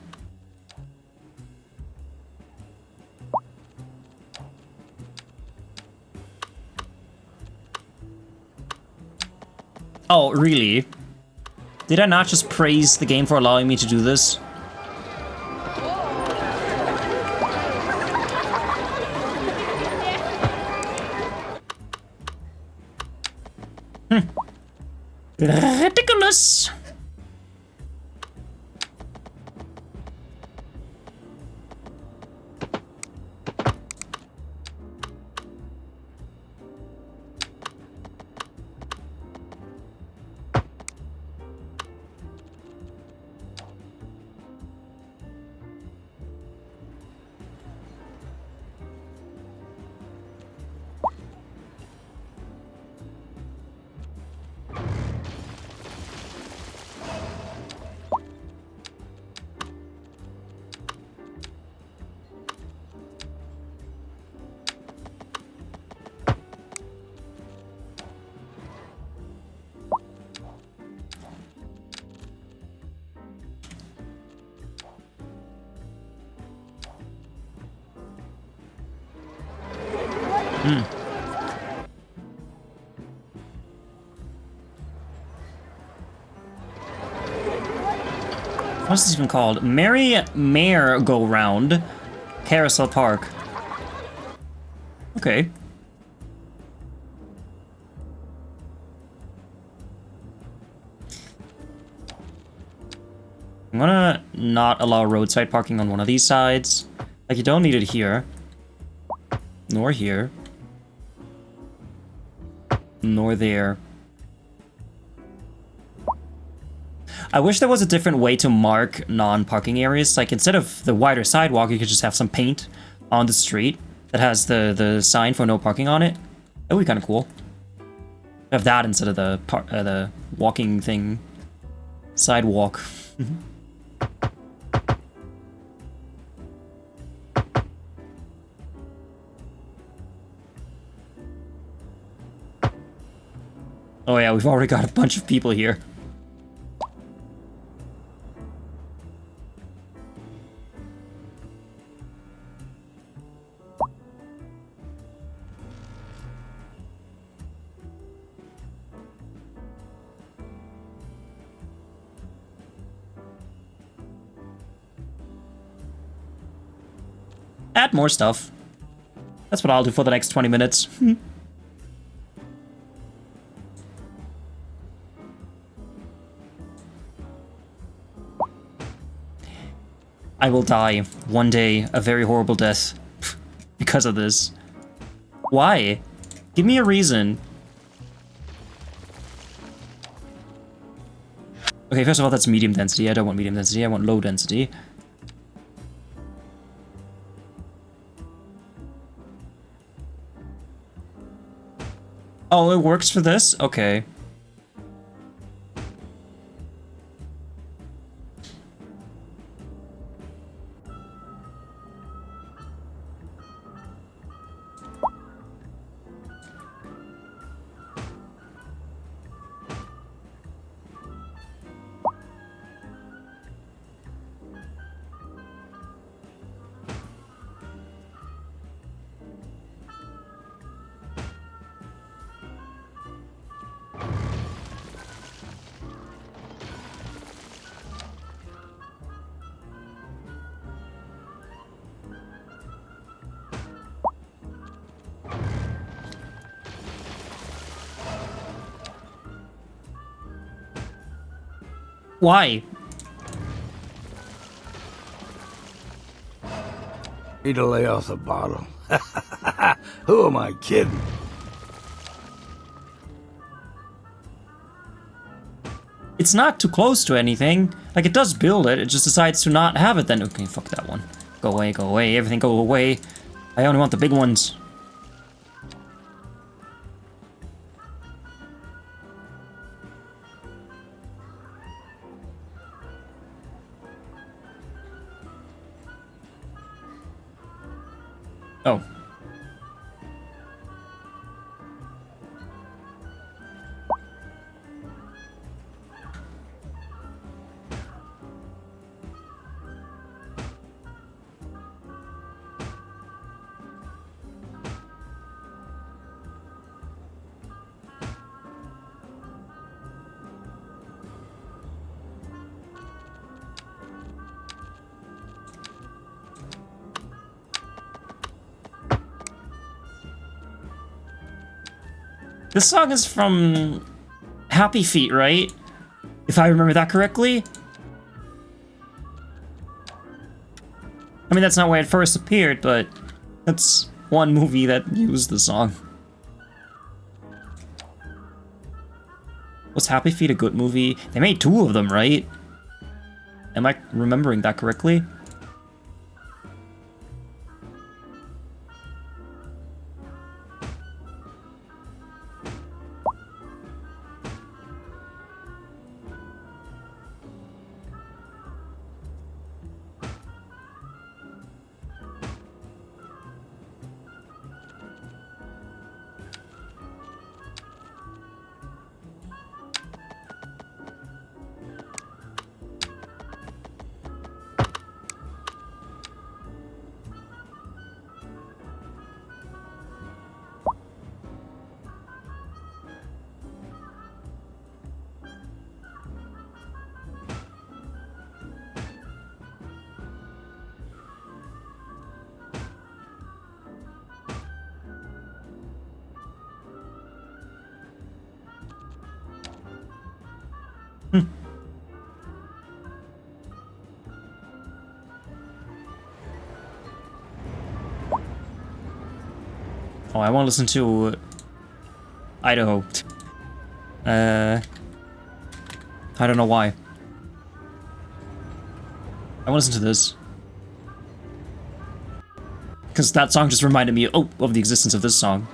Oh, really? Did I not just praise the game for allowing me to do this? Ridiculous! What's this even called? Merry-Go-Round Carousel Park. Okay. I'm gonna not allow roadside parking on one of these sides. Like, you don't need it here. Nor here. Nor there. I wish there was a different way to mark non-parking areas. Like, instead of the wider sidewalk, you could just have some paint on the street that has the sign for no parking on it. That would be kind of cool. Have that instead of the walking thing. Sidewalk. Oh yeah, we've already got a bunch of people here. Add more stuff. That's what I'll do for the next 20 minutes. I will die one day, a very horrible death, because of this. Why? Give me a reason. Okay, first of all, that's medium density. I don't want medium density, I want low density. Oh, it works for this? Okay. Why? Need to lay off the bottle. Who am I kidding? It's not too close to anything. Like, it does build it, it just decides to not have it then. Okay, fuck that one. Go away, everything go away. I only want the big ones. Oh. This song is from Happy Feet, right? If I remember that correctly? I mean, that's not where it first appeared, but that's one movie that used the song. Was Happy Feet a good movie? They made two of them, right? Am I remembering that correctly? Oh, I want to listen to Idaho. I don't know why. I want to listen to this. Because that song just reminded me, of the existence of this song.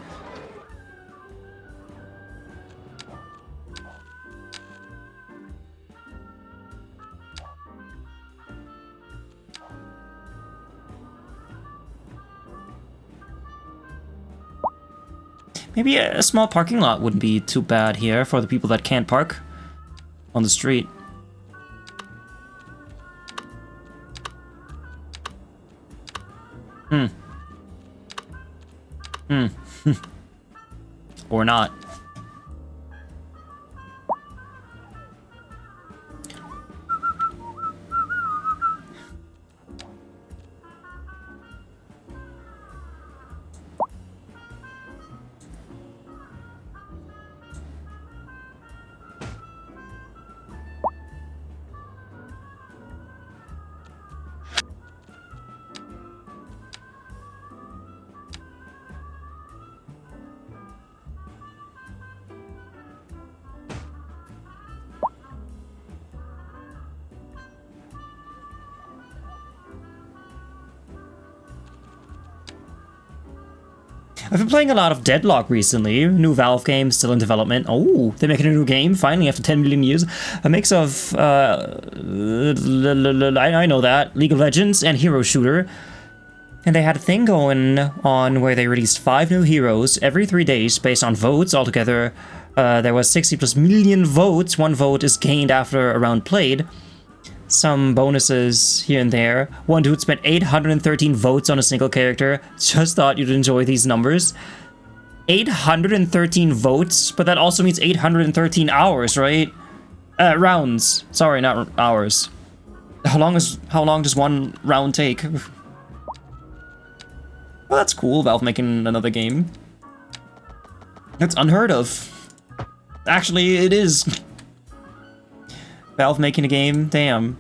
Maybe a small parking lot wouldn't be too bad here for the people that can't park on the street. Or not. I've been playing a lot of Deadlock recently. New Valve game, still in development. Oh, they're making a new game, finally, after 10 million years. A mix of, I know that, League of Legends and Hero Shooter. And they had a thing going on where they released 5 new heroes every 3 days based on votes. Altogether, there was 60+ million votes. 1 vote is gained after a round played. Some bonuses here and there. One dude spent 813 votes on a single character. Just thought you'd enjoy these numbers. 813 votes, but that also means 813 hours, right? Rounds. Sorry, not hours. How long does one round take? Well, that's cool, Valve making another game. That's unheard of. Actually, it is. Valve making a game? Damn.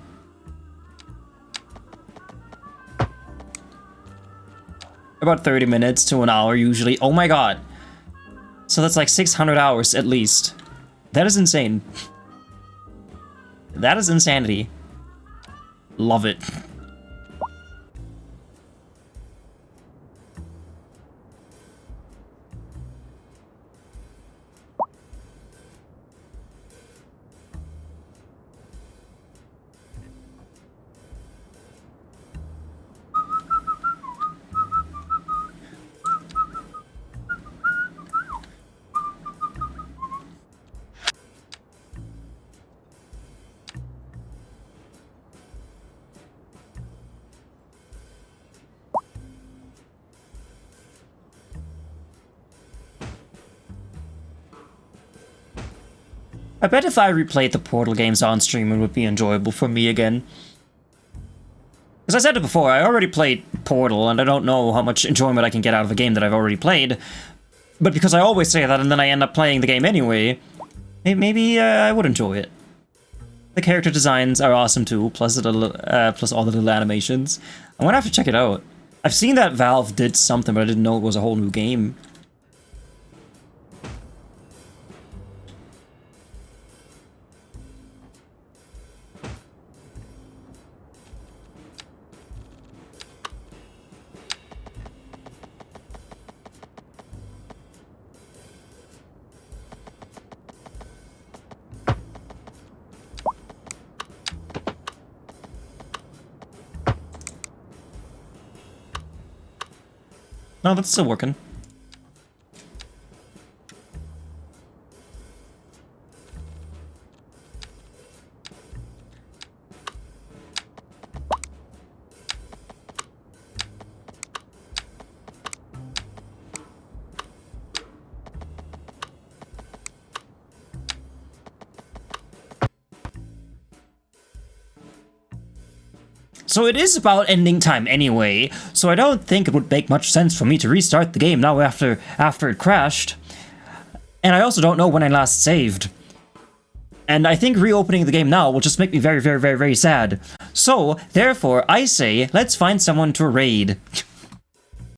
About 30 minutes to an hour usually. Oh my god. So that's like 600 hours at least. That is insane. That is insanity. Love it. I bet if I replayed the Portal games on stream, it would be enjoyable for me again. As I said it before, I already played Portal, and I don't know how much enjoyment I can get out of a game that I've already played. But because I always say that, and then I end up playing the game anyway, maybe I would enjoy it. The character designs are awesome too, plus all the little animations. I'm gonna have to check it out. I've seen that Valve did something, but I didn't know it was a whole new game. No, that's still working. So it is about ending time anyway, so I don't think it would make much sense for me to restart the game now after it crashed. And I also don't know when I last saved. And I think reopening the game now will just make me very, very, very, very sad. So, therefore, I say, let's find someone to raid.